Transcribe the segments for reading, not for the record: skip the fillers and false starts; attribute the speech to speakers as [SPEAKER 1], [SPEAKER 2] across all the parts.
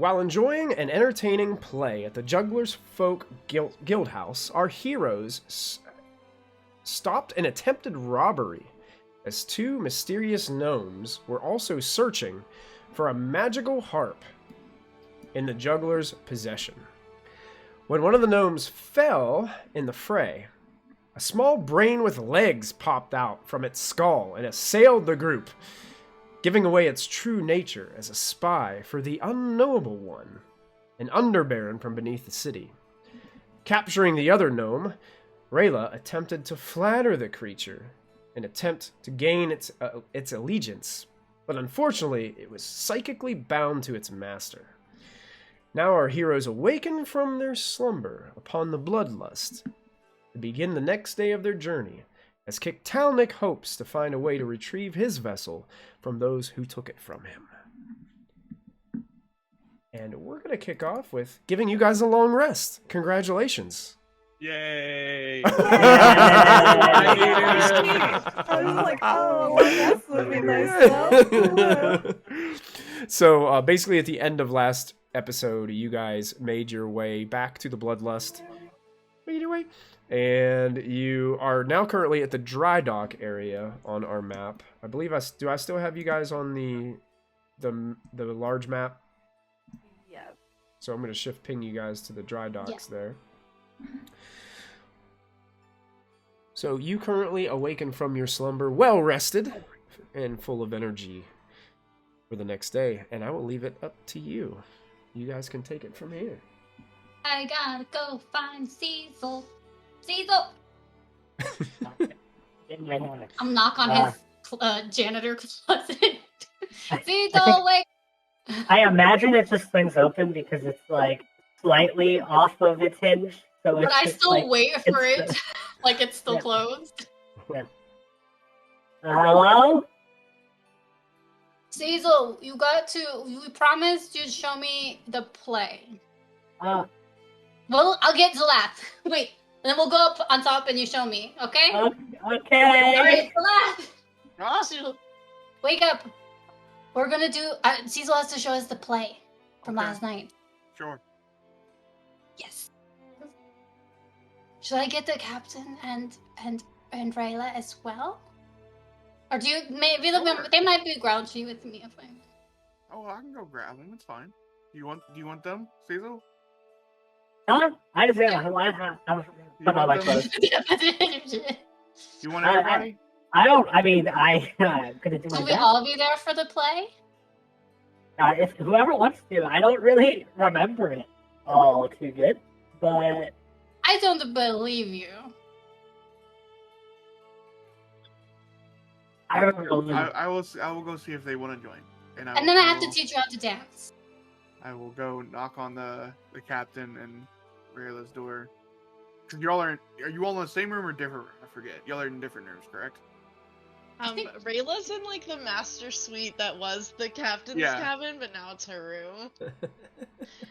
[SPEAKER 1] While enjoying an entertaining play at the Juggler's Folk Guildhouse, our heroes stopped an attempted robbery as two mysterious gnomes were also searching for a magical harp in the juggler's possession. When one of the gnomes fell in the fray, a small brain with legs popped out from its skull and assailed the group, giving away its true nature as a spy for the unknowable one, an underbaron from beneath the city. Capturing the other gnome, Rayla attempted to flatter the creature and attempt to gain its allegiance, but unfortunately it was psychically bound to its master. Now our heroes awaken from their slumber upon the bloodlust to begin the next day of their journey, as Kik'Talnik hopes to find a way to retrieve his vessel from those who took it from him. And we're going to kick off with giving you guys a long rest. Congratulations.
[SPEAKER 2] Yay!
[SPEAKER 3] I was like, oh, that would be nice.
[SPEAKER 1] So basically at the end of last episode, you guys made your way back to the Bloodlust. Made your way. And you are now currently at the dry dock area on our map. I believe I still have you guys on the large map?
[SPEAKER 3] Yeah.
[SPEAKER 1] So I'm going to shift ping you guys to the dry docks there. So you currently awaken from your slumber, well rested and full of energy for the next day. And I will leave it up to you. You guys can take it from here.
[SPEAKER 4] I gotta go find Cecil. Cecil! I'm knock on his janitor closet. Cecil, wait!
[SPEAKER 5] I imagine it just swings open because it's like slightly off of its hinge. So
[SPEAKER 4] but
[SPEAKER 5] it's
[SPEAKER 4] I
[SPEAKER 5] just,
[SPEAKER 4] still
[SPEAKER 5] like,
[SPEAKER 4] wait for it, like it's still closed.
[SPEAKER 5] Yeah. Hello?
[SPEAKER 4] Cecil, you promised you'd show me the play.
[SPEAKER 5] Uh,
[SPEAKER 4] Well, I'll get to that. Wait, then we'll go up on top and you show me, okay?
[SPEAKER 5] okay.
[SPEAKER 4] Alright, Shoot. Wake up. We're gonna do... Cecil has to show us the play from last night.
[SPEAKER 2] Sure.
[SPEAKER 4] Yes. Should I get the captain and Rayla as well? Or do you... Maybe they might be grouchy with me if I...
[SPEAKER 2] Oh, I can go grab them. It's fine. Do you want them, Cecil?
[SPEAKER 5] I just put on my clothes.
[SPEAKER 2] You want everybody?
[SPEAKER 5] I could do my
[SPEAKER 4] Will we
[SPEAKER 5] best.
[SPEAKER 4] all be there for the play?
[SPEAKER 5] If whoever wants to, I don't really remember it all too good, but
[SPEAKER 4] I don't believe you.
[SPEAKER 5] I remember.
[SPEAKER 2] I will go see if they want to join, and
[SPEAKER 4] then I have to teach you how to dance.
[SPEAKER 2] I will go knock on the captain and Rayla's door. Cause are you all in the same room or different room? I forget. Y'all are in different rooms, correct?
[SPEAKER 6] Rayla's in like the master suite that was the captain's cabin, but now it's her room.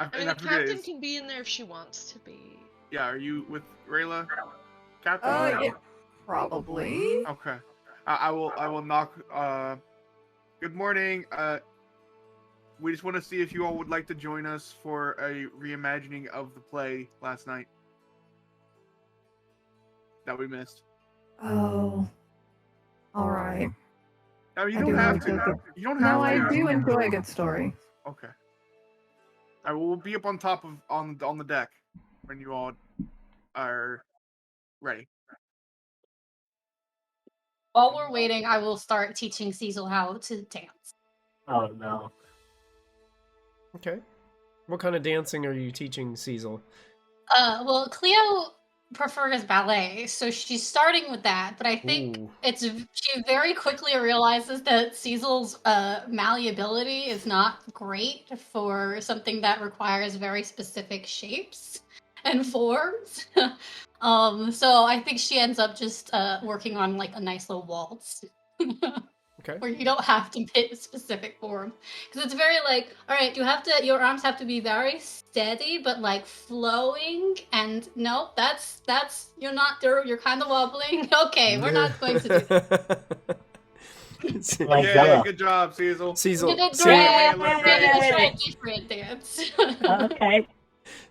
[SPEAKER 6] I mean, the captain can be in there if she wants to be.
[SPEAKER 2] Yeah, are you with Rayla, Captain?
[SPEAKER 3] Yeah, probably.
[SPEAKER 2] Okay. I will knock. Good morning. We just want to see if you all would like to join us for a reimagining of the play last night that we missed.
[SPEAKER 3] Oh. All right.
[SPEAKER 2] No, you don't have to. You don't have to.
[SPEAKER 3] No, I do enjoy a good story.
[SPEAKER 2] Okay. I will be up on top of on the deck when you all are ready.
[SPEAKER 4] While we're waiting, I will start teaching Cecil how to dance.
[SPEAKER 5] Oh no.
[SPEAKER 1] Okay. What kind of dancing are you teaching Cecil?
[SPEAKER 4] Well, Cleo prefers ballet, so she's starting with that, but I think she very quickly realizes that Cecil's malleability is not great for something that requires very specific shapes and forms. So I think she ends up just working on like a nice little waltz.
[SPEAKER 1] Okay.
[SPEAKER 4] Where you don't have to hit a specific form, because it's very like, all right, your arms have to be very steady, but like flowing. And no, that's you're kind of wobbling. Okay, we're not going to do that.
[SPEAKER 5] Like
[SPEAKER 2] yeah, good job, Cecil.
[SPEAKER 1] Cecil,
[SPEAKER 4] You did
[SPEAKER 2] Cecil,
[SPEAKER 4] great. Let's try a different dance.
[SPEAKER 5] Okay.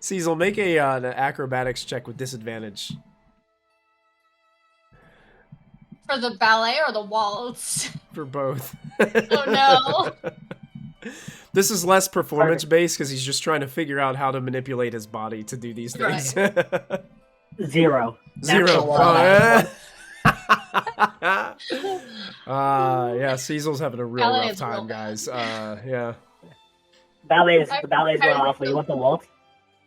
[SPEAKER 1] Cecil, make an acrobatics check with disadvantage.
[SPEAKER 4] For the ballet or the waltz?
[SPEAKER 1] For both.
[SPEAKER 4] Oh no.
[SPEAKER 1] This is less performance based because he's just trying to figure out how to manipulate his body to do these things.
[SPEAKER 4] Right.
[SPEAKER 5] 0.
[SPEAKER 1] Zero.
[SPEAKER 5] Natural one.
[SPEAKER 1] Yeah, Cecil's having a real
[SPEAKER 4] Ballet
[SPEAKER 1] rough
[SPEAKER 4] is
[SPEAKER 1] time,
[SPEAKER 4] real
[SPEAKER 1] guys. Yeah.
[SPEAKER 5] The ballet's going off. You want the waltz?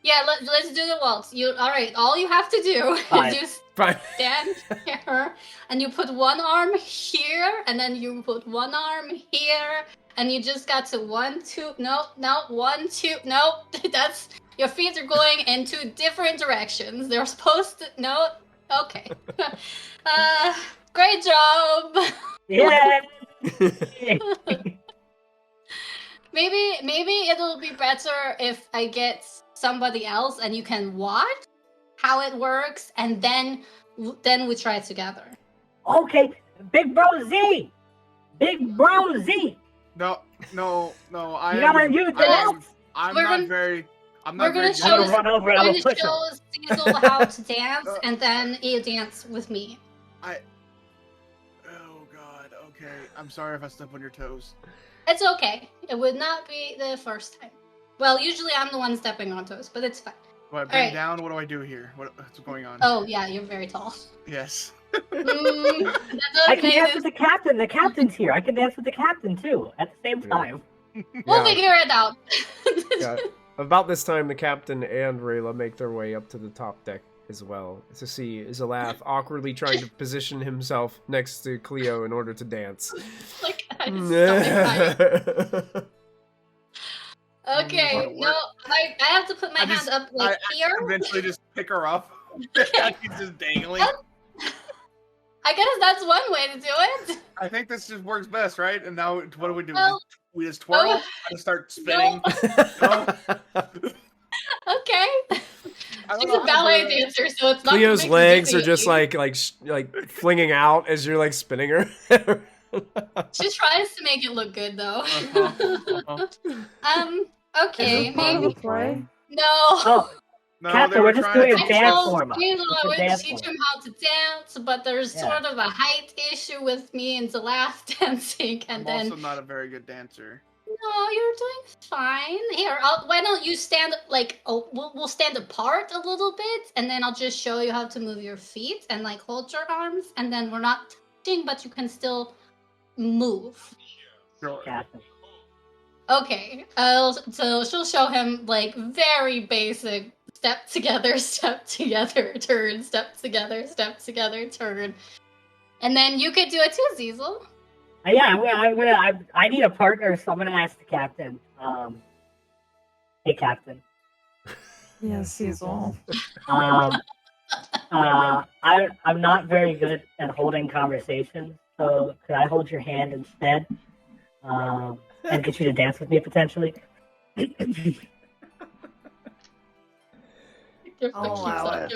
[SPEAKER 4] Yeah, let's do the waltz. Alright, all you have to do
[SPEAKER 5] Fine.
[SPEAKER 4] is just
[SPEAKER 1] Fine.
[SPEAKER 4] stand here, and you put one arm here, and then you put one arm here, and you just got to 1, 2, no, 1, 2, no, that's, your feet are going in 2 different directions. They're supposed to, no, okay. Great job!
[SPEAKER 5] Yeah.
[SPEAKER 4] Maybe it'll be better if I get somebody else and you can watch how it works, and then we try it together.
[SPEAKER 5] Okay, Big Bro Z. Big Bro Z.
[SPEAKER 2] No.
[SPEAKER 5] You gotta use the waltz.
[SPEAKER 2] I'm
[SPEAKER 4] We're
[SPEAKER 2] not
[SPEAKER 4] gonna-
[SPEAKER 2] very. I'm
[SPEAKER 4] We're
[SPEAKER 2] not
[SPEAKER 4] gonna
[SPEAKER 2] very.
[SPEAKER 4] show.
[SPEAKER 5] I'm gonna run over
[SPEAKER 4] We're
[SPEAKER 5] and I'm
[SPEAKER 4] gonna
[SPEAKER 5] gonna push
[SPEAKER 4] show Cecil how to dance, and then you dance with me.
[SPEAKER 2] Oh God. Okay. I'm sorry if I step on your toes.
[SPEAKER 4] It's okay. It would not be the first time. Well, usually I'm the one stepping on toes, but it's fine.
[SPEAKER 2] Do I bend
[SPEAKER 4] Alright.
[SPEAKER 2] down? What do I do here? What's going on?
[SPEAKER 4] Oh yeah, you're very tall.
[SPEAKER 2] Yes.
[SPEAKER 4] That's
[SPEAKER 5] I can
[SPEAKER 4] okay.
[SPEAKER 5] dance with the captain. The captain's here. I can dance with the captain too at the same time.
[SPEAKER 4] We'll figure it out.
[SPEAKER 1] Yeah. About this time, the captain and Rayla make their way up to the top deck as well to see Zalaf awkwardly trying to position himself next to Cleo in order to dance.
[SPEAKER 4] Like, I'm stomach Okay,
[SPEAKER 2] Wanna
[SPEAKER 4] no,
[SPEAKER 2] work?
[SPEAKER 4] I have to put my hand up like here.
[SPEAKER 2] Eventually, just pick her up.
[SPEAKER 4] Okay.
[SPEAKER 2] She's just dangling.
[SPEAKER 4] I guess that's one way to do it.
[SPEAKER 2] I think this just works best, right? And now, what do we do?
[SPEAKER 4] Well,
[SPEAKER 2] We just twirl
[SPEAKER 4] no.
[SPEAKER 2] and start spinning. No?
[SPEAKER 4] Okay.
[SPEAKER 2] I don't
[SPEAKER 4] She's
[SPEAKER 2] know
[SPEAKER 4] a
[SPEAKER 2] how
[SPEAKER 4] ballet
[SPEAKER 2] to do it.
[SPEAKER 4] dancer, so it's not.
[SPEAKER 1] Cleo's
[SPEAKER 4] gonna make
[SPEAKER 1] legs
[SPEAKER 4] it
[SPEAKER 1] are just
[SPEAKER 4] easy.
[SPEAKER 1] like flinging out as you're like spinning her.
[SPEAKER 4] She tries to make it look good though.
[SPEAKER 2] Uh-huh.
[SPEAKER 4] Okay,
[SPEAKER 3] Is this part of
[SPEAKER 4] maybe.
[SPEAKER 3] the play?
[SPEAKER 4] No.
[SPEAKER 5] Oh,
[SPEAKER 2] No,
[SPEAKER 5] Captain,
[SPEAKER 2] they were
[SPEAKER 5] we're just
[SPEAKER 2] trying
[SPEAKER 5] doing
[SPEAKER 2] to
[SPEAKER 5] a
[SPEAKER 4] I
[SPEAKER 5] dance
[SPEAKER 4] told
[SPEAKER 5] form.
[SPEAKER 4] Hazel I
[SPEAKER 5] It's a
[SPEAKER 4] would
[SPEAKER 5] dance
[SPEAKER 4] teach
[SPEAKER 5] form.
[SPEAKER 4] him how to dance, but there's
[SPEAKER 5] Yeah.
[SPEAKER 4] sort of a height issue with me and the last dancing, and
[SPEAKER 2] I'm
[SPEAKER 4] then
[SPEAKER 2] also not a very good dancer.
[SPEAKER 4] no, you're doing fine. Here, why don't you stand like we'll stand apart a little bit, and then I'll just show you how to move your feet and like hold your arms, and then we're not touching, but you can still move.
[SPEAKER 2] Sure.
[SPEAKER 5] Captain.
[SPEAKER 4] Okay, so she'll show him like very basic step together, turn, step together, turn, and then you could do it too, Ziesel.
[SPEAKER 5] Yeah, I need a partner, so I'm gonna ask the captain. Hey, captain.
[SPEAKER 3] Yes, Cecil.
[SPEAKER 5] I'm not very good at holding conversations, so could I hold your hand instead? And get you to dance with me potentially?
[SPEAKER 3] I'll allow it.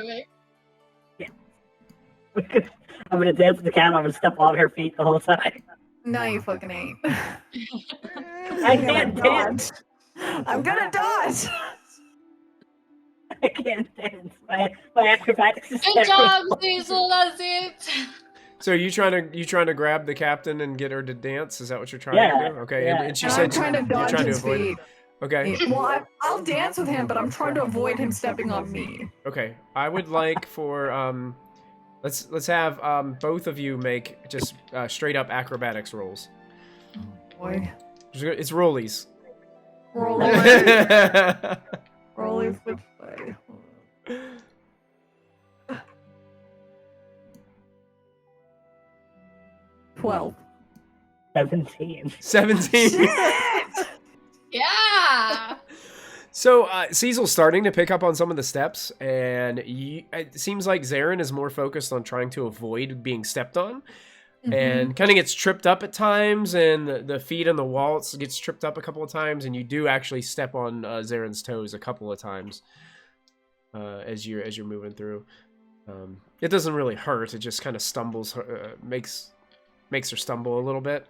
[SPEAKER 5] I'm gonna dance with the cat. I'm gonna step on her feet the whole time.
[SPEAKER 3] No, you fucking ain't.
[SPEAKER 5] I can't dance.
[SPEAKER 3] I'm gonna dodge.
[SPEAKER 5] I can't dance. My acrobatics is
[SPEAKER 4] Good
[SPEAKER 5] terrible.
[SPEAKER 4] job, Ziesel. That's it.
[SPEAKER 1] So are you trying to grab the captain and get her to dance? Is that what you're trying
[SPEAKER 5] Yeah,
[SPEAKER 1] to do? Okay,
[SPEAKER 5] yeah.
[SPEAKER 1] and she
[SPEAKER 3] And
[SPEAKER 1] said
[SPEAKER 3] I'm trying to
[SPEAKER 1] you're
[SPEAKER 3] dodge
[SPEAKER 1] trying to
[SPEAKER 3] his
[SPEAKER 1] avoid
[SPEAKER 3] feet.
[SPEAKER 1] it. Okay.
[SPEAKER 3] Well, I'll dance with him, but I'm trying to avoid him stepping on me.
[SPEAKER 1] Okay. I would like for let's have both of you make just straight up acrobatics rolls.
[SPEAKER 3] Boy,
[SPEAKER 1] It's rollies.
[SPEAKER 3] rolly, rolly which way? 12.
[SPEAKER 5] 17.
[SPEAKER 1] 17.
[SPEAKER 4] Yeah.
[SPEAKER 1] So, Cecil's starting to pick up on some of the steps, and it seems like Zarin is more focused on trying to avoid being stepped on, and kind of gets tripped up at times, and the feet on the waltz gets tripped up a couple of times, and you do actually step on Zarin's toes a couple of times as you're moving through. It doesn't really hurt; it just kind of stumbles, makes makes her stumble a little bit.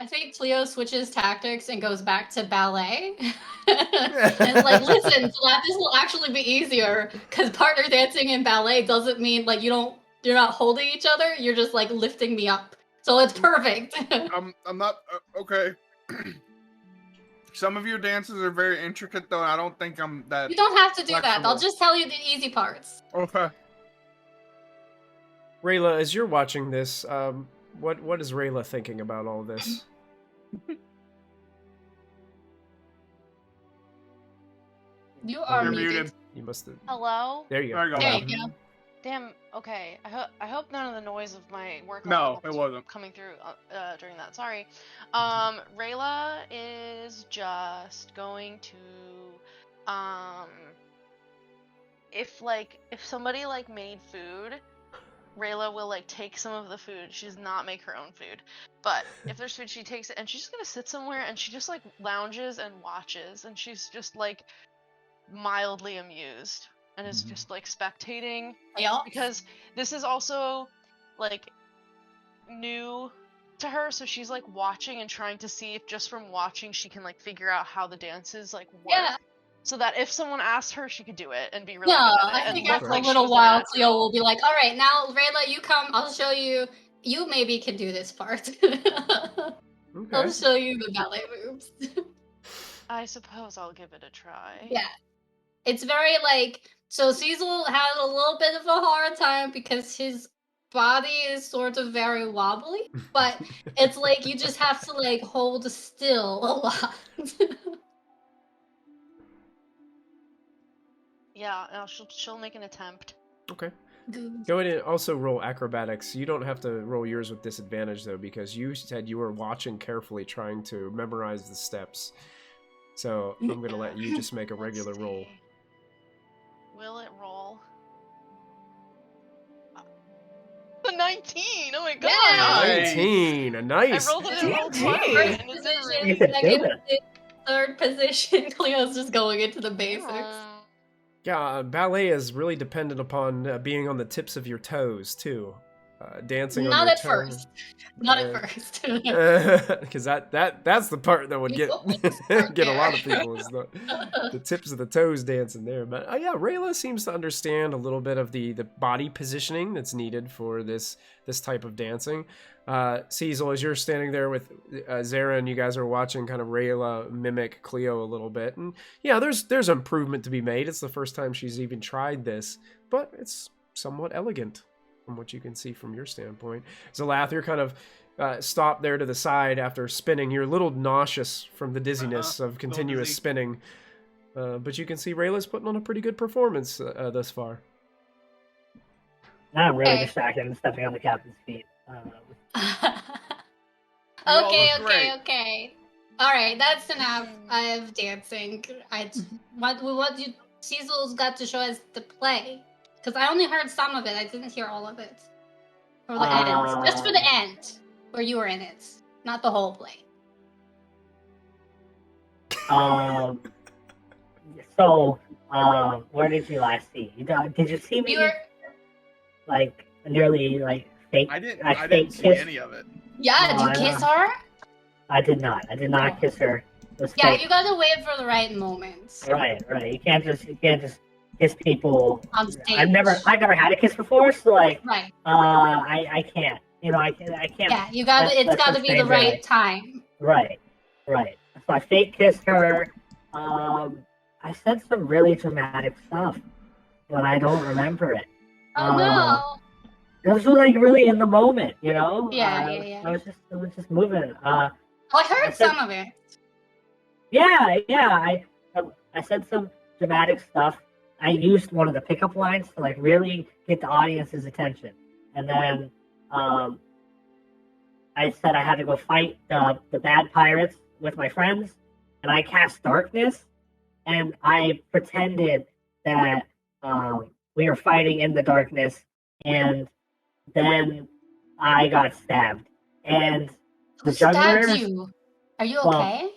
[SPEAKER 4] I think Cleo switches tactics and goes back to ballet. And it's like, listen, this will actually be easier because partner dancing in ballet doesn't mean like you're not holding each other. You're just like lifting me up. So it's perfect.
[SPEAKER 2] I'm not okay. Some of your dances are very intricate, though. I don't think I'm that.
[SPEAKER 4] You don't have to do
[SPEAKER 2] flexible.
[SPEAKER 4] that. I'll just tell you the easy parts.
[SPEAKER 2] Okay.
[SPEAKER 1] Rayla, as you're watching this, what is Rayla thinking about all this?
[SPEAKER 4] You are
[SPEAKER 2] muted.
[SPEAKER 1] You must have.
[SPEAKER 6] Hello?
[SPEAKER 1] There you go.
[SPEAKER 4] There you go.
[SPEAKER 6] Damn, okay. I hope none of the noise of my work
[SPEAKER 2] No, it wasn't
[SPEAKER 6] coming through during that. Sorry. Rayla is just going to if somebody like made food, Rayla will like take some of the food. She does not make her own food. But if there's food, she takes it and she's just gonna sit somewhere and she just like lounges and watches and she's just like mildly amused and is just like spectating.
[SPEAKER 4] Yeah.
[SPEAKER 6] Because this is also like new to her, so she's like watching and trying to see if just from watching she can like figure out how the dances like work.
[SPEAKER 4] Yeah.
[SPEAKER 6] So that if someone asked her, she could do it and be really
[SPEAKER 4] No,
[SPEAKER 6] good at it.
[SPEAKER 4] I think
[SPEAKER 6] and
[SPEAKER 4] after
[SPEAKER 6] look
[SPEAKER 4] a
[SPEAKER 6] like she
[SPEAKER 4] little
[SPEAKER 6] was
[SPEAKER 4] while,
[SPEAKER 6] an
[SPEAKER 4] Cleo will be like, all right, now, Rayla, you come. I'll show you. You maybe can do this part.
[SPEAKER 1] Okay.
[SPEAKER 4] I'll show you the ballet moves.
[SPEAKER 6] I suppose I'll give it a try.
[SPEAKER 4] Yeah. It's very like, so Cecil had a little bit of a hard time because his body is sort of very wobbly, but it's like you just have to like hold still a lot.
[SPEAKER 6] Yeah, no, she'll make an attempt.
[SPEAKER 1] Okay. Go ahead and also roll acrobatics. You don't have to roll yours with disadvantage, though, because you said you were watching carefully, trying to memorize the steps. So I'm going to let you just make a regular
[SPEAKER 6] Let's
[SPEAKER 1] roll.
[SPEAKER 6] see. Will it roll? The 19! Oh my god!
[SPEAKER 4] Yeah!
[SPEAKER 1] 19! Nice!
[SPEAKER 6] I rolled it in roll 20
[SPEAKER 5] Nice.
[SPEAKER 6] and it didn't
[SPEAKER 4] Position,
[SPEAKER 6] really...
[SPEAKER 5] You could do
[SPEAKER 4] second,
[SPEAKER 5] it.
[SPEAKER 4] third position. Cleo's just going into the basics.
[SPEAKER 1] Yeah, ballet is really dependent upon being on the tips of your toes, too. Dancing
[SPEAKER 4] Not
[SPEAKER 1] on your
[SPEAKER 4] at first. Not at first.
[SPEAKER 1] Because that's the part that would get get a lot of people is the tips of the toes dancing there. But yeah, Rayla seems to understand a little bit of the body positioning that's needed for this type of dancing. Cecil, as you're standing there with Zara and you guys are watching kind of Rayla mimic Cleo a little bit, and yeah, there's improvement to be made. It's the first time she's even tried this, but it's somewhat elegant from what you can see from your standpoint. Zalath, you're kind of stopped there to the side after spinning. You're a little nauseous from the dizziness of continuous spinning, but you can see Rayla's putting on a pretty good performance thus far.
[SPEAKER 5] Now I'm really distracted and stepping on the captain's feet.
[SPEAKER 4] Okay. All right, that's enough of dancing. What Cecil's got to show us the play, because I only heard some of it. I didn't hear all of it. For the end, just for the end, where you were in it, not the whole play.
[SPEAKER 5] So, where did you last see? Did you see me? Like nearly like fake.
[SPEAKER 2] I didn't see any of it.
[SPEAKER 4] Yeah, did you kiss her?
[SPEAKER 5] I did not. I did not kiss her.
[SPEAKER 4] Yeah, you gotta wait for the right moment.
[SPEAKER 5] Right. You can't just kiss people
[SPEAKER 4] on stage.
[SPEAKER 5] I've never had a kiss before, so like,
[SPEAKER 4] right.
[SPEAKER 5] I can't. You know, I can't.
[SPEAKER 4] Yeah, you gotta. It's gotta be the right time.
[SPEAKER 5] Right. So I fake kissed her. I said some really dramatic stuff, but I don't remember it.
[SPEAKER 4] Oh no!
[SPEAKER 5] It was like really in the moment, you know.
[SPEAKER 4] Yeah.
[SPEAKER 5] I was just moving.
[SPEAKER 4] I heard some of it.
[SPEAKER 5] Yeah. I said some dramatic stuff. I used one of the pickup lines to like really get the audience's attention, and then I said I had to go fight the bad pirates with my friends, and I cast darkness, and I pretended that we were fighting in the darkness, and then I got stabbed, and the juggler
[SPEAKER 4] stabbed you. Are you okay?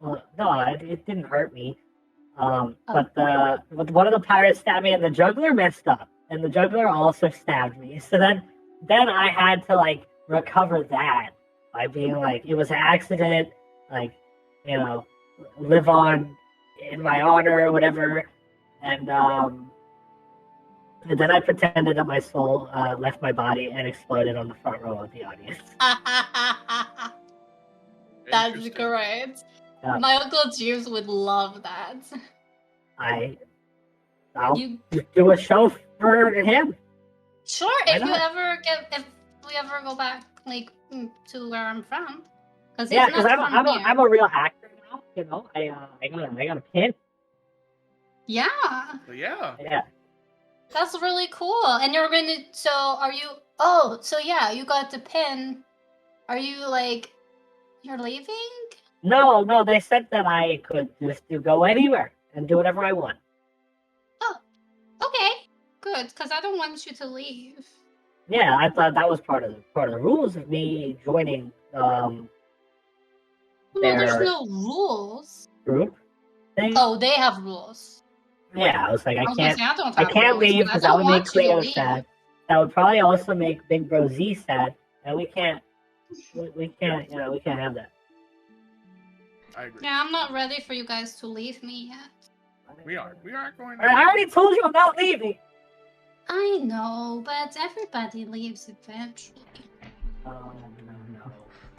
[SPEAKER 5] Well, no, it didn't hurt me. But one of the pirates stabbed me, and the juggler messed up, and the juggler also stabbed me. So then I had to like recover that by being like, it was an accident, like, you know, live on in my honor or whatever. And then I pretended that my soul left my body and exploded on the front row of the audience.
[SPEAKER 4] That's
[SPEAKER 2] Interesting.
[SPEAKER 4] great.
[SPEAKER 5] Yeah.
[SPEAKER 4] My Uncle Jeeves would love that.
[SPEAKER 5] I'll
[SPEAKER 4] You
[SPEAKER 5] do a show for him.
[SPEAKER 4] sure
[SPEAKER 5] Why
[SPEAKER 4] if
[SPEAKER 5] not?
[SPEAKER 4] we ever go back like to where I'm from, because
[SPEAKER 5] Yeah,
[SPEAKER 4] he's
[SPEAKER 5] because
[SPEAKER 4] not from here.
[SPEAKER 5] I'm a real actor now. You know, I got a pin.
[SPEAKER 4] Yeah,
[SPEAKER 2] But yeah.
[SPEAKER 5] Yeah.
[SPEAKER 4] that's really cool. And you're gonna. So are you? Oh, so yeah, you got the pin. Are you like? You're leaving?
[SPEAKER 5] No, they said that I could just go anywhere and do whatever I want.
[SPEAKER 4] Oh, okay, good. Because I don't want you to leave.
[SPEAKER 5] Yeah, I thought that was part of the rules of me joining
[SPEAKER 4] No, there's
[SPEAKER 5] their
[SPEAKER 4] no rules.
[SPEAKER 5] group thing.
[SPEAKER 4] Oh, they have rules.
[SPEAKER 5] Yeah, I was like,
[SPEAKER 4] I was gonna say, I don't
[SPEAKER 5] I
[SPEAKER 4] have
[SPEAKER 5] can't
[SPEAKER 4] rules,
[SPEAKER 5] leave
[SPEAKER 4] but I
[SPEAKER 5] because that
[SPEAKER 4] don't
[SPEAKER 5] would make
[SPEAKER 4] want you to
[SPEAKER 5] Cleo
[SPEAKER 4] leave.
[SPEAKER 5] sad. That would probably also make Big Bro Z sad, and we can't have that.
[SPEAKER 2] I agree.
[SPEAKER 4] Yeah, I'm not ready for you guys to leave me yet.
[SPEAKER 2] We aren't going
[SPEAKER 5] I already told you I'm not leaving.
[SPEAKER 4] I know, but everybody leaves eventually.
[SPEAKER 5] Oh,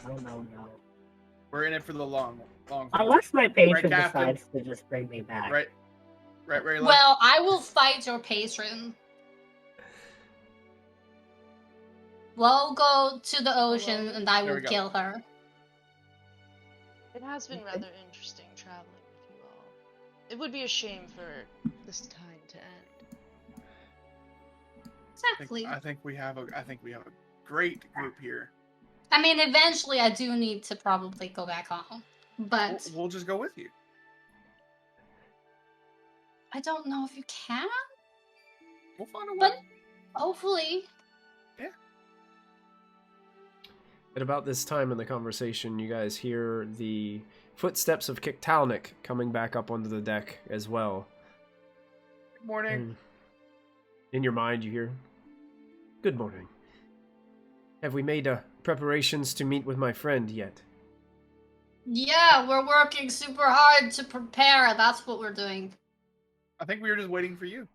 [SPEAKER 5] no.
[SPEAKER 2] We're in it for the long haul.
[SPEAKER 5] Unless my patron
[SPEAKER 2] Captain?
[SPEAKER 5] decides to just bring me back.
[SPEAKER 2] Right, Rayla?
[SPEAKER 4] Well, I will fight your patron. We'll go to the ocean and I
[SPEAKER 2] There
[SPEAKER 4] will
[SPEAKER 2] we go.
[SPEAKER 4] kill her.
[SPEAKER 6] It has been rather interesting traveling with you all. It would be a shame for this time to end.
[SPEAKER 4] Exactly.
[SPEAKER 2] I think we have a great group here.
[SPEAKER 4] I mean, eventually I do need to probably go back home. But
[SPEAKER 2] We'll just go with you.
[SPEAKER 4] I don't know if you can.
[SPEAKER 2] We'll find a way.
[SPEAKER 4] But hopefully.
[SPEAKER 1] At about this time in the conversation, you guys hear the footsteps of Kik'Talnik coming back up onto the deck as well.
[SPEAKER 2] Good morning.
[SPEAKER 1] And in your mind, you hear, "Good morning. Have we made preparations to meet with my friend yet?"
[SPEAKER 4] Yeah, we're working super hard to prepare. That's what we're doing.
[SPEAKER 2] I think we were just waiting for you.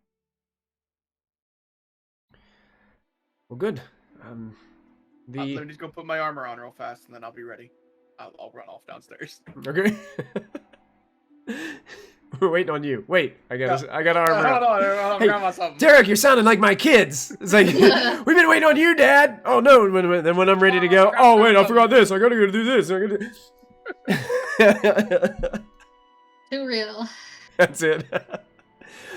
[SPEAKER 1] Well, good.
[SPEAKER 2] Let me just go put my armor on real fast, and then I'll be ready. I'll run off downstairs.
[SPEAKER 1] Okay. We're waiting on you. Wait, I got armor.
[SPEAKER 2] Hold on,
[SPEAKER 1] Hey,
[SPEAKER 2] grandma something.
[SPEAKER 1] Derek, you're sounding like my kids. It's like, we've been waiting on you, Dad. Oh no! Then when I'm ready to go, oh wait, I forgot this. I gotta go do this.
[SPEAKER 4] Too real.
[SPEAKER 1] That's it.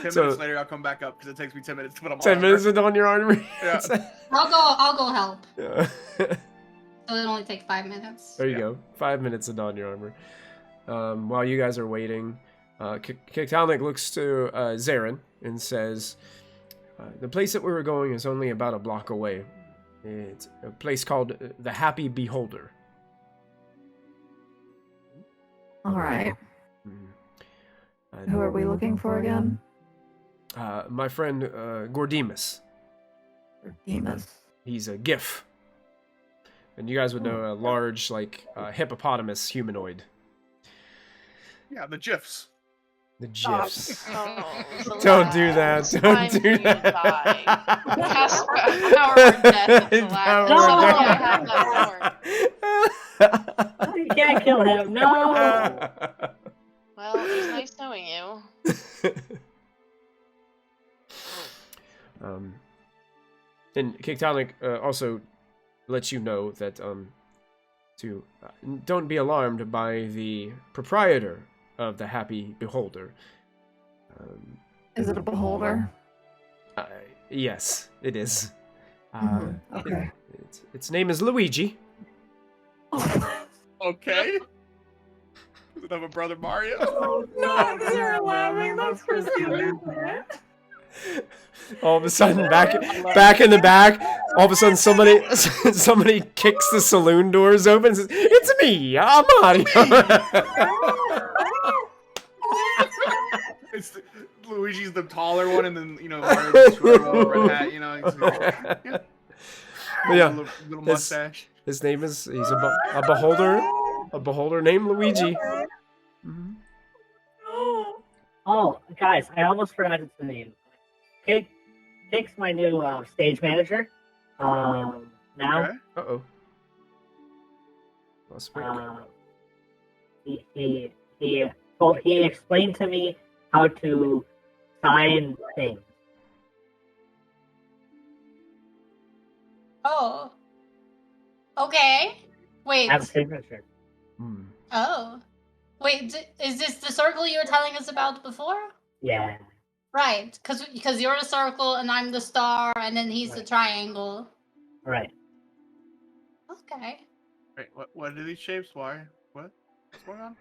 [SPEAKER 2] 10 minutes later, I'll come back up because it takes me 10 minutes to put on my
[SPEAKER 1] 10
[SPEAKER 2] armor.
[SPEAKER 1] minutes to don your armor.
[SPEAKER 2] Yeah.
[SPEAKER 4] I'll go help.
[SPEAKER 1] Yeah.
[SPEAKER 4] So it'll only take 5 minutes.
[SPEAKER 1] There you go. 5 minutes to don your armor. While you guys are waiting, Kik'Talnik looks to Zarin and says, "The place that we were going is only about a block away. It's a place called the Happy Beholder."
[SPEAKER 3] All right.
[SPEAKER 1] Mhm.
[SPEAKER 3] Who are we looking for again?
[SPEAKER 1] My friend Gordimus.
[SPEAKER 3] Demas.
[SPEAKER 1] He's a GIF. And you guys would know a large, like, hippopotamus humanoid.
[SPEAKER 2] Yeah, the GIFs.
[SPEAKER 1] The GIFs.
[SPEAKER 6] Oh,
[SPEAKER 1] Don't do that. Don't do that.
[SPEAKER 6] Cast power of death. It's
[SPEAKER 1] Power
[SPEAKER 6] allowed.
[SPEAKER 1] of
[SPEAKER 6] No,
[SPEAKER 1] death.
[SPEAKER 6] I have that power.
[SPEAKER 5] You can't kill him. No.
[SPEAKER 6] Well, it was nice knowing you.
[SPEAKER 1] And Kik'Talnik also lets you know that to don't be alarmed by the proprietor of the Happy Beholder.
[SPEAKER 3] Is it a beholder?
[SPEAKER 1] Yes, it is.
[SPEAKER 3] Okay.
[SPEAKER 1] Its name is Luigi.
[SPEAKER 2] Okay. Does it have a brother Mario?
[SPEAKER 3] Oh, no, you're laughing. That's Christina.
[SPEAKER 1] All of a sudden, back in the back, all of a sudden somebody kicks the saloon doors open and says, "It's me, I'm Mario."
[SPEAKER 2] Luigi's the taller one, and then Mario's the shorter one with red hat.
[SPEAKER 1] Yeah,
[SPEAKER 2] little
[SPEAKER 1] his-
[SPEAKER 2] mustache.
[SPEAKER 1] His name is he's a beholder named Luigi. Mhm.
[SPEAKER 5] Oh, guys, I almost forgot to tell you. Kik's my new stage manager. Now,
[SPEAKER 2] Okay.
[SPEAKER 1] Uh-oh. Lost break.
[SPEAKER 5] he explained to me how to sign things.
[SPEAKER 4] Oh. Okay. Wait.
[SPEAKER 5] Have a signature.
[SPEAKER 1] Hmm.
[SPEAKER 4] Oh. Wait, is this the circle you were telling us about before?
[SPEAKER 5] Yeah.
[SPEAKER 4] Right, because you're the circle and I'm the star, and then he's the
[SPEAKER 5] Right.
[SPEAKER 4] triangle.
[SPEAKER 5] Right.
[SPEAKER 4] Okay.
[SPEAKER 2] Wait, what are these shapes? Why? What? What's going on?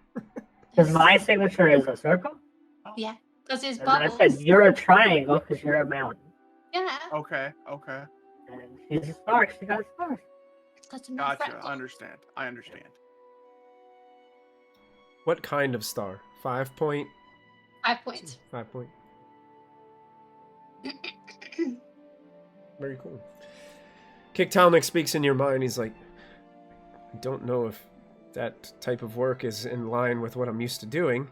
[SPEAKER 5] Because my signature is a circle.
[SPEAKER 4] Yeah, because it's
[SPEAKER 5] And then I
[SPEAKER 4] bubbles.
[SPEAKER 5] said, you're a triangle because you're a mountain.
[SPEAKER 4] Yeah.
[SPEAKER 2] Okay. Okay.
[SPEAKER 5] And she's a star 'cause she got a star.
[SPEAKER 4] Because I'm
[SPEAKER 2] Gotcha.
[SPEAKER 4] freckle.
[SPEAKER 2] I understand. I understand.
[SPEAKER 1] What kind of star? 5 point?
[SPEAKER 4] 5 points.
[SPEAKER 1] 5 point. Very cool. Kik'Talnik speaks in your mind. He's like, I don't know if that type of work is in line with what I'm used to doing.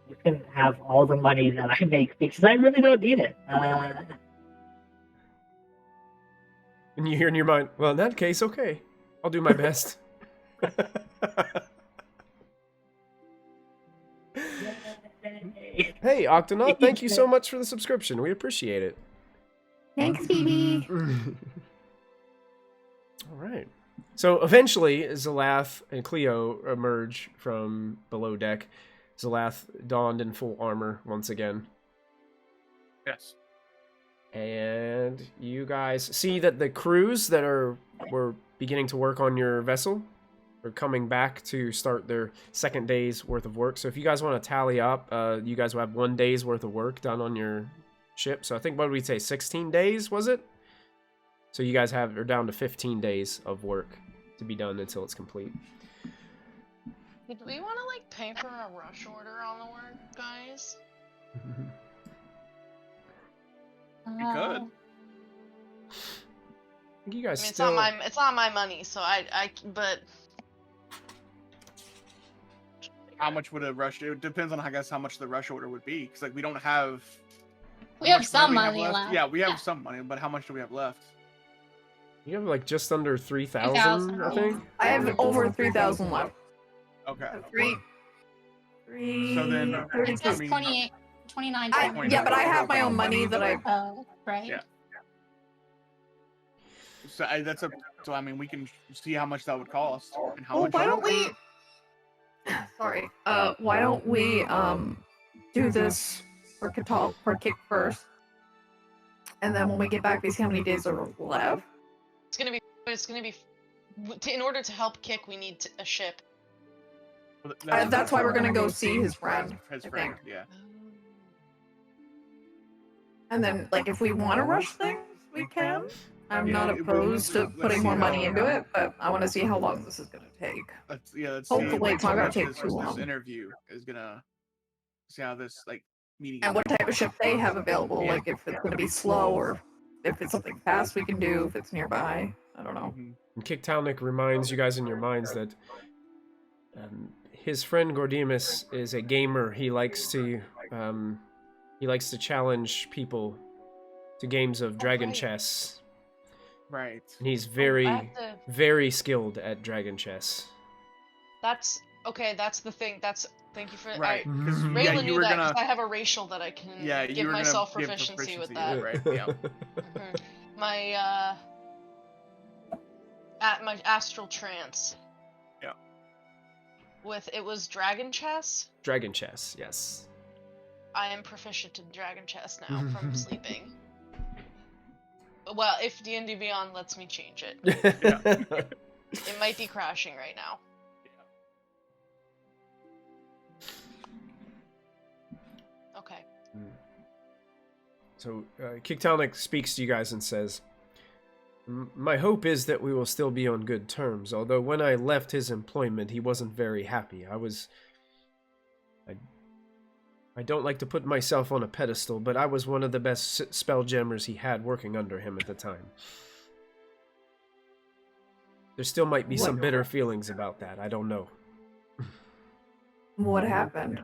[SPEAKER 5] You can have all the money that I make because I really don't need it.
[SPEAKER 1] And you hear in your mind, well, in that case, okay. I'll do my best. Hey, Octonaut, thank you so much for the subscription. We appreciate it.
[SPEAKER 3] Thanks, Phoebe.
[SPEAKER 1] All right. So eventually, Zalath and Cleo emerge from below deck. Zalath donned in full armor once again.
[SPEAKER 2] Yes.
[SPEAKER 1] And you guys see that the crews that were beginning to work on your vessel are coming back to start their second day's worth of work. So if you guys want to tally up, you guys will have 1 day's worth of work done on your ship. So I think, what did we say, 16 days, was it? So you guys are down to 15 days of work to be done until it's complete.
[SPEAKER 6] Did we want to like pay for a rush order on the work, guys?
[SPEAKER 2] You could.
[SPEAKER 1] You guys
[SPEAKER 6] I mean,
[SPEAKER 1] still...
[SPEAKER 6] it's not my money, so but
[SPEAKER 2] How much would a rush? It depends on, I guess, how much the rush order would be. Because like we don't have.
[SPEAKER 4] We
[SPEAKER 2] how
[SPEAKER 4] have
[SPEAKER 2] much
[SPEAKER 4] some
[SPEAKER 2] we have
[SPEAKER 4] money left.
[SPEAKER 2] Yeah, we have some money, but how much do we have left?
[SPEAKER 1] You have like just under 3,000,
[SPEAKER 4] 3,000,
[SPEAKER 1] I think.
[SPEAKER 3] I have over 3,000 left.
[SPEAKER 2] Okay.
[SPEAKER 3] Three.
[SPEAKER 2] So then,
[SPEAKER 4] It
[SPEAKER 3] 32.
[SPEAKER 4] says
[SPEAKER 2] I mean-
[SPEAKER 4] 28, 29.
[SPEAKER 3] Yeah, but I have my own money that I.
[SPEAKER 4] Oh, right.
[SPEAKER 2] Yeah. So So I mean, we can see how much that would cost and how
[SPEAKER 3] Well,
[SPEAKER 2] much.
[SPEAKER 3] why don't we? Sorry. Why don't we do this for Kik first, and then when we get back, we see how many days are left.
[SPEAKER 6] it's gonna be. In order to help Kick, we need a ship.
[SPEAKER 3] That's why we're gonna go see his friend.
[SPEAKER 2] His
[SPEAKER 3] I
[SPEAKER 2] friend,
[SPEAKER 3] think.
[SPEAKER 2] yeah.
[SPEAKER 3] And then, like, if we want to rush things, we can. I'm not opposed to putting more money into it, but I want to see how long this is gonna take.
[SPEAKER 2] Let's
[SPEAKER 3] Hopefully
[SPEAKER 2] see
[SPEAKER 3] it's not gonna
[SPEAKER 2] how
[SPEAKER 3] take
[SPEAKER 2] this,
[SPEAKER 3] too long.
[SPEAKER 2] This interview is gonna see how this meeting.
[SPEAKER 3] And what type of ship they have available,
[SPEAKER 2] Yeah.
[SPEAKER 3] like if it's gonna be slow or if it's something fast we can do, if it's nearby. I don't know.
[SPEAKER 2] Mhm.
[SPEAKER 1] And Kik'Talnik reminds you guys in your minds that his friend Gordimus is a gamer. He likes to challenge people to games of dragon
[SPEAKER 6] right.
[SPEAKER 1] chess.
[SPEAKER 2] Right.
[SPEAKER 1] And he's
[SPEAKER 6] I
[SPEAKER 1] very,
[SPEAKER 6] have to-
[SPEAKER 1] very skilled at dragon chess.
[SPEAKER 6] That's okay. That's the thing. Thank you for
[SPEAKER 2] Right.
[SPEAKER 1] Mhm.
[SPEAKER 2] Because
[SPEAKER 6] Rayla
[SPEAKER 2] yeah,
[SPEAKER 6] knew
[SPEAKER 2] you were
[SPEAKER 6] that
[SPEAKER 2] gonna.
[SPEAKER 6] because I have a racial that I can
[SPEAKER 2] Yeah, you
[SPEAKER 6] give
[SPEAKER 2] were
[SPEAKER 6] myself
[SPEAKER 2] gonna give
[SPEAKER 6] proficiency with
[SPEAKER 2] proficiency,
[SPEAKER 6] that.
[SPEAKER 2] right? Yeah.
[SPEAKER 6] Mhm. My my astral trance.
[SPEAKER 2] Yeah.
[SPEAKER 6] It was dragon chess.
[SPEAKER 1] Dragon chess, yes.
[SPEAKER 6] I am proficient in dragon chess now from sleeping. Well, if D&D Beyond lets me change it, it might be crashing right now. Okay.
[SPEAKER 1] So Kik'Talnik speaks to you guys and says, my hope is that we will still be on good terms, although when I left his employment, he wasn't very happy. I I don't like to put myself on a pedestal, but I was one of the best spelljammers he had working under him at the time. There still might be some bitter feelings about that. I don't know.
[SPEAKER 3] What happened?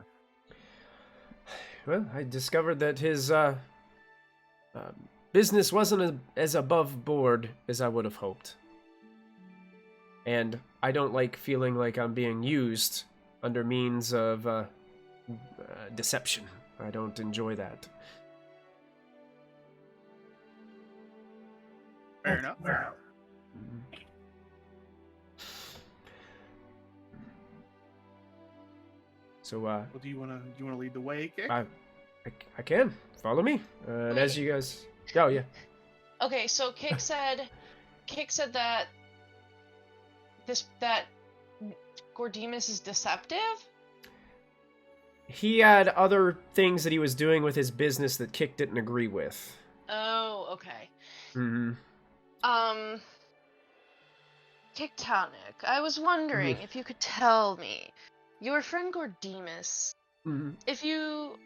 [SPEAKER 1] Well, I discovered that his business wasn't as above board as I would have hoped. And I don't like feeling like I'm being used under means of deception. I don't enjoy that.
[SPEAKER 2] Fair enough.
[SPEAKER 1] So,
[SPEAKER 2] Well, do you wanna lead the way, Kik?
[SPEAKER 1] I can. Follow me. And as you guys... Oh, yeah.
[SPEAKER 6] Okay, so Kik said that that Gordimus is deceptive?
[SPEAKER 1] He had other things that he was doing with his business that Kik didn't agree with.
[SPEAKER 6] Oh, okay.
[SPEAKER 1] Mm-hmm.
[SPEAKER 6] Kik'Talnik, I was wondering if you could tell me, your friend Gordimus, if you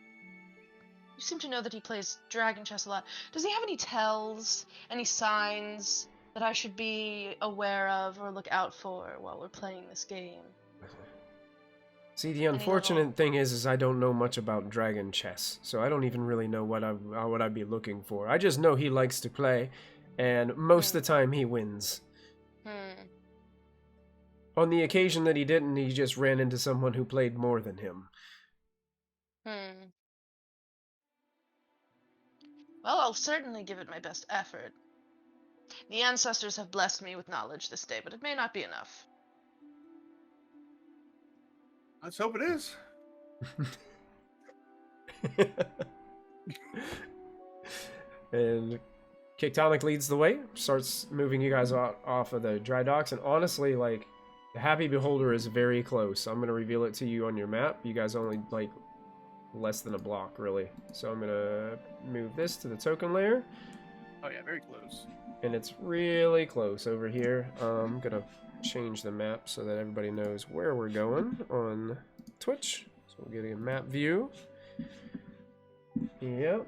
[SPEAKER 6] seem to know that he plays dragon chess a lot, does he have any tells, any signs that I should be aware of or look out for while we're playing this game?
[SPEAKER 1] See, the unfortunate thing is I don't know much about dragon chess, so I don't even really know what I'd be looking for. I just know he likes to play, and most of the time he wins. On the occasion that he didn't, he just ran into someone who played more than him.
[SPEAKER 6] Well, I'll certainly give it my best effort. The ancestors have blessed me with knowledge this day, but it may not be enough.
[SPEAKER 2] Let's hope it is.
[SPEAKER 1] And Kik'Talnik leads the way, starts moving you guys off of the dry docks, and honestly, like, the Happy Beholder is very close. I'm going to reveal it to you on your map. You guys only, like, less than a block, really. So I'm going to move this to the token layer.
[SPEAKER 2] Oh yeah, very close.
[SPEAKER 1] And it's really close over here. I'm going to change the map so that everybody knows where we're going on Twitch. So we're getting a map view. Yep.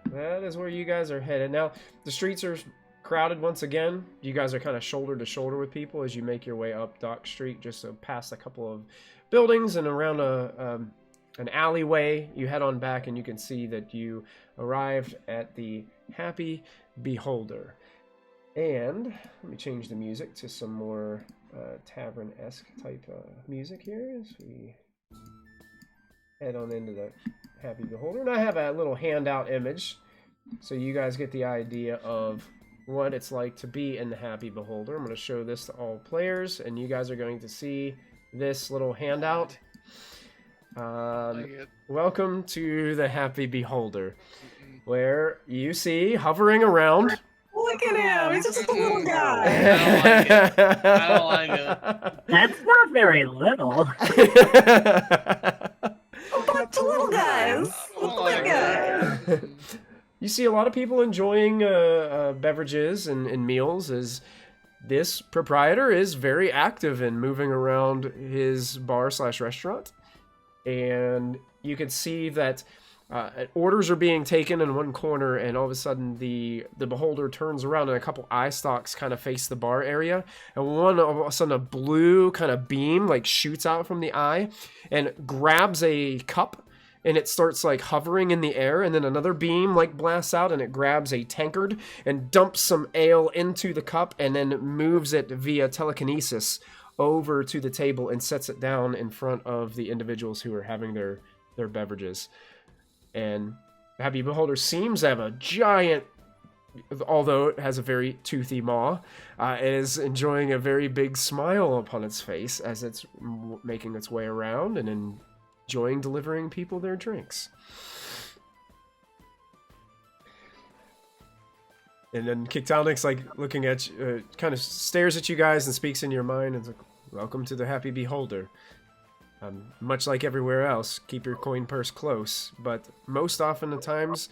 [SPEAKER 1] That is where you guys are headed. Now, the streets are crowded once again. You guys are kind of shoulder to shoulder with people as you make your way up Dock Street, just so past a couple of buildings and around an alleyway. You head on back and you can see that you arrived at the Happy Beholder. And let me change the music to some more tavern-esque type music here as we head on into the Happy Beholder. And I have a little handout image so you guys get the idea of what it's like to be in the Happy Beholder. I'm going to show this to all players, and you guys are going to see this little handout. Welcome to the Happy Beholder, where you see hovering around...
[SPEAKER 3] Look at him! He's just a little guy!
[SPEAKER 2] I don't like it.
[SPEAKER 5] That's not very little.
[SPEAKER 3] A bunch of little guys! Little guys!
[SPEAKER 1] You see a lot of people enjoying beverages and meals, as this proprietor is very active in moving around his bar/restaurant. And you can see that orders are being taken in one corner, and all of a sudden the beholder turns around and a couple eye stalks kind of face the bar area, and all of a sudden a blue kind of beam like shoots out from the eye and grabs a cup, and it starts like hovering in the air, and then another beam like blasts out and it grabs a tankard and dumps some ale into the cup and then moves it via telekinesis over to the table and sets it down in front of the individuals who are having their beverages. And the Happy Beholder seems to have a giant, although it has a very toothy maw, is enjoying a very big smile upon its face as it's making its way around and enjoying delivering people their drinks. And then Kik'Talnik's like looking at you, kind of stares at you guys and speaks in your mind and is like, "Welcome to the Happy Beholder. Much like everywhere else, keep your coin purse close, but most often the times,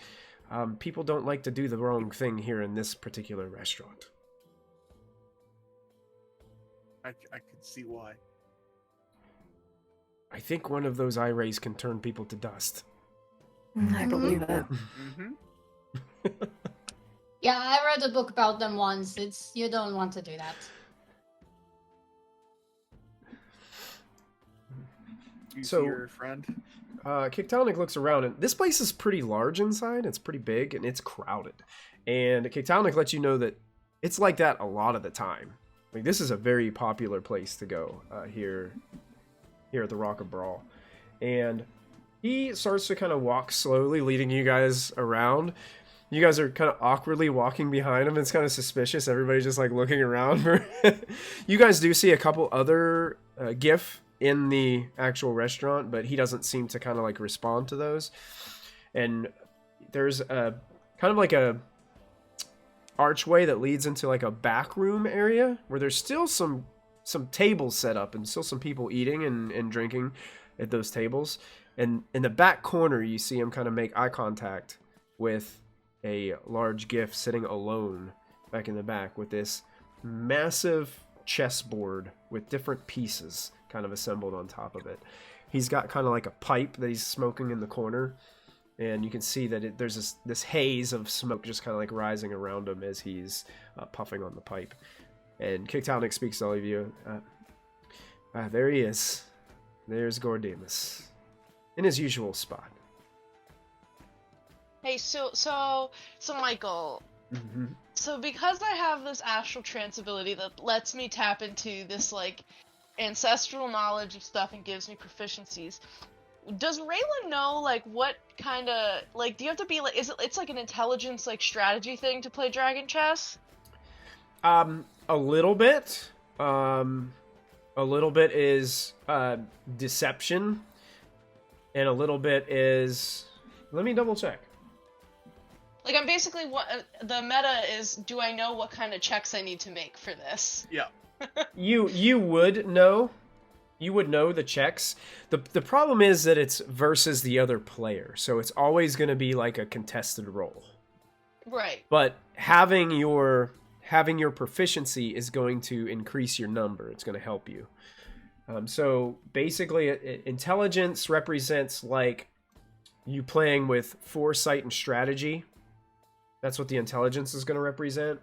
[SPEAKER 1] people don't like to do the wrong thing here in this particular restaurant."
[SPEAKER 2] I can see why.
[SPEAKER 1] I think one of those eye rays can turn people to dust.
[SPEAKER 3] I believe it.
[SPEAKER 2] Mm-hmm.
[SPEAKER 4] Yeah, I read a book about them once. You don't want to do that.
[SPEAKER 2] You
[SPEAKER 1] So-
[SPEAKER 2] see your friend?
[SPEAKER 1] Kik'Talnik looks around, and this place is pretty large inside. It's pretty big, and it's crowded. And Kik'Talnik lets you know that it's like that a lot of the time. Like, this is a very popular place to go here at the Rock of Brawl. And he starts to kind of walk slowly, leading you guys around. You guys are kind of awkwardly walking behind him. It's kind of suspicious. Everybody's just like looking around for. You guys do see a couple other GIF in the actual restaurant, but he doesn't seem to kind of like respond to those. And there's a kind of like a archway that leads into like a back room area where there's still some tables set up and still some people eating and drinking at those tables. And in the back corner, you see him kind of make eye contact with a large GIF sitting alone back in the back with this massive chessboard with different pieces kind of assembled on top of it. He's got kind of like a pipe that he's smoking in the corner, and you can see that there's this haze of smoke just kind of like rising around him as he's puffing on the pipe. And Kik'Talnik speaks to all of you. There he is. There's Gordemus in his usual spot.
[SPEAKER 6] Hey, so Michael.
[SPEAKER 1] Mm-hmm.
[SPEAKER 6] So because I have this astral trance ability that lets me tap into this like ancestral knowledge of stuff and gives me proficiencies, does Rayla know like what kind of like do you have to be like it's like an intelligence like strategy thing to play dragon chess?
[SPEAKER 1] A little bit. A little bit is deception, and a little bit is. Let me double check.
[SPEAKER 6] Like I'm basically what the meta is. Do I know what kind of checks I need to make for this?
[SPEAKER 2] Yeah.
[SPEAKER 1] You would know. You would know the checks. The problem is that it's versus the other player, so it's always going to be like a contested roll.
[SPEAKER 6] Right.
[SPEAKER 1] But having your proficiency is going to increase your number. It's going to help you. So basically, intelligence represents like you playing with foresight and strategy. That's what the intelligence is going to represent.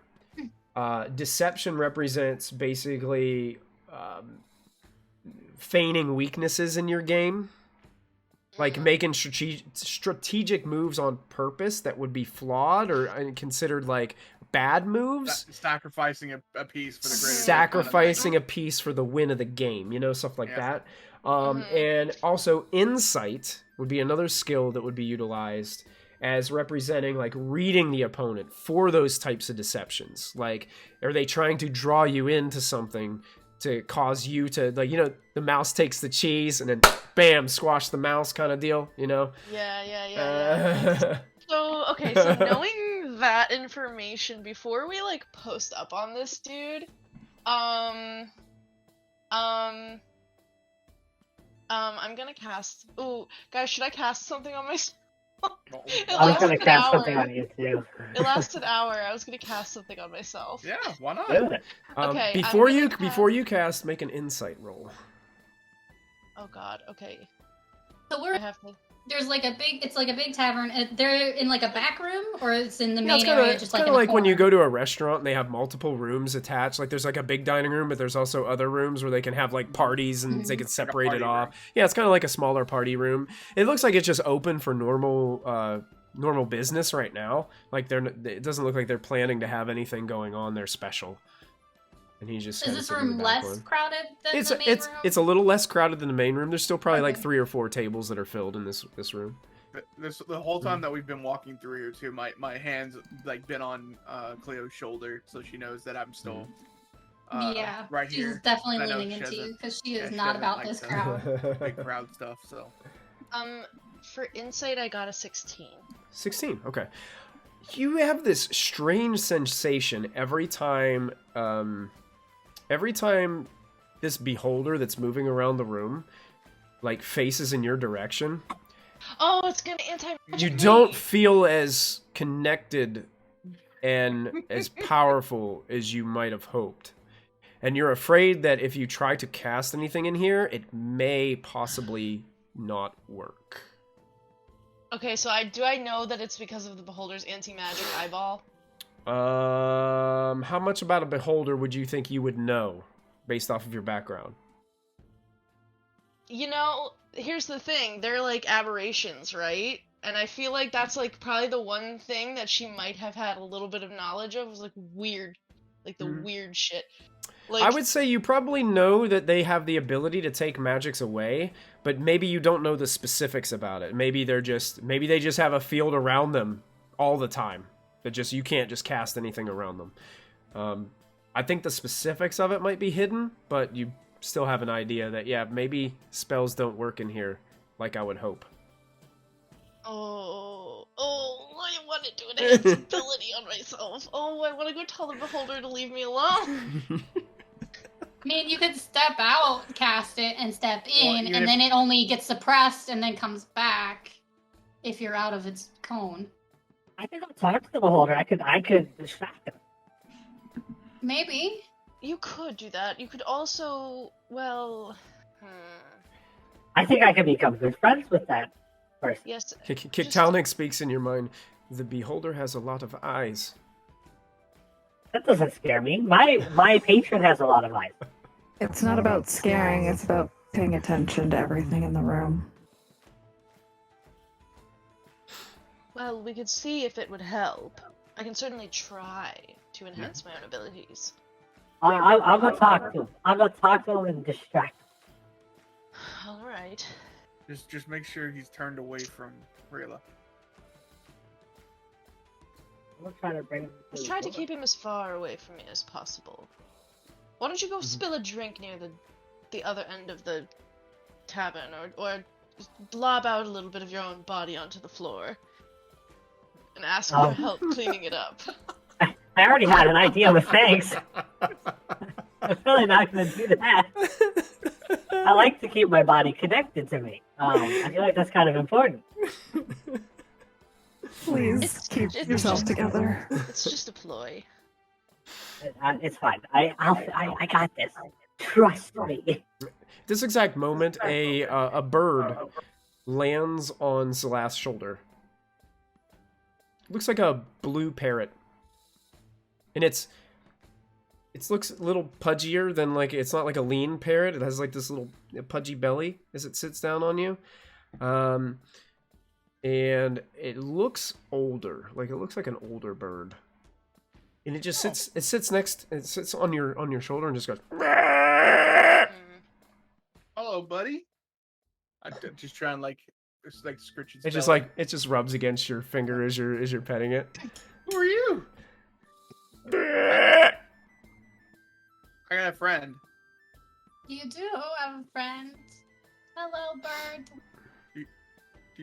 [SPEAKER 1] Deception represents basically feigning weaknesses in your game. Like making strategic moves on purpose that would be flawed or considered like bad moves.
[SPEAKER 2] Sacrificing a piece for the greater
[SPEAKER 1] Sacrificing a piece for the win of the game, stuff like that. And also insight would be another skill that would be utilized as representing like reading the opponent for those types of deceptions. Like, are they trying to draw you into something to cause you to like, the mouse takes the cheese and then bam, squash the mouse kind of deal,
[SPEAKER 6] Yeah. So knowing that information before we like post up on this dude, I'm gonna cast. Ooh, guys, should I cast something on myself?
[SPEAKER 5] I was gonna cast something on you too.
[SPEAKER 6] It lasts an hour. I was gonna cast something on myself.
[SPEAKER 2] Yeah, why not?
[SPEAKER 5] Do it.
[SPEAKER 6] Okay.
[SPEAKER 1] Before you cast, make an insight roll.
[SPEAKER 6] Oh God. Okay.
[SPEAKER 4] So
[SPEAKER 6] I have to.
[SPEAKER 4] there's like it's like a big tavern. They're in like a back room, or it's in the
[SPEAKER 1] Yeah,
[SPEAKER 4] main
[SPEAKER 1] it's kinda,
[SPEAKER 4] area,
[SPEAKER 1] it's
[SPEAKER 4] just like
[SPEAKER 1] kinda
[SPEAKER 4] in a
[SPEAKER 1] like when you
[SPEAKER 4] corner?
[SPEAKER 1] go to a restaurant and they have multiple rooms attached. Like there's like a big dining room, but there's also other rooms where they can have like parties and they can separate it off. Yeah, it's kind of like a smaller party room. It looks like it's just open for normal business right now. Like it doesn't look like they're planning to have anything going on there special. And he's just
[SPEAKER 4] Is this room less crowded than the main room?
[SPEAKER 1] It's a little less crowded than the main room. There's still probably like
[SPEAKER 4] Okay.
[SPEAKER 1] 3 or 4 tables that are filled in this room.
[SPEAKER 2] The whole time that we've been walking through here too, my hands like been on Cleo's shoulder, so she knows that I'm still
[SPEAKER 4] Yeah,
[SPEAKER 2] right
[SPEAKER 4] she's
[SPEAKER 2] here.
[SPEAKER 4] definitely
[SPEAKER 2] I know
[SPEAKER 4] leaning
[SPEAKER 2] she
[SPEAKER 4] into you
[SPEAKER 2] doesn't-
[SPEAKER 4] because she
[SPEAKER 2] yeah,
[SPEAKER 4] is
[SPEAKER 2] she
[SPEAKER 4] not
[SPEAKER 2] doesn't
[SPEAKER 4] about
[SPEAKER 2] like
[SPEAKER 4] this
[SPEAKER 2] the-
[SPEAKER 4] crowd.
[SPEAKER 2] Big crowd stuff. So
[SPEAKER 6] For insight, I got a 16.
[SPEAKER 1] 16. Okay. You have this strange sensation every time this beholder that's moving around the room like faces in your direction.
[SPEAKER 6] Oh, it's gonna anti.
[SPEAKER 1] You don't feel as connected and as powerful as you might have hoped. And you're afraid that if you try to cast anything in here, it may possibly not work.
[SPEAKER 6] Okay, so do I know that it's because of the beholder's anti-magic eyeball?
[SPEAKER 1] How much about a beholder would you think you would know, based off of your background?
[SPEAKER 6] You know, here's the thing. They're like aberrations, right? And I feel like that's like probably the one thing that she might have had a little bit of knowledge of was like weird, like the weird shit. Like,
[SPEAKER 1] I would say you probably know that they have the ability to take magics away, but maybe you don't know the specifics about it. Maybe they just have a field around them all the time. That just you can't just cast anything around them. I think the specifics of it might be hidden, but you still have an idea that maybe spells don't work in here like I would hope.
[SPEAKER 6] I want to do an enhance ability on myself. Oh, I want to go tell the beholder to leave me alone.
[SPEAKER 4] I mean, you could step out, cast it, and step in,
[SPEAKER 2] even
[SPEAKER 4] and
[SPEAKER 2] if-
[SPEAKER 4] then it only gets suppressed and then comes back if you're out of its cone.
[SPEAKER 5] I think I'll talk to the beholder. I could distract him.
[SPEAKER 4] Maybe.
[SPEAKER 6] You could do that. You could also, well,
[SPEAKER 5] I think I could become good friends with that person.
[SPEAKER 6] yes.
[SPEAKER 1] Kik'Talnik speaks in your mind. The beholder has a lot of eyes.
[SPEAKER 5] That doesn't scare me. My patron has a lot of eyes.
[SPEAKER 3] It's not about scaring, it's about paying attention to everything in the room.
[SPEAKER 6] Well, we could see if it would help. I can certainly try to enhance my own abilities.
[SPEAKER 5] I'm gonna talk to him. I'm gonna talk to him and distract him.
[SPEAKER 6] All right.
[SPEAKER 2] Just make sure he's turned away from Rayla.
[SPEAKER 5] I'm gonna try to bring him
[SPEAKER 6] Let's try to keep him as far away from me as possible. Why don't you go spill a drink near the other end of the tavern, or just blob out a little bit of your own body onto the floor, and ask for help cleaning it up.
[SPEAKER 5] I already had an idea, but thanks. I'm really not gonna do that. I like to keep my body connected to me. I feel like that's kind of important.
[SPEAKER 3] Please keep yourself together.
[SPEAKER 6] It's just a ploy.
[SPEAKER 5] It's fine. I got this. Trust me.
[SPEAKER 1] This exact moment, a bird lands on Zalath's shoulder. Looks like a blue parrot, and it looks a little pudgier than it's not like a lean parrot. It has like this little pudgy belly as it sits down on you, and it looks older. It looks like an older bird, and it just sits. It sits on your shoulder and just goes.
[SPEAKER 2] Hello, buddy. I'm just trying it's like scritch its
[SPEAKER 1] It just
[SPEAKER 2] belly.
[SPEAKER 1] it just rubs against your finger as you're petting it.
[SPEAKER 2] Who are you? I got a friend.
[SPEAKER 4] You do have a friend. Hello, bird.
[SPEAKER 2] Do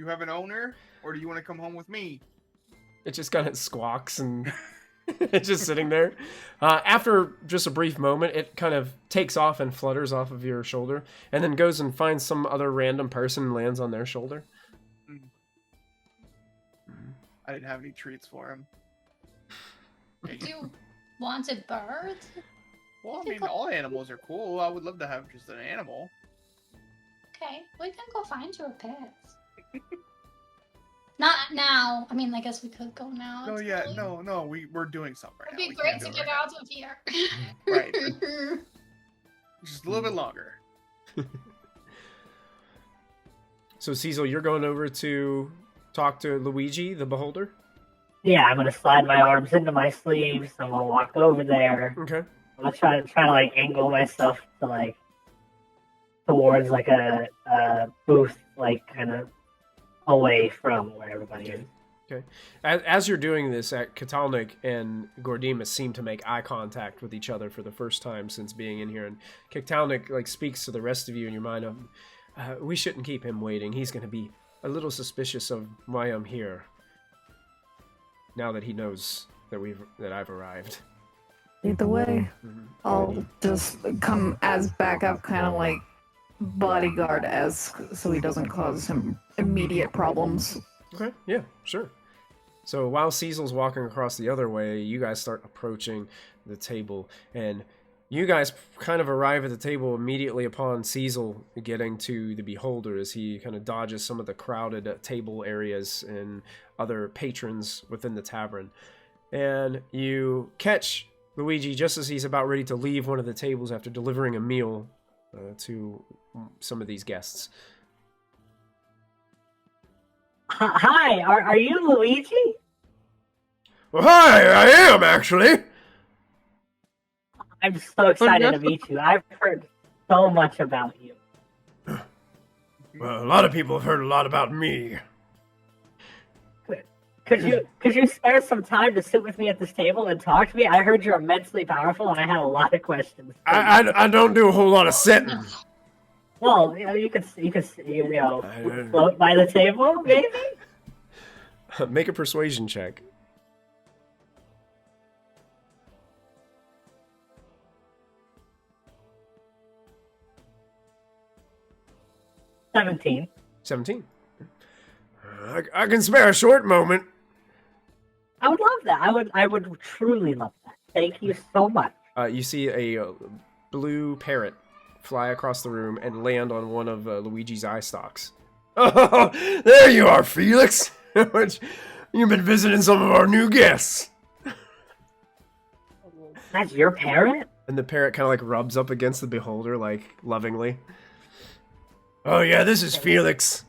[SPEAKER 2] you have an owner, or do you want to come home with me?
[SPEAKER 1] It just kind of squawks and it's just sitting there. After just a brief moment, it kind of takes off and flutters off of your shoulder, and then goes and finds some other random person and lands on their shoulder.
[SPEAKER 2] I didn't have any treats for him.
[SPEAKER 4] You wanted birds?
[SPEAKER 2] Well, I mean, all animals are cool. I would love to have just an animal.
[SPEAKER 4] Okay, we can go find your pets. Not now. I mean, I guess we could go now.
[SPEAKER 2] No,
[SPEAKER 4] It's
[SPEAKER 2] yeah,
[SPEAKER 4] early.
[SPEAKER 2] no, we're doing something right
[SPEAKER 4] It'd
[SPEAKER 2] now.
[SPEAKER 4] be
[SPEAKER 2] We
[SPEAKER 4] great
[SPEAKER 2] can't
[SPEAKER 4] to
[SPEAKER 2] do it
[SPEAKER 4] get
[SPEAKER 2] right
[SPEAKER 4] out of here.
[SPEAKER 2] Right. Just a little bit longer.
[SPEAKER 1] So, Cecil, you're going over to talk to Luigi, the beholder?
[SPEAKER 5] Yeah, I'm gonna slide my arms into my sleeves. I'm gonna walk over there.
[SPEAKER 1] Okay.
[SPEAKER 5] I'm gonna try to angle myself to towards a booth, kind of away from where everybody is.
[SPEAKER 1] Okay. As you're doing this, Kik'Talnik and Gordimus seem to make eye contact with each other for the first time since being in here, and Kik'Talnik speaks to the rest of you in your mind of, we shouldn't keep him waiting. He's going to be a little suspicious of why I'm here. Now that he knows that I've arrived.
[SPEAKER 3] Lead the way.
[SPEAKER 1] Mm-hmm.
[SPEAKER 3] I'll just come as backup, kind of like bodyguard-esque, so he doesn't cause him immediate problems.
[SPEAKER 1] Okay, yeah, sure. So while Cecil's walking across the other way, you guys start approaching the table, and You guys kind of arrive at the table immediately upon Cecil getting to the Beholder as he kind of dodges some of the crowded table areas and other patrons within the tavern. And you catch Luigi just as he's about ready to leave one of the tables after delivering a meal to some of these guests.
[SPEAKER 5] Hi, are you Luigi?
[SPEAKER 1] Well, hi, I am actually.
[SPEAKER 5] I'm so excited to meet you. I've heard so much about you.
[SPEAKER 1] Well, a lot of people have heard a lot about me.
[SPEAKER 5] Could you spare some time to sit with me at this table and talk to me? I heard you're immensely powerful, and I had a lot of questions.
[SPEAKER 1] I don't do a whole lot of sitting.
[SPEAKER 5] Well, you could float by the table, maybe.
[SPEAKER 1] Make a persuasion check.
[SPEAKER 5] $17.
[SPEAKER 1] 17. I can spare a short moment.
[SPEAKER 5] I would love that. I would truly love that. Thank you so much.
[SPEAKER 1] You see a blue parrot fly across the room and land on one of Luigi's eye stalks. Oh, there you are, Felix. You've been visiting some of our new guests.
[SPEAKER 5] That's your parrot?
[SPEAKER 1] And the parrot kind of like rubs up against the Beholder, like lovingly. Oh yeah, this is Felix.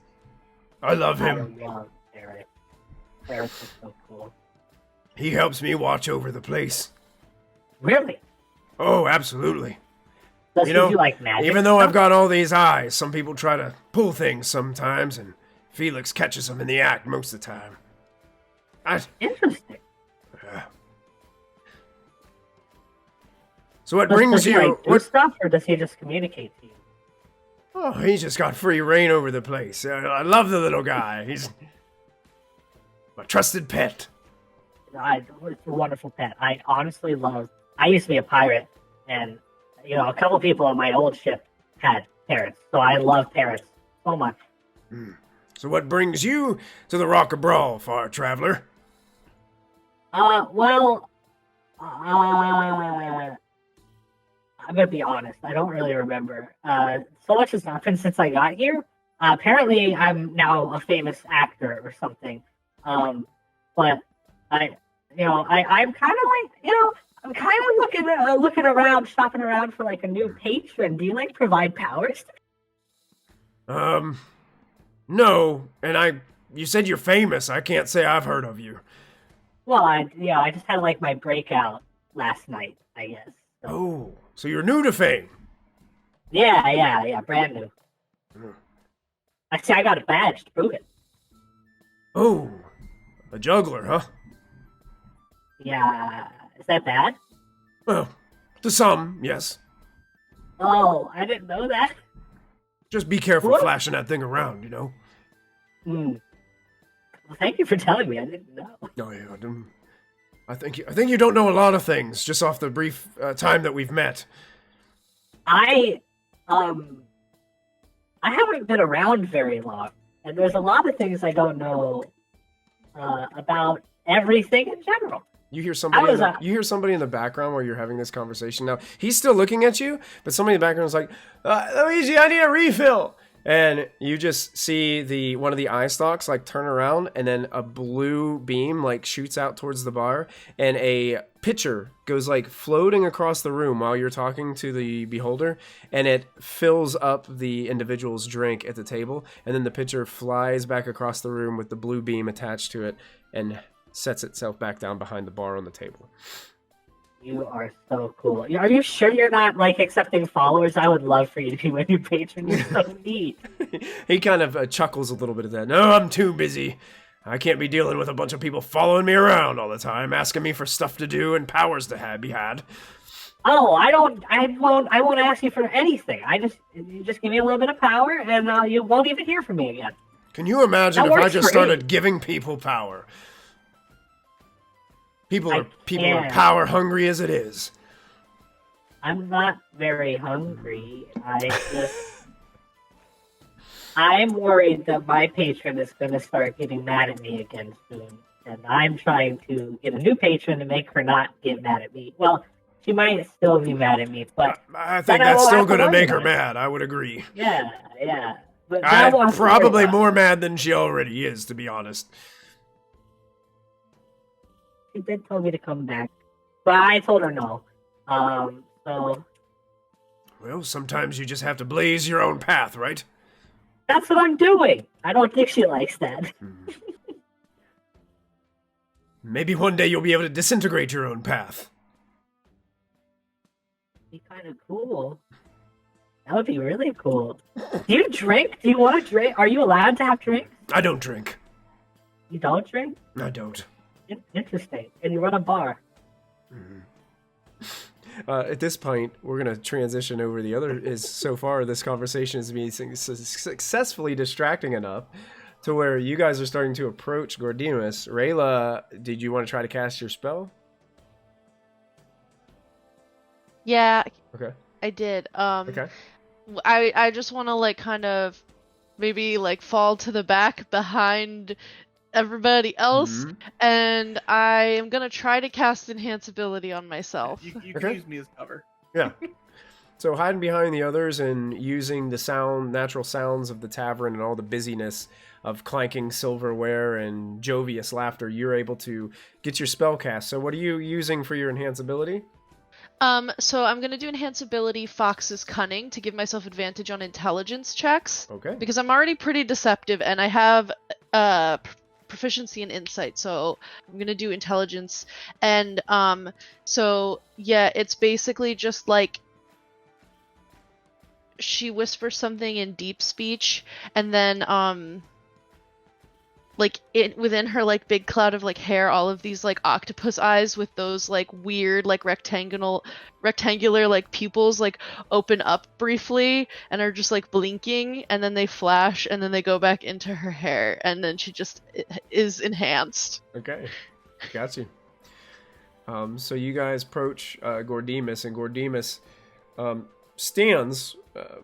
[SPEAKER 1] I love him.
[SPEAKER 5] I love parrot. Parrots are so cool.
[SPEAKER 1] He helps me watch over the place.
[SPEAKER 5] Really?
[SPEAKER 1] Oh, absolutely.
[SPEAKER 5] Does he do like magic
[SPEAKER 1] even though
[SPEAKER 5] stuff?
[SPEAKER 1] I've got all these eyes, some people try to pull things sometimes, and Felix catches them in the act most of the time.
[SPEAKER 5] Interesting.
[SPEAKER 1] So what brings you?
[SPEAKER 5] Like, do stuff, or does he just communicate to you?
[SPEAKER 1] Oh, he's just got free reign over the place. I love the little guy. He's my trusted pet.
[SPEAKER 5] It's a wonderful pet. I honestly love. I used to be a pirate, and a couple people on my old ship had parrots, so I love parrots so much.
[SPEAKER 1] So what brings you to the Rock of Brawl, far traveler?
[SPEAKER 5] Well, I'm gonna be honest. I don't really remember. So much has happened since I got here. Apparently, I'm now a famous actor or something. But I'm kind of like, I'm kind of looking around, shopping around for like a new patron. Do you like provide powers?
[SPEAKER 1] No. And you said you're famous. I can't say I've heard of you.
[SPEAKER 5] Well, I just had like my breakout last night, I guess.
[SPEAKER 1] Oh, so you're new to fame?
[SPEAKER 5] Yeah, brand new. I got a badge to prove it.
[SPEAKER 1] Oh, a juggler, huh?
[SPEAKER 5] Yeah, is that bad?
[SPEAKER 1] Well, to some, yes.
[SPEAKER 5] Oh, I didn't know that.
[SPEAKER 1] Just be careful
[SPEAKER 5] What?
[SPEAKER 1] flashing that thing around, you know?
[SPEAKER 5] Well, thank you for telling me. I didn't know.
[SPEAKER 1] Oh, yeah, I think you don't know a lot of things, just off the brief time that we've met.
[SPEAKER 5] I haven't been around very long, and there's a lot of things I don't know about everything in general.
[SPEAKER 1] You hear somebody. You hear somebody in the background while you're having this conversation. Now he's still looking at you, but somebody in the background is like, "Luigi, I need a refill." And you just see one of the eye stalks like turn around, and then a blue beam like shoots out towards the bar, and a pitcher goes like floating across the room while you're talking to the Beholder, and it fills up the individual's drink at the table, and then the pitcher flies back across the room with the blue beam attached to it, and sets itself back down behind the bar on the table.
[SPEAKER 5] You are so cool. Are you sure you're not like accepting followers? I would love for you to be my new patron. You're so neat.
[SPEAKER 1] He kind of chuckles a little bit at that. No, I'm too busy. I can't be dealing with a bunch of people following me around all the time, asking me for stuff to do and powers to be had.
[SPEAKER 5] Oh, I won't ask you for anything. You just give me a little bit of power, and you won't even hear from me again.
[SPEAKER 1] Can you imagine
[SPEAKER 5] That
[SPEAKER 1] if I
[SPEAKER 5] works
[SPEAKER 1] just
[SPEAKER 5] for
[SPEAKER 1] started
[SPEAKER 5] me.
[SPEAKER 1] giving people power? People are
[SPEAKER 5] can't.
[SPEAKER 1] power hungry as it is.
[SPEAKER 5] I'm not very hungry. I'm worried that my patron is going to start getting mad at me again soon. And I'm trying to get a new patron to make her not get mad at me. Well, she might still be mad at me, but
[SPEAKER 1] I think
[SPEAKER 5] then I
[SPEAKER 1] that's
[SPEAKER 5] won't
[SPEAKER 1] still
[SPEAKER 5] have to
[SPEAKER 1] going to
[SPEAKER 5] worry
[SPEAKER 1] make her
[SPEAKER 5] about it.
[SPEAKER 1] mad. I would agree.
[SPEAKER 5] Yeah. But then I
[SPEAKER 1] I'm
[SPEAKER 5] won't have to worry
[SPEAKER 1] probably
[SPEAKER 5] about
[SPEAKER 1] more
[SPEAKER 5] it.
[SPEAKER 1] mad than she already is, to be honest.
[SPEAKER 5] She did tell me to come back, but I told her no. So
[SPEAKER 1] Well, sometimes you just have to blaze your own path, right?
[SPEAKER 5] that's what I'm doing. I don't think she likes that.
[SPEAKER 1] Maybe one day you'll be able to disintegrate your own path.
[SPEAKER 5] Be kind of cool. That would be really cool. Do you drink? Do you want to drink? Are you allowed to have drinks?
[SPEAKER 1] I don't drink.
[SPEAKER 5] You don't drink?
[SPEAKER 1] I don't.
[SPEAKER 5] Interesting. And you run a bar.
[SPEAKER 1] At this point, we're going to transition over. The other is, so far, this conversation is being successfully distracting enough to where you guys are starting to approach Gordimus. Rayla, did you want to try to cast your spell?
[SPEAKER 6] Yeah,
[SPEAKER 1] Okay.
[SPEAKER 6] I did.
[SPEAKER 1] Okay.
[SPEAKER 6] I just want to like kind of maybe like fall to the back behind everybody else, and I am gonna try to cast enhance ability on myself.
[SPEAKER 2] You can
[SPEAKER 1] Okay.
[SPEAKER 2] use me as cover.
[SPEAKER 1] Yeah. So hiding behind the others and using the natural sounds of the tavern and all the busyness of clanking silverware and jovious laughter, you're able to get your spell cast. So what are you using for your enhance ability?
[SPEAKER 6] So I'm gonna do enhance ability Fox's Cunning to give myself advantage on intelligence checks.
[SPEAKER 1] Okay.
[SPEAKER 6] Because I'm already pretty deceptive and I have proficiency in insight, so I'm gonna do intelligence. And so yeah, it's basically just like she whispers something in deep speech, and then like within her like big cloud of like hair, all of these like octopus eyes with those like weird like rectangular like pupils like open up briefly and are just like blinking, and then they flash and then they go back into her hair, and then she just is enhanced.
[SPEAKER 1] Okay. Got you. So you guys approach Gordimus, and Gordimus stands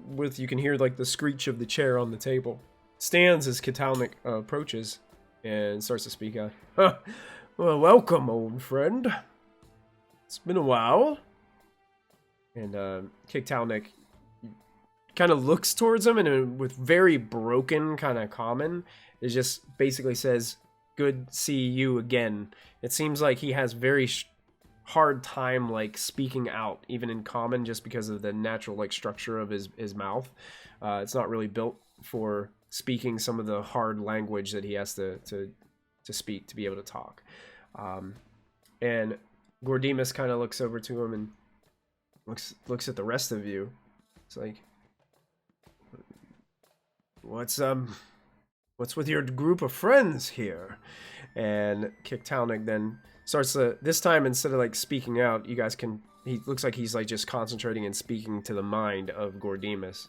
[SPEAKER 1] with, you can hear like the screech of the chair on the table. Stands as Kik'Talnik approaches and starts to speak out. Well, welcome, old friend. It's been a while. And Kik'Talnik kind of looks towards him, and with very broken kind of common, it just basically says, "Good see you again." It seems like he has very hard time like speaking out, even in common, just because of the natural like structure of his mouth. It's not really built for speaking some of the hard language that he has to speak to be able to talk. And Gordimus kind of looks over to him and looks at the rest of you. It's like, what's with your group of friends here? And Kik'Talnik then starts to, this time instead of like speaking out, you guys can, he looks like he's like just concentrating and speaking to the mind of Gordimus.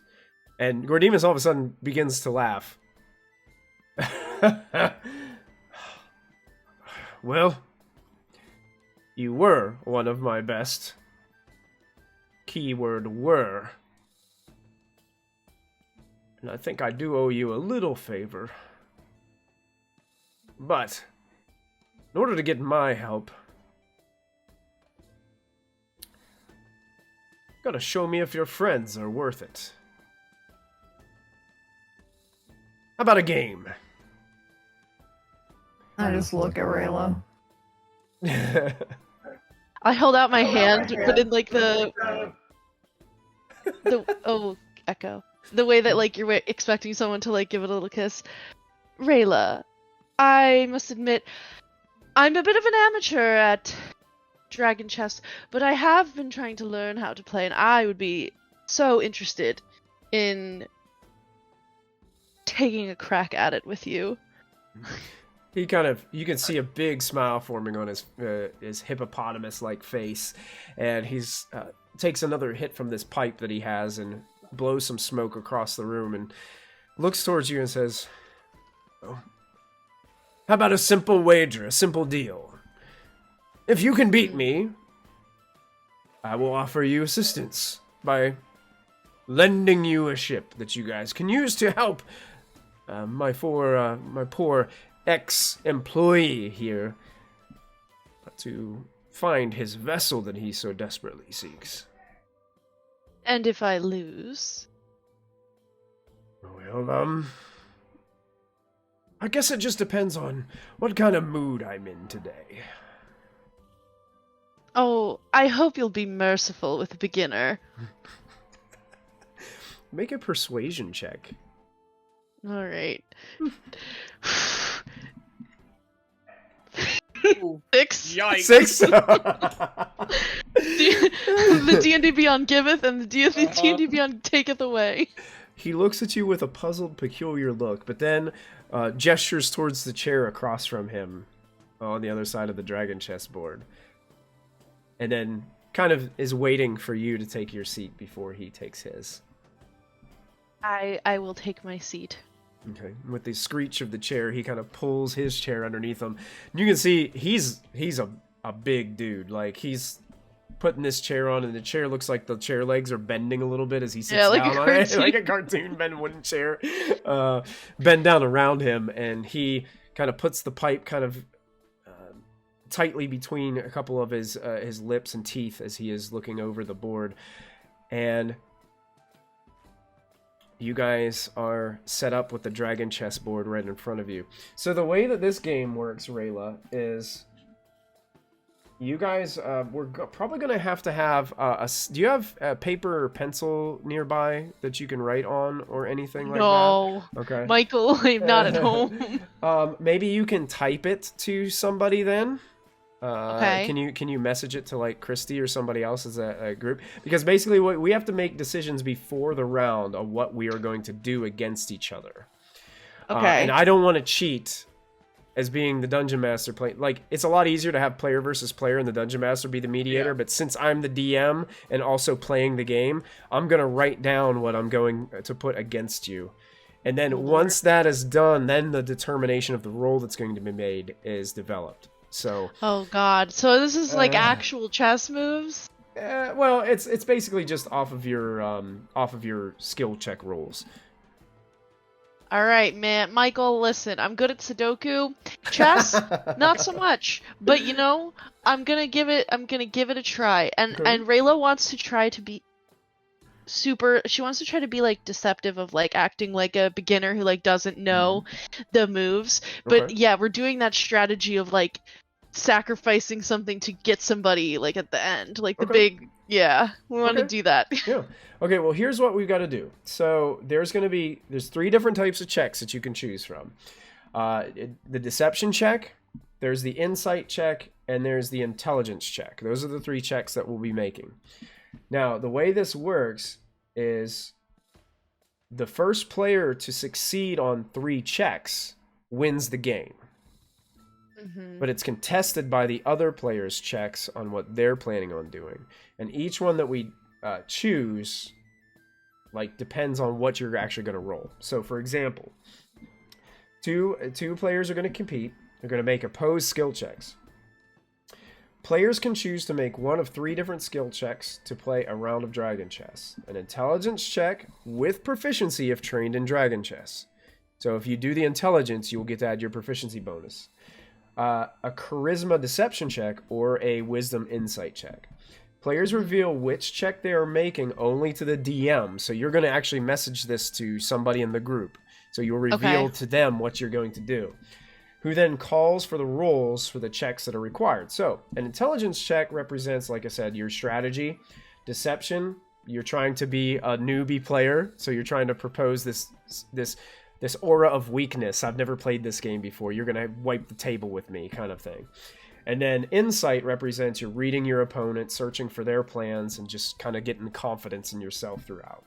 [SPEAKER 1] And Gordimus all of a sudden begins to laugh. Well, you were one of my best. Keyword were. And I think I do owe you a little favor. But, in order to get my help, you gotta show me if your friends are worth it. How about a game?
[SPEAKER 3] I just look at Rayla.
[SPEAKER 6] I held out my hand, but in like the oh, echo. The way that like you're expecting someone to like give it a little kiss. Rayla, I must admit, I'm a bit of an amateur at Dragon Chess, but I have been trying to learn how to play, and I would be so interested in taking a crack at it with you.
[SPEAKER 1] He kind of, you can see a big smile forming on his hippopotamus-like face, and he's takes another hit from this pipe that he has and blows some smoke across the room and looks towards you and says, "Oh, how about a simple wager, a simple deal? If you can beat me, I will offer you assistance by lending you a ship that you guys can use to help my poor ex-employee here to find his vessel that he so desperately seeks.
[SPEAKER 7] And if I lose?
[SPEAKER 1] Well, I guess it just depends on what kind of mood I'm in today.
[SPEAKER 7] Oh, I hope you'll be merciful with a beginner.
[SPEAKER 1] Make a persuasion check.
[SPEAKER 7] Alright.
[SPEAKER 2] Ooh,
[SPEAKER 7] 6?
[SPEAKER 2] Yikes.
[SPEAKER 1] 6?
[SPEAKER 7] The D&D Beyond giveth, and the D&D Beyond taketh away.
[SPEAKER 1] He looks at you with a puzzled, peculiar look, but then gestures towards the chair across from him on the other side of the dragon chessboard. And then kind of is waiting for you to take your seat before he takes his.
[SPEAKER 7] I will take my seat.
[SPEAKER 1] Okay. With the screech of the chair, he kind of pulls his chair underneath him. And you can see he's a big dude. Like, he's putting this chair on, and the chair looks like the chair legs are bending a little bit as he sits down on it. Like a cartoon bend wooden chair. Bend down around him, and he kind of puts the pipe kind of tightly between a couple of his lips and teeth as he is looking over the board. And you guys are set up with the dragon chessboard right in front of you. So the way that this game works, Rayla, is you guys, we're probably going to have do you have a paper or pencil nearby that you can write on or anything like
[SPEAKER 7] No.
[SPEAKER 1] that? Okay.
[SPEAKER 7] Michael, I'm not at home.
[SPEAKER 1] Maybe you can type it to somebody then.
[SPEAKER 7] Okay.
[SPEAKER 1] Can you message it to like Christy or somebody else as a group? Because basically we have to make decisions before the round on what we are going to do against each other.
[SPEAKER 7] Okay.
[SPEAKER 1] And I don't want to cheat as being the dungeon master. Like, it's a lot easier to have player versus player and the dungeon master be the mediator. Yeah. But since I'm the DM and also playing the game, I'm gonna write down what I'm going to put against you. And then once that is done, then the determination of the roll that's going to be made is developed. So.
[SPEAKER 7] Oh God! So this is like actual chess moves.
[SPEAKER 1] Well, it's basically just off of your skill check rolls.
[SPEAKER 7] All right, man. Michael, listen. I'm good at Sudoku. Chess, not so much. But you know, I'm gonna give it a try. And Rayla wants to try to be she wants to try to be like deceptive of like acting like a beginner who like doesn't know the moves. But yeah, we're doing that strategy of like sacrificing something to get somebody like at the end, like the big we want to do that.
[SPEAKER 1] Yeah. Okay, well, here's what we've got to do. So there's 3 different types of checks that you can choose from. The deception check, there's the insight check, and there's the intelligence check. Those are the 3 checks that we'll be making. Now, the way this works is the first player to succeed on 3 checks wins the game. But it's contested by the other players' checks on what they're planning on doing. And each one that we choose like depends on what you're actually going to roll. So for example, two players are going to compete. They're going to make opposed skill checks. Players can choose to make one of 3 different skill checks to play a round of dragon chess. An intelligence check with proficiency if trained in dragon chess. So if you do the intelligence, you will get to add your proficiency bonus. A charisma deception check or a wisdom insight check. Players reveal which check they are making only to the DM. So you're going to actually message this to somebody in the group. So you'll reveal to them what you're going to do. Who then calls for the rolls for the checks that are required. So an intelligence check represents, like I said, your strategy. Deception, you're trying to be a newbie player. So you're trying to propose this aura of weakness. I've never played this game before. You're going to wipe the table with me kind of thing. And then insight represents you're reading your opponent, searching for their plans, and just kind of getting confidence in yourself throughout.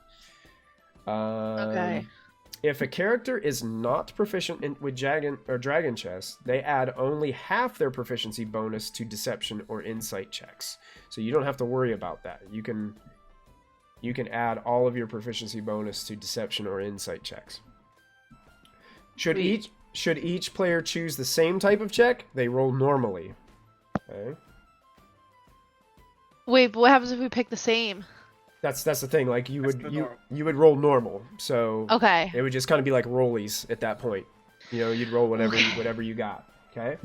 [SPEAKER 1] If a character is not proficient with dragon chess, they add only half their proficiency bonus to deception or insight checks. So you don't have to worry about that. You can add all of your proficiency bonus to deception or insight checks. Should each player choose the same type of check, they roll normally. Okay.
[SPEAKER 7] Wait, but what happens if we pick the same?
[SPEAKER 1] That's the thing. Like you would roll normal. So it would just kind of be like rollies at that point. You know, you'd roll whatever you got. Okay.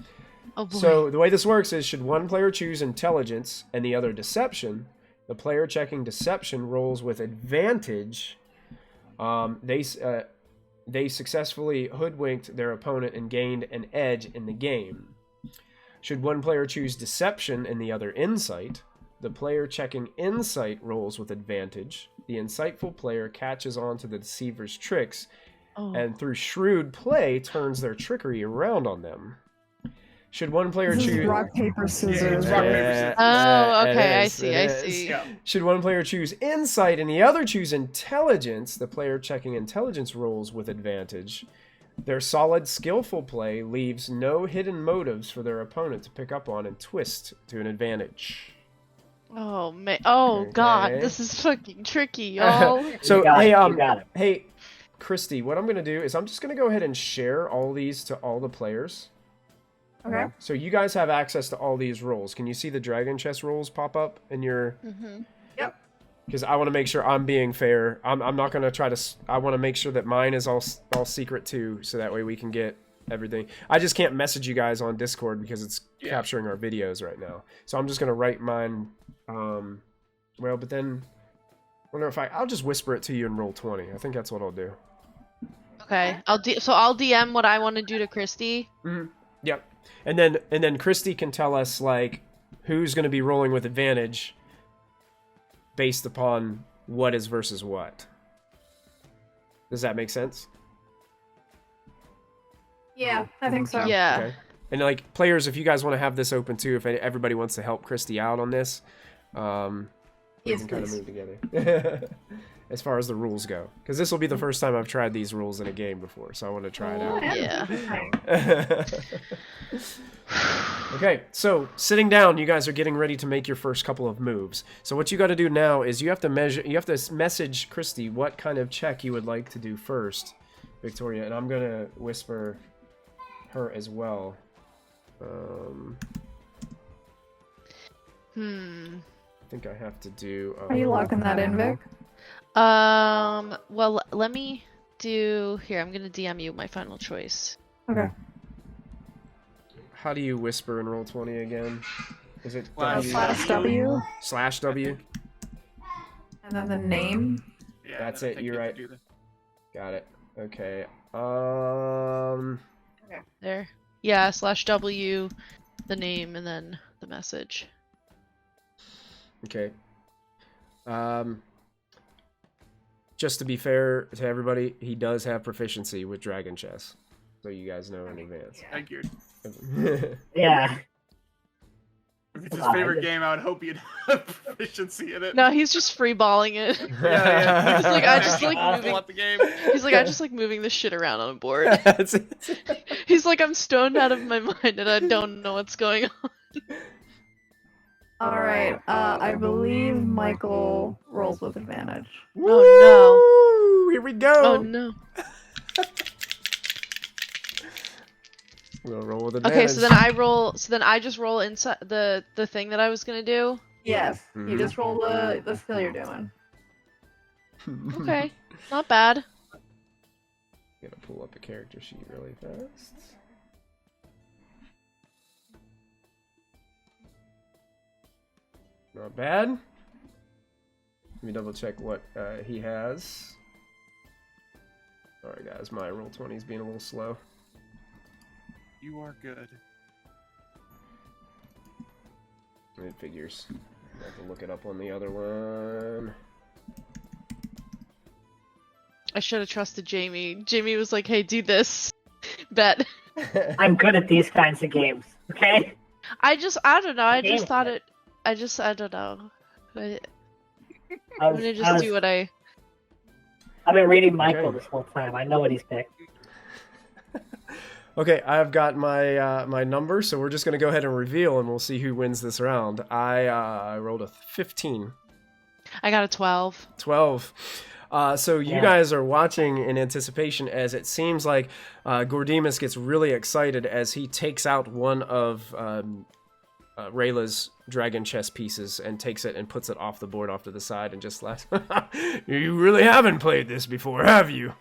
[SPEAKER 7] Oh boy.
[SPEAKER 1] So the way this works is, should one player choose intelligence and the other deception, the player checking deception rolls with advantage. They successfully hoodwinked their opponent and gained an edge in the game. Should one player choose deception and the other insight, the player checking insight rolls with advantage. The insightful player catches on to the deceiver's tricks and through shrewd play turns their trickery around on them. Should one player
[SPEAKER 3] This is
[SPEAKER 1] choose
[SPEAKER 3] rock, paper, scissors.
[SPEAKER 2] rock, paper, scissors.
[SPEAKER 7] Oh, okay, I
[SPEAKER 1] is,
[SPEAKER 7] see,
[SPEAKER 1] it
[SPEAKER 7] I
[SPEAKER 1] is.
[SPEAKER 7] see.
[SPEAKER 2] Yeah.
[SPEAKER 1] Should one player choose insight and the other choose intelligence, the player checking intelligence rolls with advantage. Their solid, skillful play leaves no hidden motives for their opponent to pick up on and twist to an advantage.
[SPEAKER 7] Oh man. Oh god,
[SPEAKER 1] Okay.
[SPEAKER 7] this is fucking tricky, y'all.
[SPEAKER 1] So,
[SPEAKER 5] You got
[SPEAKER 1] hey,
[SPEAKER 5] it, you got it.
[SPEAKER 1] hey, Christy, what I'm gonna do is I'm just gonna go ahead and share all these to all the players.
[SPEAKER 3] Okay.
[SPEAKER 1] So you guys have access to all these rolls. Can you see the dragon chess rolls pop up in your?
[SPEAKER 3] Yep.
[SPEAKER 1] Because I want to make sure I'm being fair. I'm not going to try to... I want to make sure that mine is all secret too, so that way we can get everything. I just can't message you guys on Discord because it's capturing our videos right now. So I'm just going to write mine... well, but then... I wonder if I'll just whisper it to you in roll 20. I think that's what I'll do.
[SPEAKER 7] Okay, I'll DM what I want to do to Christy.
[SPEAKER 1] Mm-hmm. Yep. And then Christy can tell us, like, who's going to be rolling with advantage based upon what is versus what. Does that make sense?
[SPEAKER 3] Yeah, I think so.
[SPEAKER 7] Yeah.
[SPEAKER 1] Okay. And, like, players, if you guys want to have this open too, if everybody wants to help Christy out on this, we
[SPEAKER 3] Yes,
[SPEAKER 1] can kind of
[SPEAKER 3] please.
[SPEAKER 1] move together. As far as the rules go. Because this will be the first time I've tried these rules in a game before, so I want to try it out.
[SPEAKER 7] Yeah.
[SPEAKER 1] Okay, so sitting down, you guys are getting ready to make your first couple of moves. So what you got to do now is you have to message Christy what kind of check you would like to do first, Victoria, and I'm gonna whisper her as well. I think I have to do.
[SPEAKER 3] Are you locking that in, Vic?
[SPEAKER 7] Well, let me do here. I'm gonna DM you my final choice.
[SPEAKER 3] Okay.
[SPEAKER 1] How do you whisper in roll 20 again? Is it
[SPEAKER 3] Slash W,
[SPEAKER 1] slash W?
[SPEAKER 3] and then the name.
[SPEAKER 2] Yeah,
[SPEAKER 1] That's
[SPEAKER 2] I
[SPEAKER 1] it,
[SPEAKER 2] think
[SPEAKER 1] you're
[SPEAKER 2] you have
[SPEAKER 1] right.
[SPEAKER 2] to do that.
[SPEAKER 1] Got it. Okay.
[SPEAKER 7] There. Yeah, /W, the name, and then the message.
[SPEAKER 1] Okay. Just to be fair to everybody, he does have proficiency with Dragon Chess. So you guys know in advance.
[SPEAKER 2] Thank you.
[SPEAKER 5] Yeah.
[SPEAKER 2] If it's his favorite game, I would hope you'd have proficiency in it.
[SPEAKER 7] No, he's just freeballing it.
[SPEAKER 2] Yeah.
[SPEAKER 7] He's like, I just like moving.
[SPEAKER 2] want the game.
[SPEAKER 7] He's like, I just like moving this shit around on a board.
[SPEAKER 1] That's it.
[SPEAKER 7] He's like, I'm stoned out of my mind and I don't know what's going on.
[SPEAKER 3] All right. I believe Michael rolls with advantage.
[SPEAKER 7] Oh
[SPEAKER 1] Here we go.
[SPEAKER 7] Oh no.
[SPEAKER 1] We'll roll with advantage.
[SPEAKER 7] Okay, so then I roll. So then I just roll inside the thing that I was gonna do.
[SPEAKER 3] Yes.
[SPEAKER 1] Mhm.
[SPEAKER 3] You just roll the skill you're doing.
[SPEAKER 7] Okay, not bad.
[SPEAKER 1] Gotta pull up a character sheet really fast. Not bad. Let me double check what he has. Sorry guys, my roll 20 is being a little slow.
[SPEAKER 2] You are good.
[SPEAKER 1] It figures. I have to look it up on the other one.
[SPEAKER 7] I should have trusted Jamie. Jamie was like, "Hey, do this." Bet.
[SPEAKER 5] I'm good at these kinds of games, okay?
[SPEAKER 7] I don't know. I just
[SPEAKER 5] Damn.
[SPEAKER 7] thought it. I don't know. I'm
[SPEAKER 5] I
[SPEAKER 7] gonna
[SPEAKER 5] was,
[SPEAKER 7] just do what I.
[SPEAKER 5] I've been reading Michael
[SPEAKER 1] Okay.
[SPEAKER 5] this whole time. I know what he's picked.
[SPEAKER 1] Okay, I've got my my number, so we're just gonna go ahead and reveal, and we'll see who wins this round. I rolled a 15.
[SPEAKER 7] I got a 12.
[SPEAKER 1] 12. So you
[SPEAKER 5] Yeah.
[SPEAKER 1] guys are watching in anticipation as it seems like Gordimus gets really excited as he takes out one of Rayla's dragon chess pieces and takes it and puts it off the board off to the side and just laughs. You really haven't played this before, have you?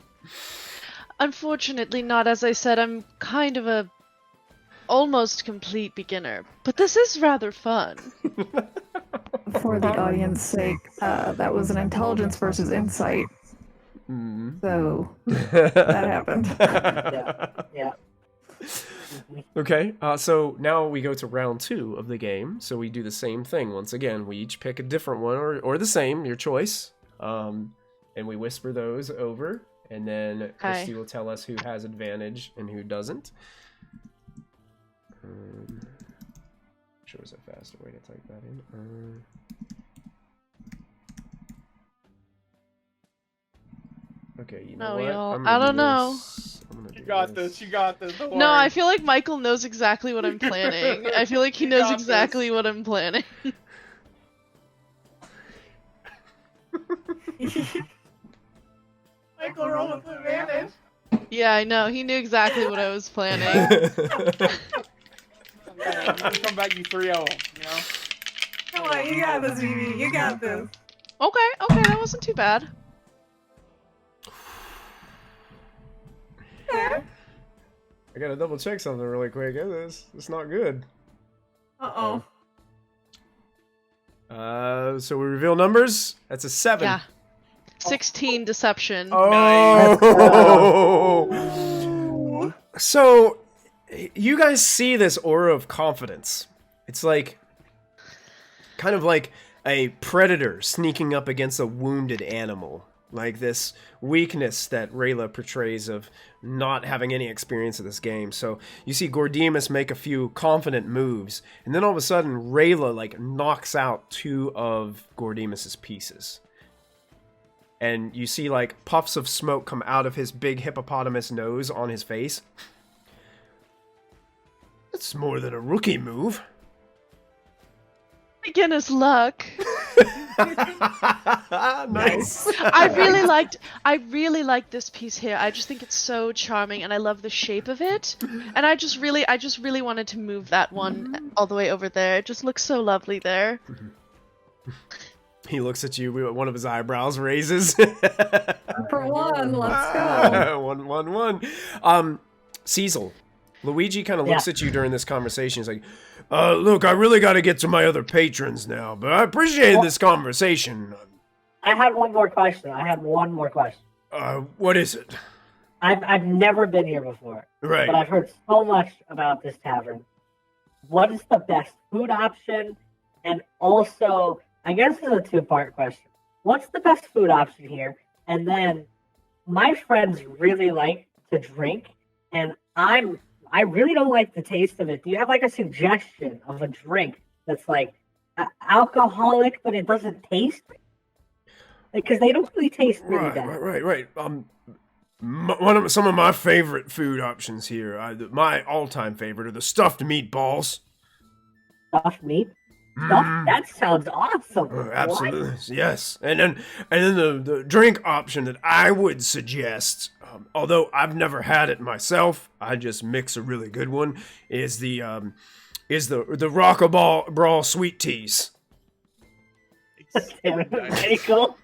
[SPEAKER 7] Unfortunately, not. As I said, I'm kind of a almost complete beginner, but this is rather fun.
[SPEAKER 3] For the audience's sake, that was an intelligence versus insight. So that happened.
[SPEAKER 5] Yeah.
[SPEAKER 1] Okay, so now we go to round 2 of the game. So we do the same thing. Once again, we each pick a different one or the same, your choice. And we whisper those over. And then Christy will tell us who has advantage and who doesn't. Sure is a faster way to type that in. Okay, you know what?
[SPEAKER 7] Y'all, I don't know.
[SPEAKER 2] You got this. You got this. Don't
[SPEAKER 7] No,
[SPEAKER 2] worry.
[SPEAKER 7] I feel like Michael knows exactly what I'm planning. I feel like he knows exactly what I'm planning.
[SPEAKER 3] Michael rolled with advantage.
[SPEAKER 7] Yeah, I know. He knew exactly what I was planning.
[SPEAKER 2] You come back, you 3-0, you know?
[SPEAKER 3] Come on, you got this, Vivi. You got this.
[SPEAKER 7] Okay, that wasn't too bad.
[SPEAKER 1] I gotta double check something really quick. It's not good.
[SPEAKER 3] Uh-oh.
[SPEAKER 1] So we reveal numbers. That's a 7.
[SPEAKER 7] Yeah. 16 deception.
[SPEAKER 1] Oh! So, you guys see this aura of confidence. It's like, kind of like a predator sneaking up against a wounded animal. Like this weakness that Rayla portrays of not having any experience of this game. So you see Gordimus make a few confident moves, and then all of a sudden Rayla like knocks out 2 of Gordimus's pieces. And you see like puffs of smoke come out of his big hippopotamus nose on his face. That's more than a rookie move.
[SPEAKER 7] Beginner's luck.
[SPEAKER 1] Nice.
[SPEAKER 7] I really liked this piece here. I just think it's so charming, and I love the shape of it. And I just really wanted to move that one all the way over there. It just looks so lovely there.
[SPEAKER 1] He looks at you. One of his eyebrows raises.
[SPEAKER 3] For one, let's go.
[SPEAKER 1] 1. Cecil, Luigi kind of looks at you during this conversation. He's like, look, I really got to get to my other patrons now, but I appreciate this conversation.
[SPEAKER 5] I had one more question.
[SPEAKER 1] What is it?
[SPEAKER 5] I've never been here before.
[SPEAKER 1] Right.
[SPEAKER 5] But I've heard so much about this tavern. What is the best food option? And also, I guess this is a 2-part question. What's the best food option here? And then, my friends really like to drink, and I really don't like the taste of it. Do you have like a suggestion of a drink that's like alcoholic, but it doesn't taste? Because they don't really taste really bad.
[SPEAKER 1] Right. Some of my favorite food options here, my all-time favorite, are the stuffed meatballs.
[SPEAKER 5] Stuffed meat? That sounds awesome.
[SPEAKER 1] Absolutely, what? Yes. And then the drink option that I would suggest, although I've never had it myself, I just mix a really good one, is the Rockaball Brawl sweet teas.
[SPEAKER 5] Okay, cool.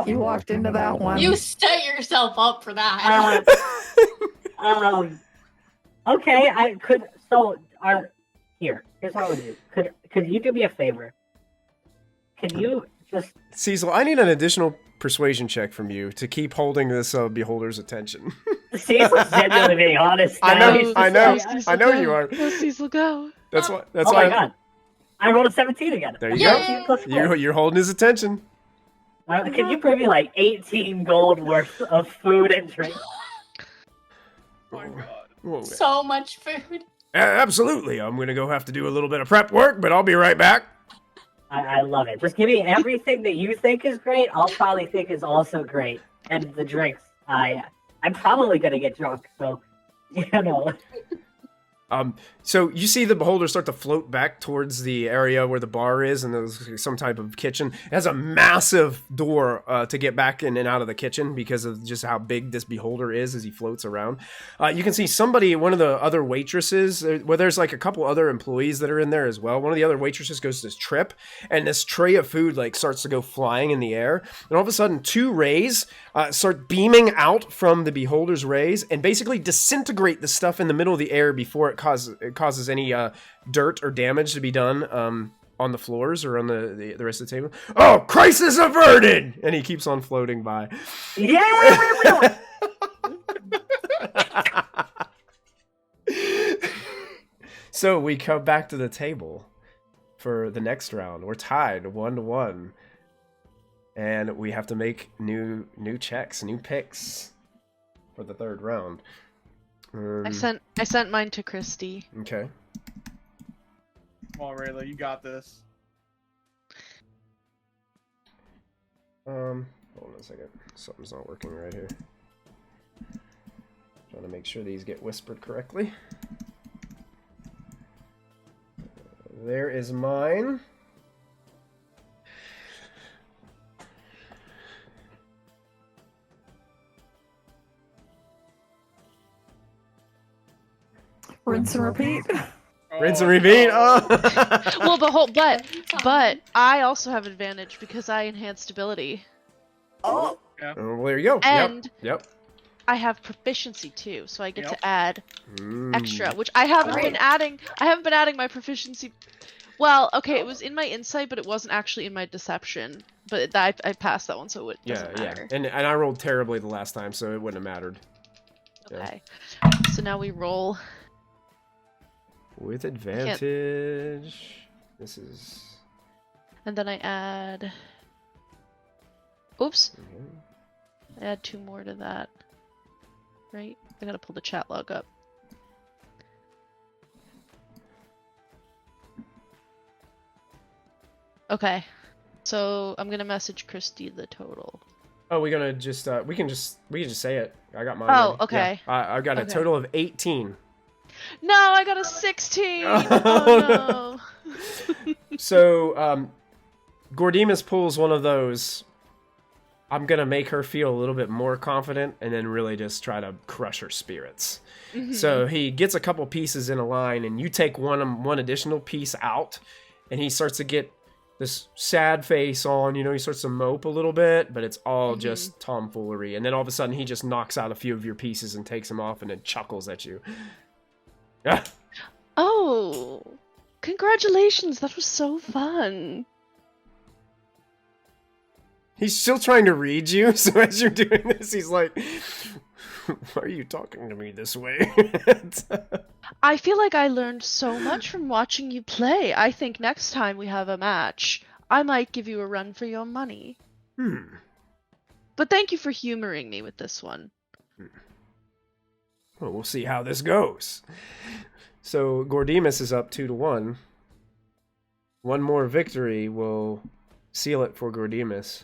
[SPEAKER 3] You walked into that one.
[SPEAKER 4] You set yourself up for that.
[SPEAKER 5] Okay, I could. So, here's how I do. Could you do me a favor? Can you just...
[SPEAKER 1] Cecil, I need an additional persuasion check from you to keep holding this beholder's attention.
[SPEAKER 5] Cecil's genuinely being honest.
[SPEAKER 1] I know you are.
[SPEAKER 7] Go, Cecil, go.
[SPEAKER 1] That's why.
[SPEAKER 5] Oh my god! I rolled a 17 again.
[SPEAKER 1] There you go. You're holding his attention.
[SPEAKER 5] Can you bring me like 18 gold worth of food and drink?
[SPEAKER 2] Oh my god.
[SPEAKER 1] Whoa.
[SPEAKER 4] So much food.
[SPEAKER 1] Absolutely. I'm going to go have to do a little bit of prep work, but I'll be right back.
[SPEAKER 5] I love it. Just give me everything that you think is great. I'll probably think is also great. And the drinks, I'm probably going to get drunk, so, you know.
[SPEAKER 1] So you see the beholder start to float back towards the area where the bar is, and there's some type of kitchen. It has a massive door to get back in and out of the kitchen because of just how big this beholder is as he floats around. You can see one of the other waitresses, where there's like a couple other employees that are in there as well. One of the other waitresses goes to this trip, and this tray of food like starts to go flying in the air, and all of a sudden 2 rays start beaming out from the beholder's rays and basically disintegrate the stuff in the middle of the air before it causes any dirt or damage to be done on the floors or on the rest of the table. Oh, crisis averted! And he keeps on floating by.
[SPEAKER 5] Yeah.
[SPEAKER 1] So we come back to the table for the next round. We're tied 1-1. And we have to make new checks, new picks for the 3rd round.
[SPEAKER 7] I sent mine to Christy.
[SPEAKER 1] Okay.
[SPEAKER 2] Come on, Rayla, you got this.
[SPEAKER 1] Hold on a second. Something's not working right here. Trying to make sure these get whispered correctly. There is mine.
[SPEAKER 3] Rinse and repeat.
[SPEAKER 1] Rinse and repeat. Oh.
[SPEAKER 7] Well, but I also have advantage because I enhanced ability.
[SPEAKER 3] Oh.
[SPEAKER 2] Yeah.
[SPEAKER 1] Well, there you go.
[SPEAKER 7] And
[SPEAKER 1] Yep.
[SPEAKER 7] I have proficiency too, so I get
[SPEAKER 2] Yep.
[SPEAKER 7] to add
[SPEAKER 1] Mm.
[SPEAKER 7] extra, which I haven't been adding. I haven't been adding my proficiency. Well, okay, it was in my insight, but it wasn't actually in my deception. But I passed that one, so it doesn't matter.
[SPEAKER 1] And I rolled terribly the last time, so it wouldn't have mattered.
[SPEAKER 7] Okay. So now we roll.
[SPEAKER 1] With advantage. This is...
[SPEAKER 7] And then I add... Oops. I add 2 more to that. Right? I gotta pull the chat log up. Okay. So I'm gonna message Christy the total.
[SPEAKER 1] Oh, we're gonna just we can just say it. I got mine.
[SPEAKER 7] Oh,
[SPEAKER 1] ready.
[SPEAKER 7] okay.
[SPEAKER 1] Yeah. I got a
[SPEAKER 7] Okay.
[SPEAKER 1] total of 18.
[SPEAKER 7] No, I got a 16! Oh no!
[SPEAKER 1] So, Gordimus pulls one of those. I'm gonna make her feel a little bit more confident, and then really just try to crush her spirits.
[SPEAKER 7] Mhm.
[SPEAKER 1] So he gets a couple pieces in a line, and you take one additional piece out, and he starts to get this sad face on. He starts to mope a little bit, but it's all just tomfoolery. And then all of a sudden, he just knocks out a few of your pieces and takes them off, and then chuckles at you. Yeah.
[SPEAKER 7] Oh! Congratulations, that was so fun!
[SPEAKER 1] He's still trying to read you, so as you're doing this, he's like, why are you talking to me this way?
[SPEAKER 7] I feel like I learned so much from watching you play. I think next time we have a match, I might give you a run for your money. But thank you for humoring me with this one.
[SPEAKER 1] Well, we'll see how this goes. So Gordimus is up 2-1. One more victory will seal it for Gordimus.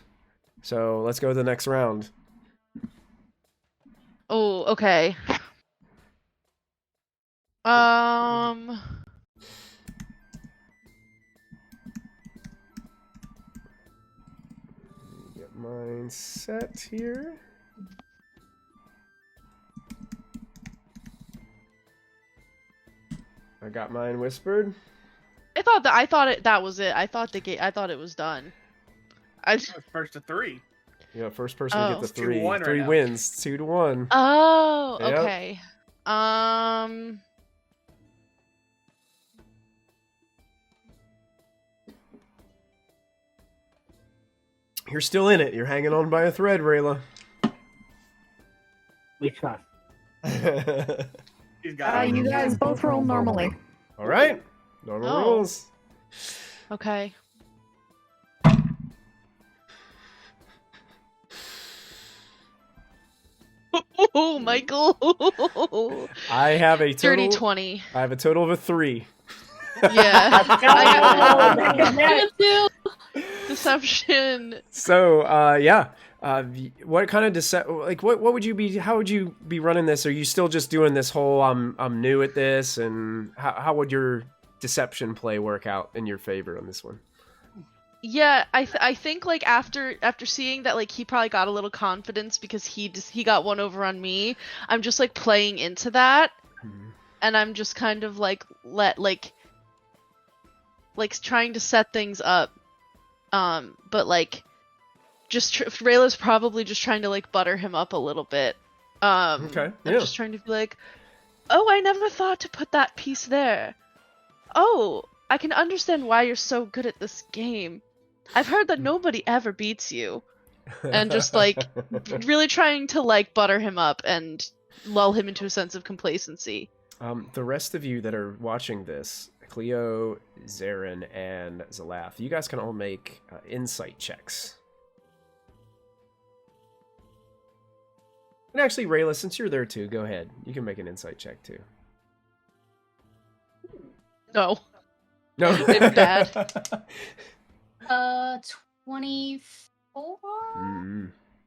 [SPEAKER 1] So let's go to the next round.
[SPEAKER 7] Oh, okay.
[SPEAKER 1] Get mine set here. I got mine whispered.
[SPEAKER 7] I thought that was it. I thought it was done.
[SPEAKER 2] First to 3.
[SPEAKER 1] Yeah, first person to get the
[SPEAKER 2] It's
[SPEAKER 1] 3.
[SPEAKER 2] 2-1 right
[SPEAKER 1] 3
[SPEAKER 2] now.
[SPEAKER 1] wins. 2-1.
[SPEAKER 7] Oh,
[SPEAKER 1] Yep.
[SPEAKER 7] okay.
[SPEAKER 1] You're still in it. You're hanging on by a thread, Rayla.
[SPEAKER 5] We trust.
[SPEAKER 2] He's got it.
[SPEAKER 3] You guys both roll normally.
[SPEAKER 1] All right. Normal
[SPEAKER 7] Oh.
[SPEAKER 1] rules.
[SPEAKER 7] Okay. Oh, Michael.
[SPEAKER 1] I have a
[SPEAKER 7] Dirty
[SPEAKER 1] total.
[SPEAKER 7] 20.
[SPEAKER 1] I have a total of a 3.
[SPEAKER 7] Yeah.
[SPEAKER 5] Oh,
[SPEAKER 7] I got deception.
[SPEAKER 1] So, yeah. What kind of what would you be? How would you be running this? Are you still just doing this whole I'm new at this, and how would your deception play work out in your favor on this one?
[SPEAKER 7] Yeah, I think like after seeing that like he probably got a little confidence because he got one over on me. I'm just like playing into that, and I'm just kind of like trying to set things up, but like. Rayla's probably just trying to like butter him up a little bit.
[SPEAKER 1] Okay. Yeah.
[SPEAKER 7] I'm just trying to be like, oh, I never thought to put that piece there. Oh, I can understand why you're so good at this game. I've heard that nobody ever beats you. And just like really trying to like butter him up and lull him into a sense of complacency.
[SPEAKER 1] The rest of you that are watching this, Cleo, Zarin, and Zalaf, you guys can all make insight checks. And actually, Rayla, since you're there too, go ahead. You can make an insight check too.
[SPEAKER 7] No.
[SPEAKER 1] No.
[SPEAKER 7] It's bad.
[SPEAKER 4] 24?
[SPEAKER 1] Mm-hmm.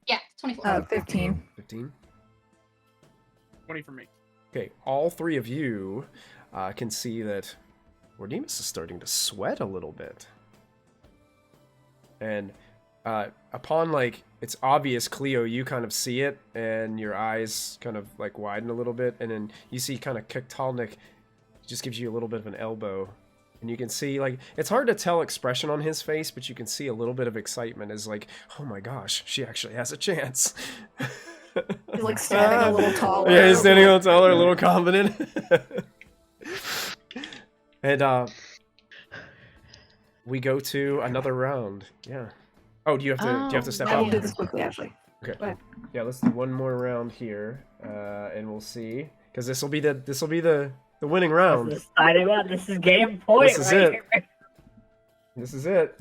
[SPEAKER 4] Yeah, 24.
[SPEAKER 3] 15.
[SPEAKER 1] 15?
[SPEAKER 2] 20 for me.
[SPEAKER 1] Okay, all three of you can see that Gordimus is starting to sweat a little bit. And upon, like, it's obvious, Cleo, you kind of see it, and your eyes kind of, like, widen a little bit, and then you see kind of Kik'Talnik just gives you a little bit of an elbow. And you can see, like, it's hard to tell expression on his face, but you can see a little bit of excitement as, like, oh my gosh, she actually has a chance.
[SPEAKER 3] He's, like, standing a little taller.
[SPEAKER 1] Yeah, he's standing a little taller, a little confident. And, we go to another round. Yeah. Oh, do you have to step
[SPEAKER 3] I will
[SPEAKER 1] up?
[SPEAKER 3] do this quickly, actually.
[SPEAKER 1] Okay. Yeah, let's do one more round here, and we'll see, because this will be the winning round.
[SPEAKER 5] This is exciting one. This is game point.
[SPEAKER 1] This is
[SPEAKER 5] right
[SPEAKER 1] it.
[SPEAKER 5] here.
[SPEAKER 1] This is it.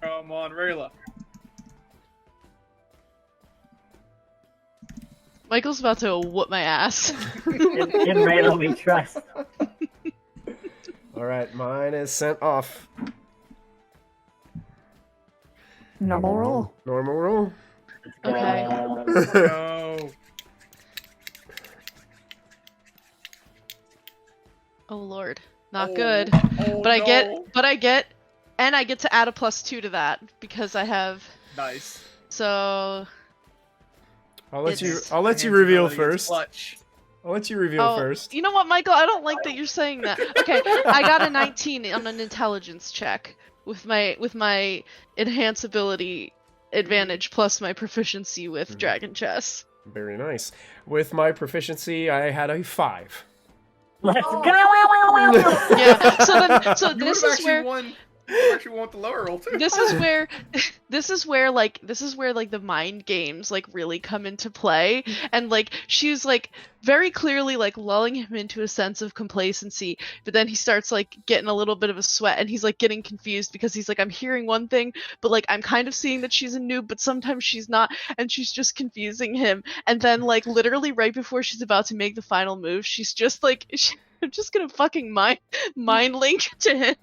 [SPEAKER 2] Come on, Rayla.
[SPEAKER 7] Michael's about to whoop my ass.
[SPEAKER 5] In Rayla we trust.
[SPEAKER 1] All right, mine is sent off.
[SPEAKER 3] Normal roll.
[SPEAKER 1] Normal roll.
[SPEAKER 7] Okay.
[SPEAKER 2] No.
[SPEAKER 7] Oh lord, not good.
[SPEAKER 2] Oh,
[SPEAKER 7] But I
[SPEAKER 2] no.
[SPEAKER 7] get, and I get to add a +2 to that because I have.
[SPEAKER 2] Nice.
[SPEAKER 7] So.
[SPEAKER 1] I'll let you
[SPEAKER 2] Hands
[SPEAKER 1] reveal
[SPEAKER 2] ability is
[SPEAKER 1] first.
[SPEAKER 2] clutch.
[SPEAKER 1] I'll let you reveal first.
[SPEAKER 7] You know what, Michael? I don't like that you're saying that. Okay, I got a 19 on an intelligence check with my enhance ability advantage plus my proficiency with Dragon Chess.
[SPEAKER 1] Very nice. With my proficiency, I had a 5.
[SPEAKER 5] Let's go!
[SPEAKER 7] Yeah. So
[SPEAKER 2] You
[SPEAKER 7] this
[SPEAKER 2] would've
[SPEAKER 7] is where.
[SPEAKER 2] You actually want the lower roll too.
[SPEAKER 7] This is where like the mind games like really come into play, and like she's like very clearly like lulling him into a sense of complacency, but then he starts like getting a little bit of a sweat, and he's like getting confused because he's like, I'm hearing one thing, but like I'm kind of seeing that she's a noob, but sometimes she's not, and she's just confusing him. And then like literally right before she's about to make the final move, she's just like I'm just gonna fucking mind link to him.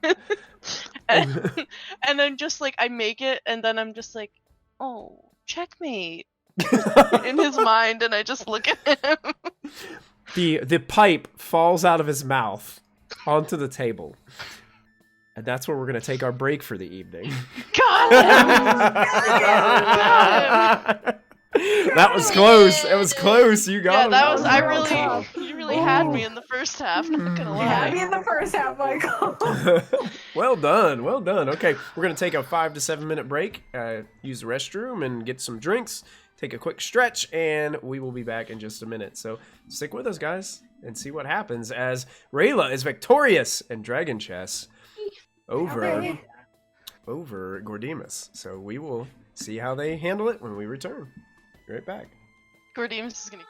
[SPEAKER 7] and then just like I make it, and then I'm just like, oh, checkmate in his mind, and I just look at him.
[SPEAKER 1] The pipe falls out of his mouth onto the table. And that's where we're going to take our break for the evening.
[SPEAKER 7] God!
[SPEAKER 1] That was close. It was close. You got
[SPEAKER 7] Yeah,
[SPEAKER 1] him.
[SPEAKER 7] that was. You really had
[SPEAKER 3] Ooh.
[SPEAKER 7] me in the first half. Not gonna
[SPEAKER 3] You had me
[SPEAKER 7] lie.
[SPEAKER 3] in the first half, Michael.
[SPEAKER 1] Well done. Well done. Okay, we're going to take a 5 to 7 minute break, use the restroom and get some drinks, take a quick stretch, and we will be back in just a minute. So stick with us, guys, and see what happens as Rayla is victorious in Dragon Chess over Gordimus. So we will see how they handle it when we return. Be right back.
[SPEAKER 7] Gordimus is gonna.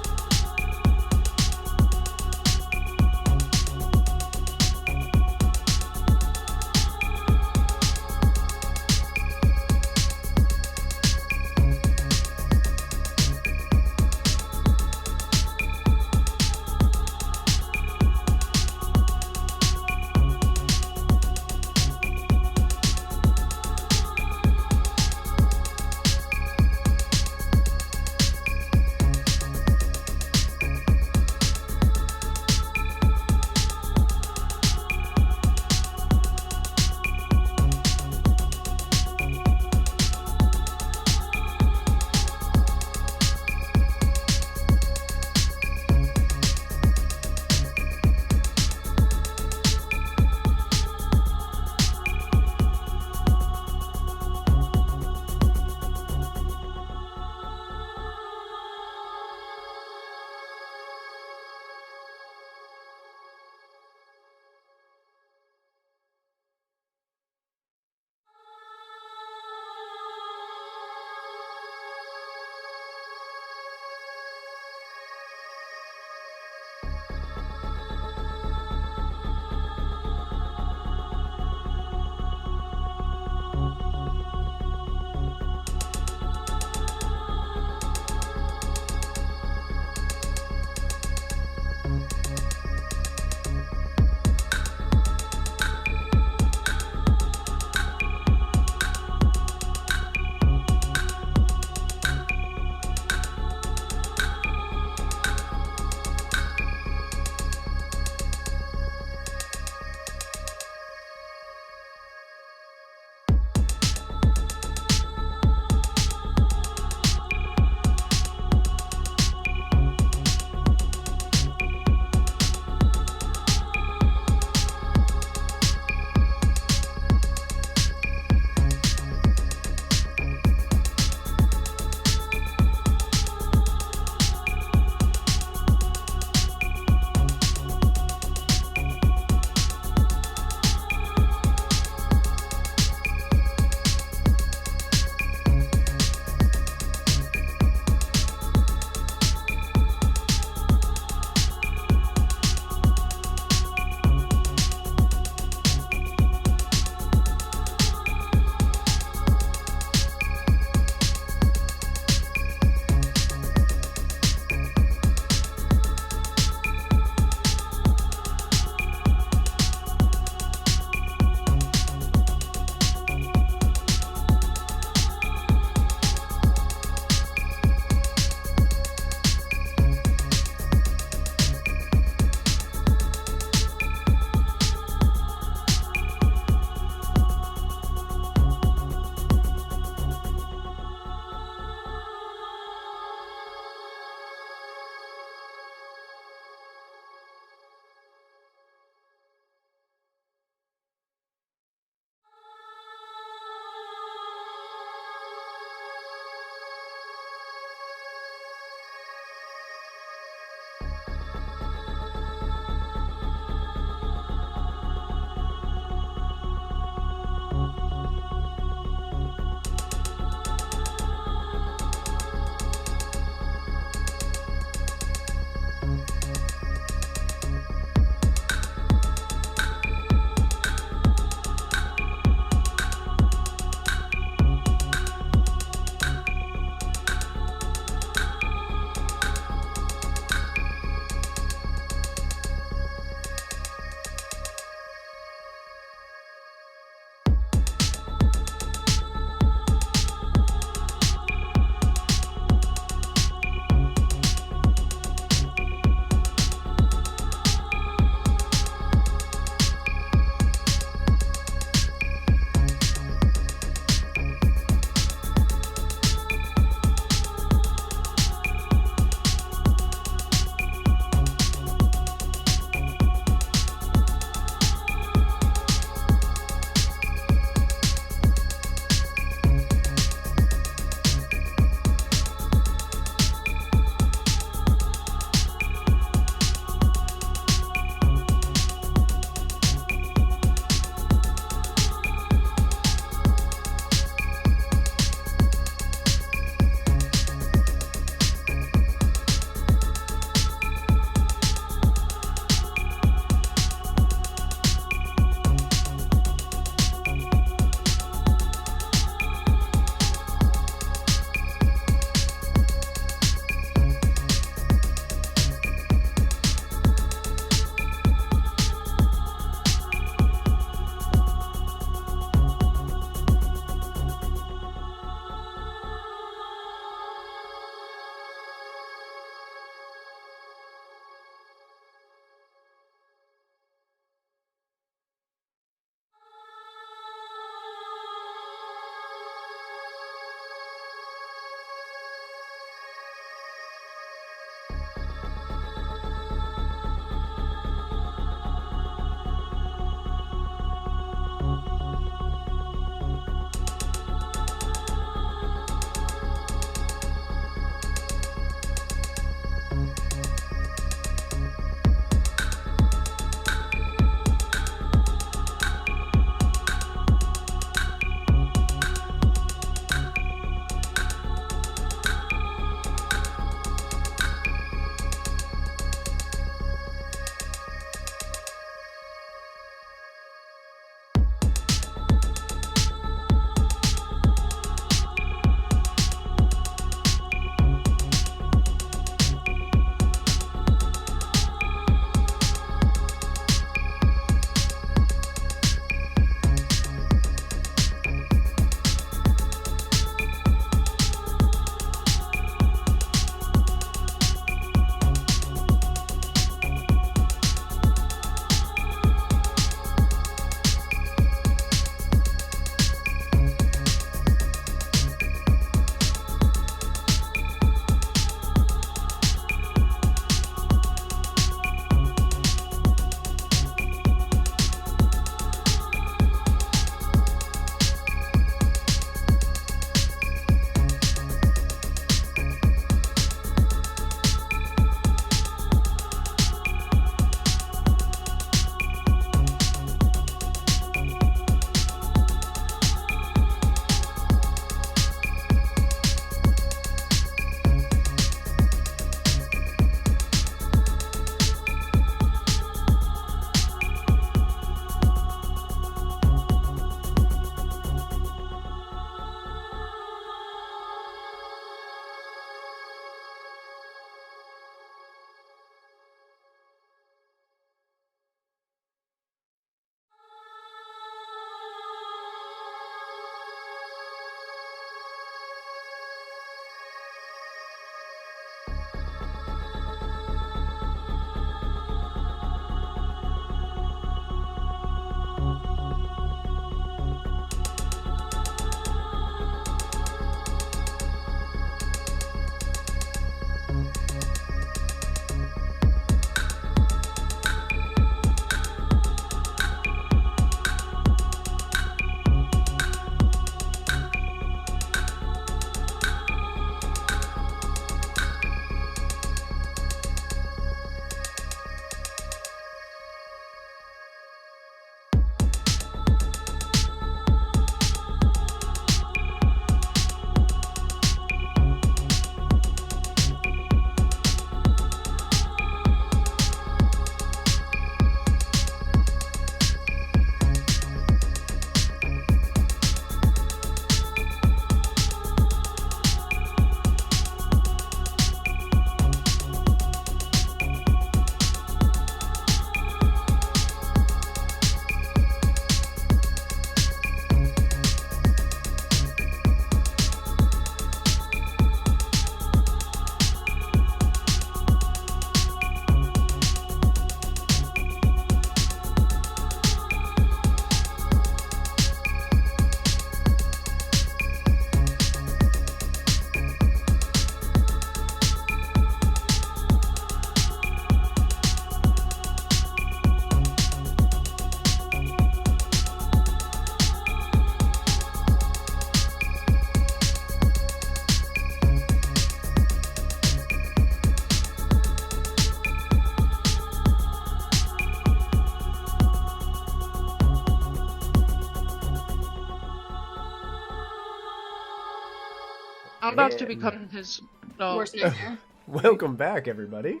[SPEAKER 7] I'm about to
[SPEAKER 1] And
[SPEAKER 7] become his dog.
[SPEAKER 4] Worst nightmare.
[SPEAKER 1] welcome back, everybody.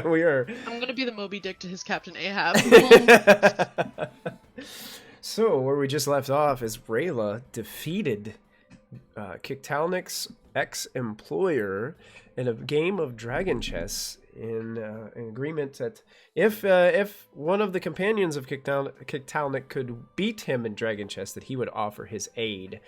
[SPEAKER 1] We are.
[SPEAKER 7] I'm gonna be the Moby Dick to his Captain Ahab.
[SPEAKER 1] So, where we just left off is Rayla defeated Kik'Talnik's ex-employer in a game of dragon chess in an agreement that if one of the companions of Kik'Talnik could beat him in dragon chess, that he would offer his aid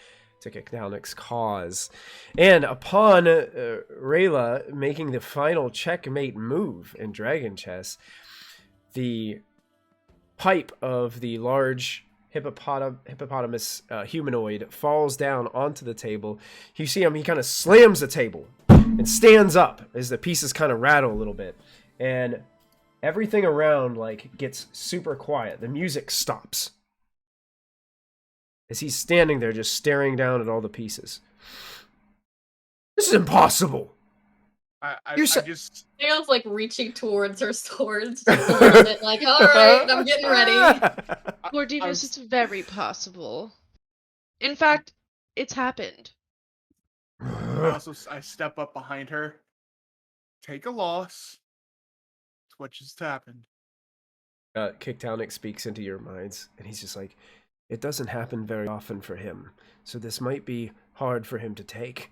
[SPEAKER 1] to Kik'Talnik's cause. And upon Rayla making the final checkmate move in dragon chess, the pipe of the large hippopotamus humanoid falls down onto the table. You see him, he kind of slams the table and stands up as the pieces kind of rattle a little bit. And everything around like gets super quiet. The music stops as he's standing there just staring down at all the pieces. This is impossible.
[SPEAKER 2] I
[SPEAKER 1] said-
[SPEAKER 2] just
[SPEAKER 4] Dale's like reaching towards her swords just a little bit, like, all right, I'm getting ready.
[SPEAKER 7] Gordimus, it's very possible. In fact, it's happened.
[SPEAKER 2] I step up behind her. Take a loss. It's what just happened.
[SPEAKER 1] Kik'Talnik speaks into your minds, and he's just like, it doesn't happen very often for him, so this might be hard for him to take.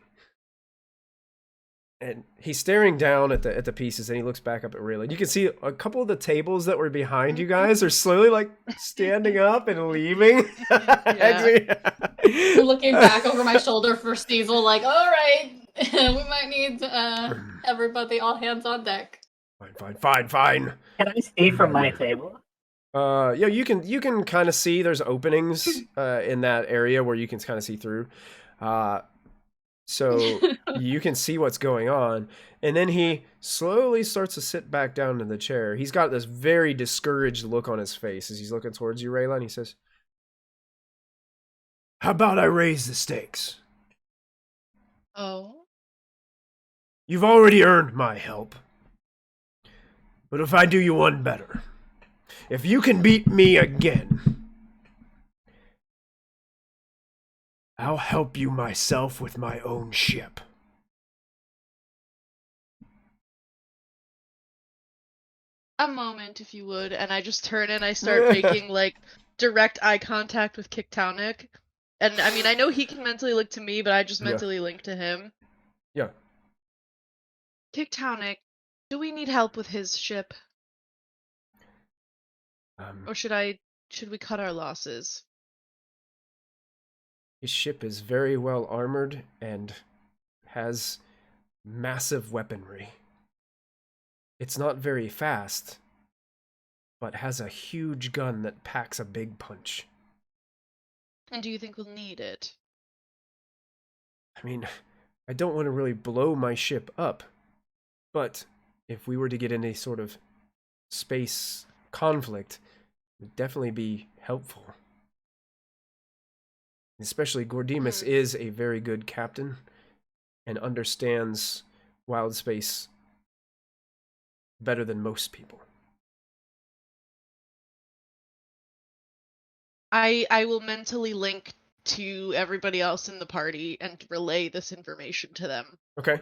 [SPEAKER 1] And he's staring down at the pieces, and he looks back up at Rayla. And you can see a couple of the tables that were behind you guys are slowly like standing up and leaving.
[SPEAKER 4] I'm looking back over my shoulder for Cecil, like, all right, we might need everybody, all hands on deck.
[SPEAKER 1] Fine.
[SPEAKER 5] Can I see from my table?
[SPEAKER 1] Yeah, you can kind of see there's openings in that area where you can kind of see through. So you can see what's going on. And then he slowly starts to sit back down in the chair. He's got this very discouraged look on his face as he's looking towards you, Rayla, and he says, how about I raise the stakes?
[SPEAKER 7] Oh?
[SPEAKER 1] You've already earned my help. But if I do you one better, if you can beat me again, I'll help you myself with my own ship.
[SPEAKER 7] A moment, if you would, and I just turn and I start making, like, direct eye contact with Kik'Talnik. And, I mean, I know he can mentally look to me, but I just mentally link to him.
[SPEAKER 1] Yeah.
[SPEAKER 7] Kik'Talnik, do we need help with his ship? Or should we cut our losses?
[SPEAKER 1] His ship is very well armored and has massive weaponry. It's not very fast, but has a huge gun that packs a big punch.
[SPEAKER 7] And do you think we'll need it?
[SPEAKER 1] I mean, I don't want to really blow my ship up, but if we were to get in a sort of space conflict, it would definitely be helpful. Especially Gordimus is a very good captain and understands wild space better than most people.
[SPEAKER 7] I will mentally link to everybody else in the party and relay this information to them.
[SPEAKER 1] Okay.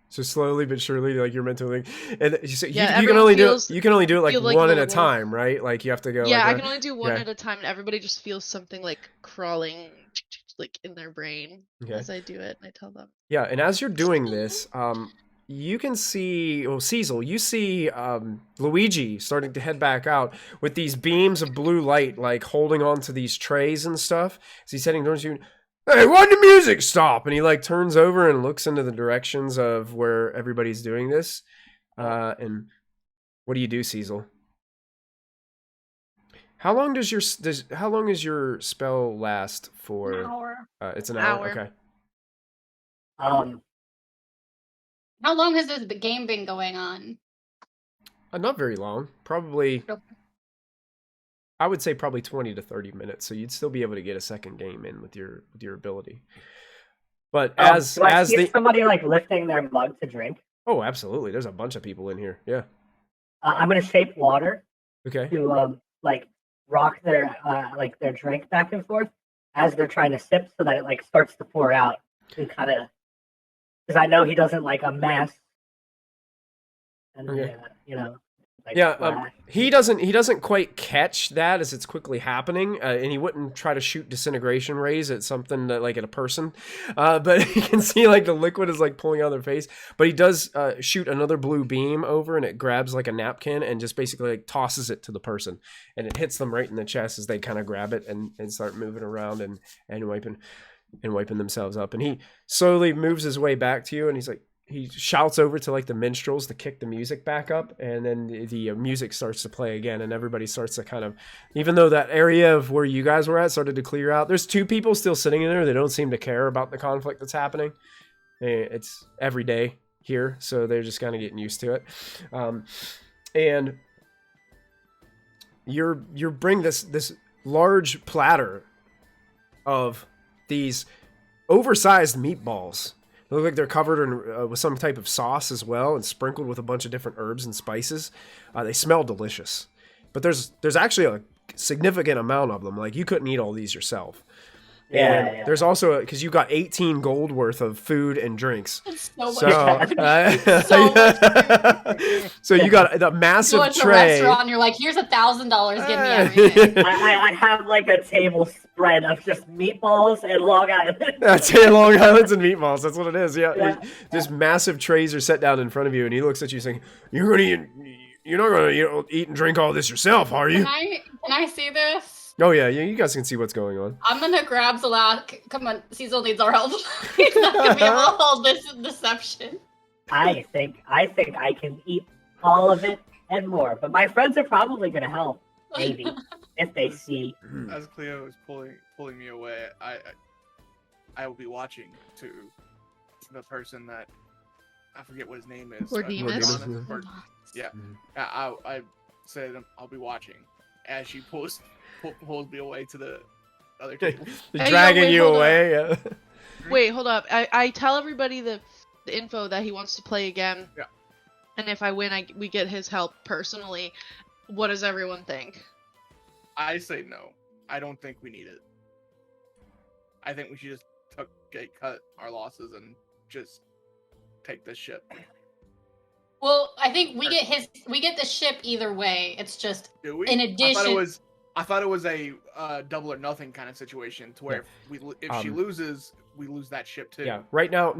[SPEAKER 1] So slowly but surely, like you're mentally, and you say
[SPEAKER 7] Yeah,
[SPEAKER 1] you can only
[SPEAKER 7] feels-
[SPEAKER 1] do it. You can only do it like
[SPEAKER 7] feel like
[SPEAKER 1] one at a
[SPEAKER 7] little-
[SPEAKER 1] time, right? Like you have to go.
[SPEAKER 7] Yeah,
[SPEAKER 1] like
[SPEAKER 7] I can only do one
[SPEAKER 1] yeah.
[SPEAKER 7] at a time, and everybody just feels something like crawling, like in their brain
[SPEAKER 1] Okay.
[SPEAKER 7] as I do it, and I tell them.
[SPEAKER 1] Yeah, and as you're doing this, you can see, well, Cecil, you see Luigi starting to head back out with these beams of blue light, like holding on to these trays and stuff. As he's heading towards you. Hey, why did the music stop? And he like turns over and looks into the directions of where everybody's doing this. And what do you do, Cecil? How long does how long is your spell last for?
[SPEAKER 3] An hour.
[SPEAKER 1] It's an hour. Okay.
[SPEAKER 4] How long has this game been going on?
[SPEAKER 1] Not very long. Probably.
[SPEAKER 4] Okay.
[SPEAKER 1] I would say probably 20 to 30 minutes. So you'd still be able to get a second game in with your ability. But
[SPEAKER 5] do I see somebody like lifting their mug to drink?
[SPEAKER 1] Oh, absolutely. There's a bunch of people in here. Yeah.
[SPEAKER 5] I'm gonna shape water
[SPEAKER 1] Okay.
[SPEAKER 5] to like rock their their drink back and forth as they're trying to sip, so that it like starts to pour out and kind of because I know he doesn't like a mess. And
[SPEAKER 1] Okay.
[SPEAKER 5] like
[SPEAKER 1] Yeah, he doesn't quite catch that as it's quickly happening, and he wouldn't try to shoot disintegration rays at something like at a person, but he can see like the liquid is like pulling out of their face. But he does shoot another blue beam over, and it grabs like a napkin and just basically like tosses it to the person, and it hits them right in the chest as they kind of grab it and start moving around and wiping themselves up. And he slowly moves his way back to you, and he shouts over to like the minstrels to kick the music back up, and then the music starts to play again, and everybody starts to kind of, even though that area of where you guys were at started to clear out, there's 2 people still sitting in there. They don't seem to care about the conflict that's happening. It's every day here, so they're just kind of getting used to it. And you bring this large platter of these oversized meatballs. They look like they're covered in, with some type of sauce as well, and sprinkled with a bunch of different herbs and spices. They smell delicious, but there's actually a significant amount of them. Like, you couldn't eat all these yourself.
[SPEAKER 5] Yeah.
[SPEAKER 1] There's also, because you got 18 gold worth of food and drinks.
[SPEAKER 4] It's so much.
[SPEAKER 1] So,
[SPEAKER 4] much.
[SPEAKER 1] So you got a massive
[SPEAKER 4] You go to
[SPEAKER 1] tray.
[SPEAKER 4] a restaurant, you're like, here's $1,000, give me everything.
[SPEAKER 5] I have like a table spread of just meatballs and Long Island.
[SPEAKER 1] That's it, Long Island's and meatballs. That's what it is. Yeah. Just massive trays are set down in front of you, and he looks at you saying, "You're not gonna eat and drink all this yourself, are you?"
[SPEAKER 4] Can I see this?
[SPEAKER 1] Oh yeah, you guys can see what's going on.
[SPEAKER 4] I'm gonna grab Zalak. Come on, Cecil needs our help. He's not gonna be able to hold this deception.
[SPEAKER 5] I think I can eat all of it and more, but my friends are probably gonna help, maybe, if they see.
[SPEAKER 2] As Cleo is pulling me away, I will be watching to the person that I forget what his name is.
[SPEAKER 7] Gordimus.
[SPEAKER 2] Yeah, I said I'll be watching as she pulls me away to the other table.
[SPEAKER 1] Dragging
[SPEAKER 7] wait,
[SPEAKER 1] you
[SPEAKER 7] hold
[SPEAKER 1] away. Yeah.
[SPEAKER 7] Wait, hold up. I tell everybody the info that he wants to play again.
[SPEAKER 2] Yeah.
[SPEAKER 7] And if I win, we get his help personally. What does everyone think?
[SPEAKER 2] I say no. I don't think we need it. I think we should just cut our losses and just take this ship.
[SPEAKER 4] Well, I think we get the ship either way. It's just
[SPEAKER 2] Do we?
[SPEAKER 4] in addition.
[SPEAKER 2] I thought it was a double or nothing kind of situation, to where if she loses, we lose that ship too.
[SPEAKER 1] Yeah. Right now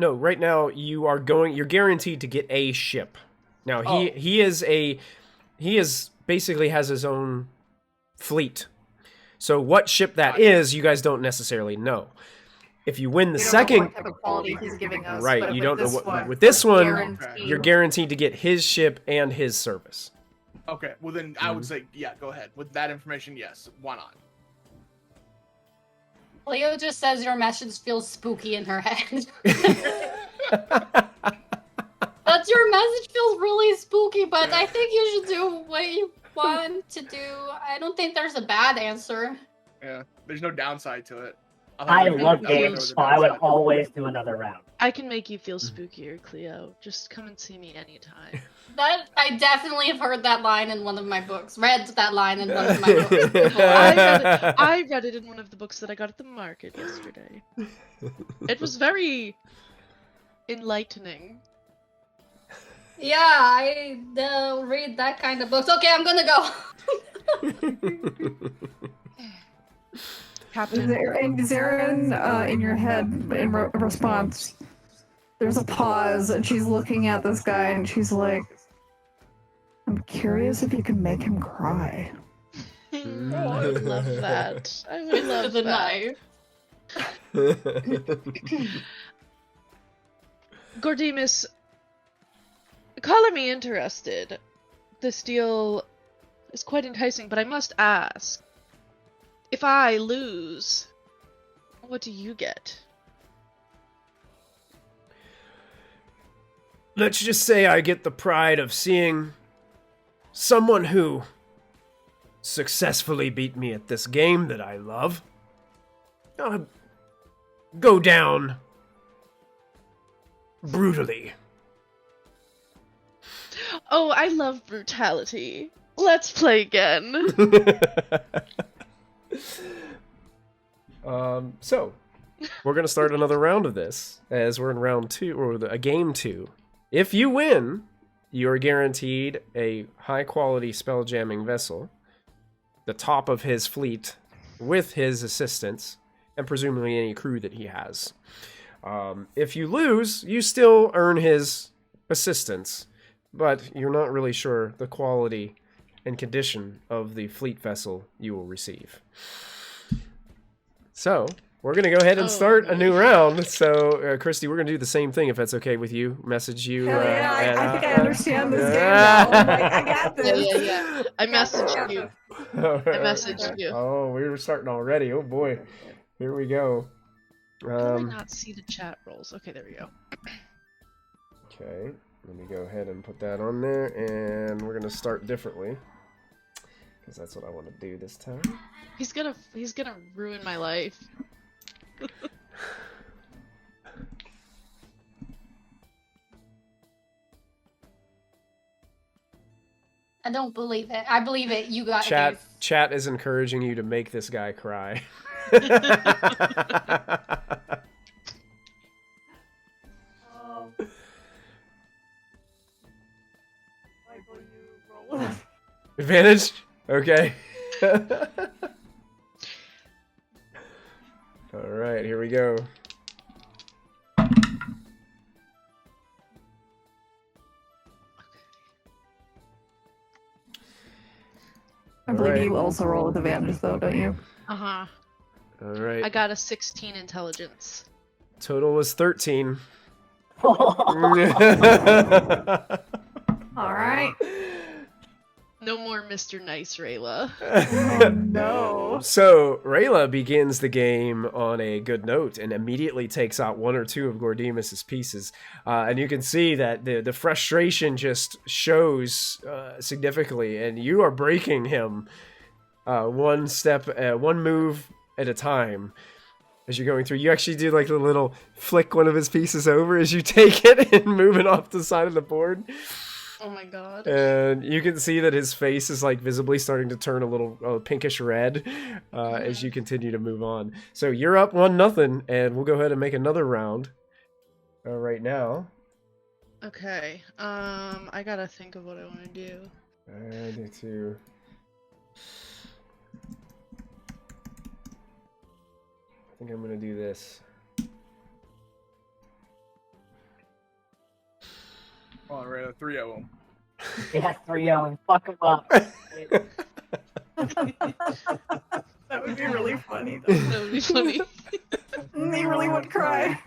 [SPEAKER 1] you're guaranteed to get a ship. Now he basically has his own fleet. So what ship that is, you guys don't necessarily know. If you win the second,
[SPEAKER 3] what type of quality he's giving us,
[SPEAKER 1] right?
[SPEAKER 3] but
[SPEAKER 1] You
[SPEAKER 3] with
[SPEAKER 1] don't know
[SPEAKER 3] this
[SPEAKER 1] what.
[SPEAKER 3] one,
[SPEAKER 1] With this one,
[SPEAKER 3] guaranteed.
[SPEAKER 1] you're guaranteed to get his ship and his service.
[SPEAKER 2] Okay, well then I would say, yeah, go ahead. With that information, yes. Why not?
[SPEAKER 4] Leo just says your message feels spooky in her head. That's your message feels really spooky, but I think you should do what you want to do. I don't think there's a bad answer.
[SPEAKER 2] Yeah, there's no downside to it.
[SPEAKER 5] I love games, so I would always do another round.
[SPEAKER 7] I can make you feel spookier, Cleo. Just come and see me anytime.
[SPEAKER 4] That I definitely have heard that line in one of my books. Read that line in one of my books.
[SPEAKER 7] I read it in one of the books that I got at the market yesterday. It was very enlightening.
[SPEAKER 4] Yeah, I read that kind of books. Okay, I'm gonna go.
[SPEAKER 7] Captain.
[SPEAKER 3] Is there in your head, in response, there's a pause, and she's looking at this guy, and she's like, I'm curious if you can make him cry.
[SPEAKER 7] Oh, I would love that. I would love
[SPEAKER 4] The
[SPEAKER 7] that.
[SPEAKER 4] knife.
[SPEAKER 7] Gordimus, color me interested. This deal is quite enticing, but I must ask. If I lose, what do you get?
[SPEAKER 1] Let's just say I get the pride of seeing someone who successfully beat me at this game that I love go down brutally.
[SPEAKER 7] Oh, I love brutality. Let's play again.
[SPEAKER 1] So we're going to start another round of this, as we're in round 2, or a game 2. If you win, you are guaranteed a high-quality spell-jamming vessel, the top of his fleet, with his assistants, and presumably any crew that he has. If you lose, you still earn his assistance, but you're not really sure the quality and condition of the fleet vessel you will receive. So, we're going to go ahead and start a new round. So, Christy, we're going to do the same thing if that's okay with you. Message you.
[SPEAKER 3] Hell yeah, I think I understand this game now. I'm like, I got this.
[SPEAKER 7] Yeah. I messaged you. I messaged you.
[SPEAKER 1] Oh, we were starting already. Oh boy. Here we go.
[SPEAKER 7] How do I not see the chat rolls? Okay, there we go.
[SPEAKER 1] Okay, let me go ahead and put that on there, and we're gonna start differently, because that's what I want to do this time.
[SPEAKER 7] He's gonna ruin my life.
[SPEAKER 4] I don't believe it. I believe it. You got this.
[SPEAKER 1] Chat is encouraging you to make this guy cry. Advantage? Okay. Alright, here we go.
[SPEAKER 3] I believe you also roll with advantage, though, don't you?
[SPEAKER 7] Uh-huh.
[SPEAKER 1] Alright.
[SPEAKER 7] I got a 16 intelligence.
[SPEAKER 1] Total was 13.
[SPEAKER 3] Alright.
[SPEAKER 7] No more Mr. Nice, Rayla.
[SPEAKER 3] Oh, no.
[SPEAKER 1] So, Rayla begins the game on a good note and immediately takes out 1 or 2 of Gordemus's pieces. And you can see that the frustration just shows significantly, and you are breaking him one move at a time. As you're going through, you actually do like the little flick one of his pieces over as you take it and move it off the side of the board.
[SPEAKER 7] Oh my god.
[SPEAKER 1] And you can see that his face is like visibly starting to turn a little pinkish red as you continue to move on. So you're up 1-0, and we'll go ahead and make another round right now.
[SPEAKER 7] Okay. I gotta think of what I want to do.
[SPEAKER 1] I do too. I think I'm gonna do this.
[SPEAKER 2] Oh, right, 3 of them.
[SPEAKER 5] Yeah, 3 of them. Fuck them up.
[SPEAKER 3] That would be really funny, though.
[SPEAKER 7] That would be funny.
[SPEAKER 3] They really would cry.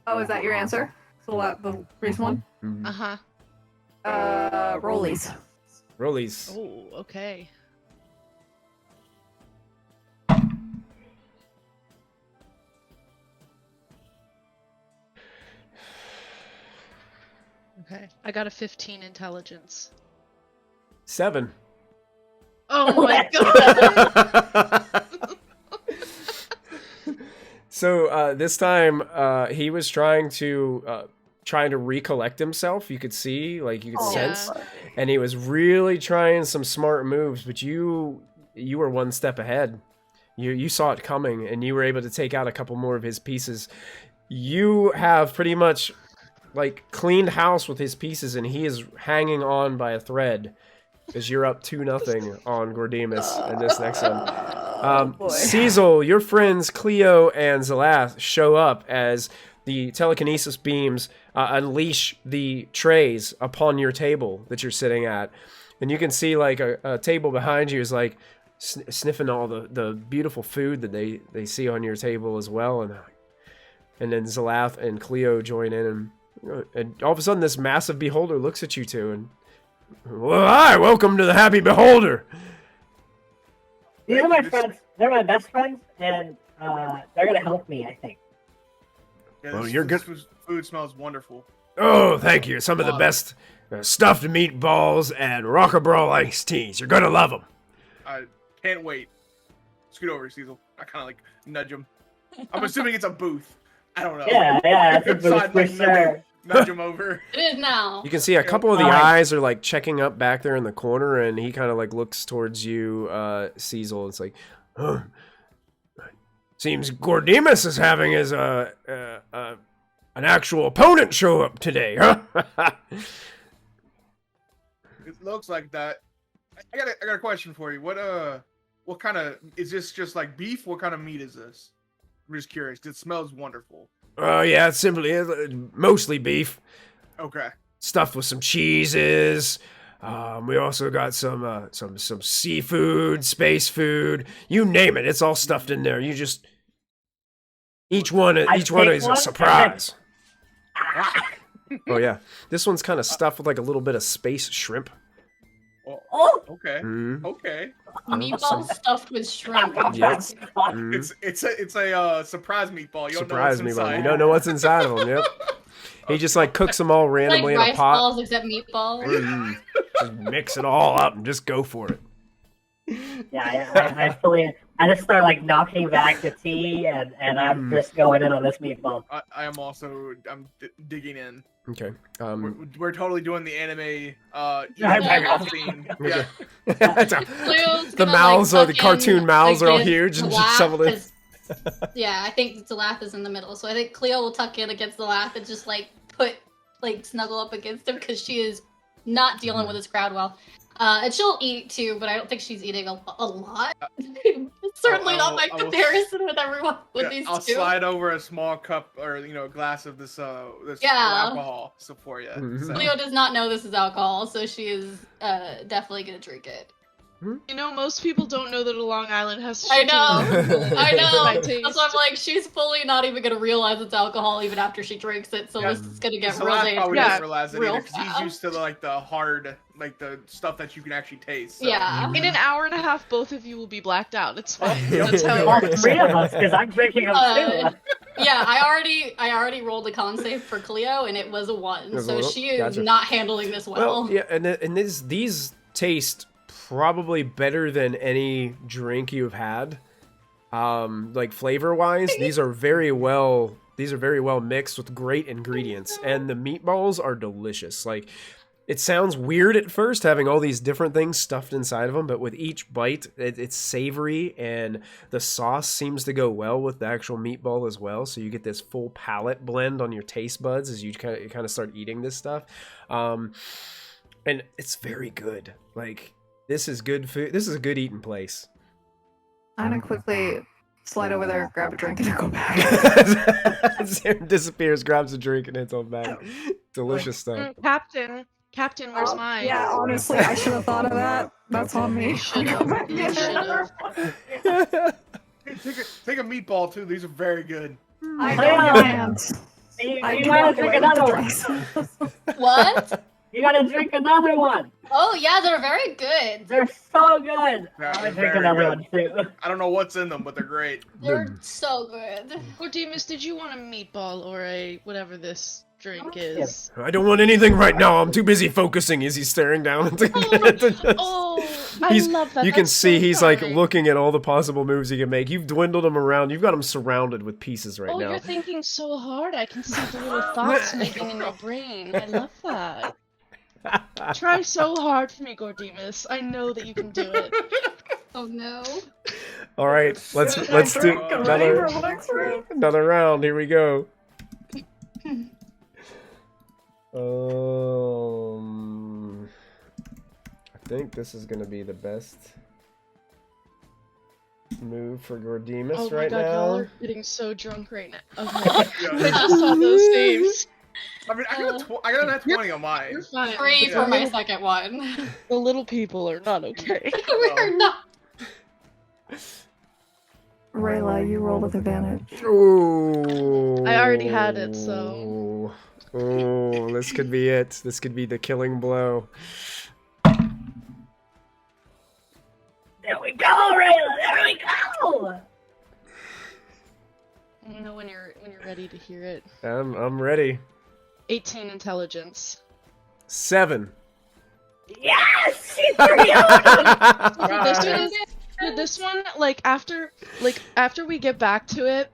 [SPEAKER 3] Oh, is that your answer? So the reason one?
[SPEAKER 1] Mm-hmm.
[SPEAKER 7] Uh-huh.
[SPEAKER 3] Rollies.
[SPEAKER 1] Rollies.
[SPEAKER 7] Oh, okay. Okay. I got a 15 intelligence.
[SPEAKER 1] 7.
[SPEAKER 7] Oh my god!
[SPEAKER 1] So this time he was trying to recollect himself. You could see, like you could sense, and he was really trying some smart moves. But you were one step ahead. You saw it coming, and you were able to take out a couple more of his pieces. You have pretty much like cleaned house with his pieces, and he is hanging on by a thread. As you're up 2-0 on Gordemus in this next one. Cecil, your friends Cleo and Zalath show up as the telekinesis beams unleash the trays upon your table that you're sitting at. And you can see like a table behind you is like sniffing all the beautiful food that they see on your table as well. And then Zalath and Cleo join in, and all of a sudden this massive beholder looks at you two and, well, hi, welcome to the Happy Beholder.
[SPEAKER 5] These are my friends. They're my best friends, and they're gonna help me, I think.
[SPEAKER 2] Yeah,
[SPEAKER 1] Well, you're good.
[SPEAKER 2] Food smells wonderful.
[SPEAKER 1] Oh, thank you. Some of the best stuffed meatballs and Rock-A-Brawl iced teas. You're gonna love them.
[SPEAKER 2] I can't wait. Scoot over, Cecil. I kind of like nudge him. I'm assuming it's a booth. I don't know.
[SPEAKER 5] Yeah, it's a booth
[SPEAKER 2] Inside,
[SPEAKER 5] for
[SPEAKER 2] like,
[SPEAKER 5] sure.
[SPEAKER 2] nudge him over.
[SPEAKER 4] It is now.
[SPEAKER 1] You can see a couple of the eyes are like checking up back there in the corner, and he kind of like looks towards you, Cecil. It's like, huh. Seems Gordimus is having his an actual opponent show up today, huh?
[SPEAKER 2] It looks like that. I got a question for you. What kind of is this? Just like beef? What kind of meat is this? I'm just curious. It smells wonderful.
[SPEAKER 1] Yeah, it's simply mostly beef,
[SPEAKER 2] Okay.
[SPEAKER 1] stuffed with some cheeses. We also got some seafood, space food. You name it, it's all stuffed in there. You just each one is a surprise. Oh yeah, this one's kind of stuffed with like a little bit of space shrimp.
[SPEAKER 2] Oh, okay.
[SPEAKER 1] Mm.
[SPEAKER 2] Okay.
[SPEAKER 4] Meatballs stuffed with shrimp.
[SPEAKER 1] Yep.
[SPEAKER 2] It's a surprise meatball. You don't
[SPEAKER 1] Surprise
[SPEAKER 2] know
[SPEAKER 1] me,
[SPEAKER 2] what's
[SPEAKER 1] bro.
[SPEAKER 2] inside.
[SPEAKER 1] You don't know what's inside of them. Yep. He just like cooks them all randomly
[SPEAKER 4] Like
[SPEAKER 1] in a
[SPEAKER 4] rice
[SPEAKER 1] pot.
[SPEAKER 4] balls except meatballs.
[SPEAKER 1] Mm. Just mix it all up and just go for it.
[SPEAKER 5] Yeah, I just start like knocking back the tea, and I'm just going in on this meatball.
[SPEAKER 2] I am also digging in.
[SPEAKER 1] Okay.
[SPEAKER 2] We're totally doing the anime
[SPEAKER 5] Yeah.
[SPEAKER 2] scene. Yeah.
[SPEAKER 4] Cleo's
[SPEAKER 1] The
[SPEAKER 4] gonna,
[SPEAKER 1] mouths
[SPEAKER 4] like,
[SPEAKER 1] are the cartoon mouths are all
[SPEAKER 4] against
[SPEAKER 1] huge
[SPEAKER 4] the
[SPEAKER 1] and
[SPEAKER 4] laugh,
[SPEAKER 1] just shoveled in.
[SPEAKER 4] 'cause- Yeah, I think the laugh is in the middle. So I think Cleo will tuck in against the laugh and just snuggle up against him because she is not dealing with this crowd well. And she'll eat too, but I don't think she's eating a lot. It's certainly not my comparison with everyone with these
[SPEAKER 2] I'll
[SPEAKER 4] two.
[SPEAKER 2] slide over a small cup or a glass of this
[SPEAKER 4] Yeah.
[SPEAKER 2] alcohol for you.
[SPEAKER 1] Mhm.
[SPEAKER 2] So-
[SPEAKER 4] Cleo does not know this is alcohol, so she is definitely gonna drink it.
[SPEAKER 7] You know, most people don't know that a Long Island has.
[SPEAKER 4] I know.
[SPEAKER 7] shit
[SPEAKER 4] I
[SPEAKER 7] in
[SPEAKER 4] know.
[SPEAKER 7] my
[SPEAKER 4] That's
[SPEAKER 7] taste.
[SPEAKER 4] why I'm like, she's fully not even gonna realize it's alcohol even after she drinks it. So
[SPEAKER 2] Yeah.
[SPEAKER 4] this is gonna get
[SPEAKER 2] So
[SPEAKER 4] real
[SPEAKER 2] that's probably
[SPEAKER 4] dangerous.
[SPEAKER 2] doesn't realize it
[SPEAKER 4] real
[SPEAKER 2] either because he's
[SPEAKER 4] fast.
[SPEAKER 2] used to like the hard, like the stuff that you can actually taste. So.
[SPEAKER 4] Yeah.
[SPEAKER 7] In an hour and a half, both of you will be blacked out. It's fine.
[SPEAKER 1] Yep.
[SPEAKER 7] That's how it
[SPEAKER 5] All
[SPEAKER 7] works.
[SPEAKER 5] three of us, because I'm drinking them
[SPEAKER 4] Uh,
[SPEAKER 5] too.
[SPEAKER 4] Yeah, I already rolled a con save for Cleo and it was a 1.
[SPEAKER 1] It was a
[SPEAKER 4] So
[SPEAKER 1] 1?
[SPEAKER 4] she is
[SPEAKER 1] Gotcha.
[SPEAKER 4] not handling this well.
[SPEAKER 1] Well, yeah, and these taste probably better than any drink you've had. Like flavor wise, these are very well mixed with great ingredients, and the meatballs are delicious. Like, it sounds weird at first having all these different things stuffed inside of them, but with each bite, it's savory, and the sauce seems to go well with the actual meatball as well. So you get this full palate blend on your taste buds as you kind of start eating this stuff, and it's very good. Like, this is good food. This is a good eating place.
[SPEAKER 3] I'm gonna quickly slide over there, grab a drink, and then go back.
[SPEAKER 1] Sam disappears, grabs a drink, and it's all back. Delicious stuff.
[SPEAKER 7] Captain, where's mine?
[SPEAKER 3] Yeah, honestly, I should have thought of that. That's on me.
[SPEAKER 4] You should've.
[SPEAKER 2] Take a meatball too. These are very good.
[SPEAKER 3] I
[SPEAKER 5] Oh,
[SPEAKER 3] know
[SPEAKER 5] yeah.
[SPEAKER 3] your hands.
[SPEAKER 5] You
[SPEAKER 3] I do
[SPEAKER 5] gotta
[SPEAKER 3] walk
[SPEAKER 5] drink
[SPEAKER 3] away with the
[SPEAKER 5] another one.
[SPEAKER 3] drinks.
[SPEAKER 4] What?
[SPEAKER 5] You gotta drink another one.
[SPEAKER 4] Oh yeah, they're very good.
[SPEAKER 5] They're so good.
[SPEAKER 2] Yeah,
[SPEAKER 5] I'm gonna
[SPEAKER 2] they're
[SPEAKER 5] drink
[SPEAKER 2] very
[SPEAKER 5] another
[SPEAKER 2] good.
[SPEAKER 5] one too.
[SPEAKER 2] I don't know what's in them, but they're great.
[SPEAKER 4] They're so good.
[SPEAKER 7] Gordimus, did you want a meatball or a whatever this drink is?
[SPEAKER 1] I don't want anything right now. I'm too busy focusing as he's staring down at the
[SPEAKER 7] Oh, I
[SPEAKER 1] He's-
[SPEAKER 7] love that.
[SPEAKER 1] You can
[SPEAKER 7] That's
[SPEAKER 1] see
[SPEAKER 7] so
[SPEAKER 1] he's like
[SPEAKER 7] kind.
[SPEAKER 1] looking at all the possible moves he can make. You've dwindled him around. You've got him surrounded with pieces right
[SPEAKER 7] Oh,
[SPEAKER 1] now.
[SPEAKER 7] you're thinking so hard. I can see the little thoughts making in your brain. I love that. Try so hard for me, Gordimus. I know that you can do it.
[SPEAKER 4] Oh no.
[SPEAKER 1] All right, let's do
[SPEAKER 3] Get ready for the next round.
[SPEAKER 1] another round. Here we go. I think this is gonna be the best move for Gordimus
[SPEAKER 7] Oh my
[SPEAKER 1] right
[SPEAKER 7] god, y'all
[SPEAKER 1] now.
[SPEAKER 7] are getting so drunk right now. Okay. I
[SPEAKER 2] Yeah.
[SPEAKER 7] just saw those saves.
[SPEAKER 2] I mean, I got a 20 on mine.
[SPEAKER 7] You're fine.
[SPEAKER 4] 3
[SPEAKER 2] Yeah.
[SPEAKER 4] for my second one.
[SPEAKER 7] The little people are not okay.
[SPEAKER 4] We're not.
[SPEAKER 3] Rayla, you roll with advantage.
[SPEAKER 1] Ooh.
[SPEAKER 7] I already had it, so.
[SPEAKER 1] Oh, this could be it. This could be the killing blow.
[SPEAKER 5] There we go, Rayla. There we go.
[SPEAKER 7] I don't know when you're ready to hear it.
[SPEAKER 1] I'm ready.
[SPEAKER 7] 18 intelligence.
[SPEAKER 1] 7.
[SPEAKER 5] Yes, she's pretty on.
[SPEAKER 7] This one, like after we get back to it,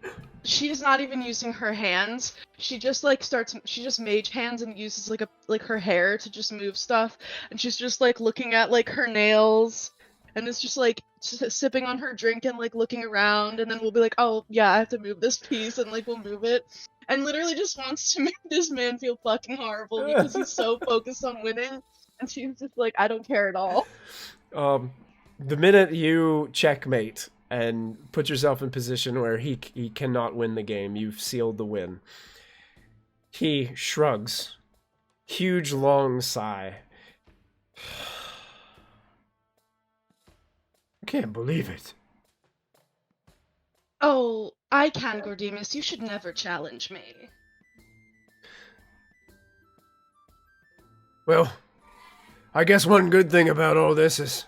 [SPEAKER 7] she's not even using her hands. She just like she just mage hands and uses like her hair to just move stuff, and she's just like looking at like her nails, and it's just like sipping on her drink and like looking around, and then we'll be like, oh yeah, I have to move this piece, and like we'll move it, and literally just wants to make this man feel fucking horrible because he's so focused on winning, and she's just like, I don't care at all.
[SPEAKER 1] The minute you checkmate and put yourself in position where he cannot win the game, you've sealed the win. He shrugs. Huge, long sigh. I can't believe it.
[SPEAKER 7] Oh, I can, Gordimus. You should never challenge me.
[SPEAKER 1] Well, I guess one good thing about all this is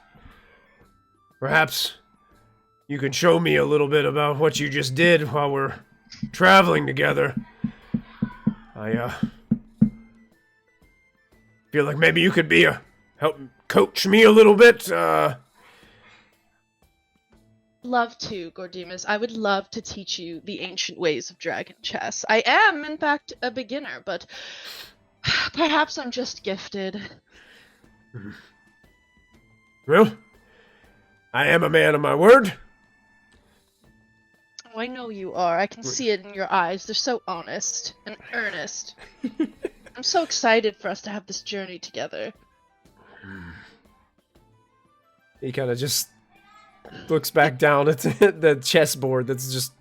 [SPEAKER 1] perhaps you can show me a little bit about what you just did while we're traveling together. I feel like maybe you could help coach me a little bit.
[SPEAKER 7] Love to, Gordimus. I would love to teach you the ancient ways of dragon chess. I am, in fact, a beginner, but perhaps I'm just gifted.
[SPEAKER 1] Well, I am a man of my word.
[SPEAKER 7] Oh, I know you are. I can see it in your eyes. They're so honest and earnest. I'm so excited for us to have this journey together.
[SPEAKER 1] He kind of just looks back down at the chessboard that's just...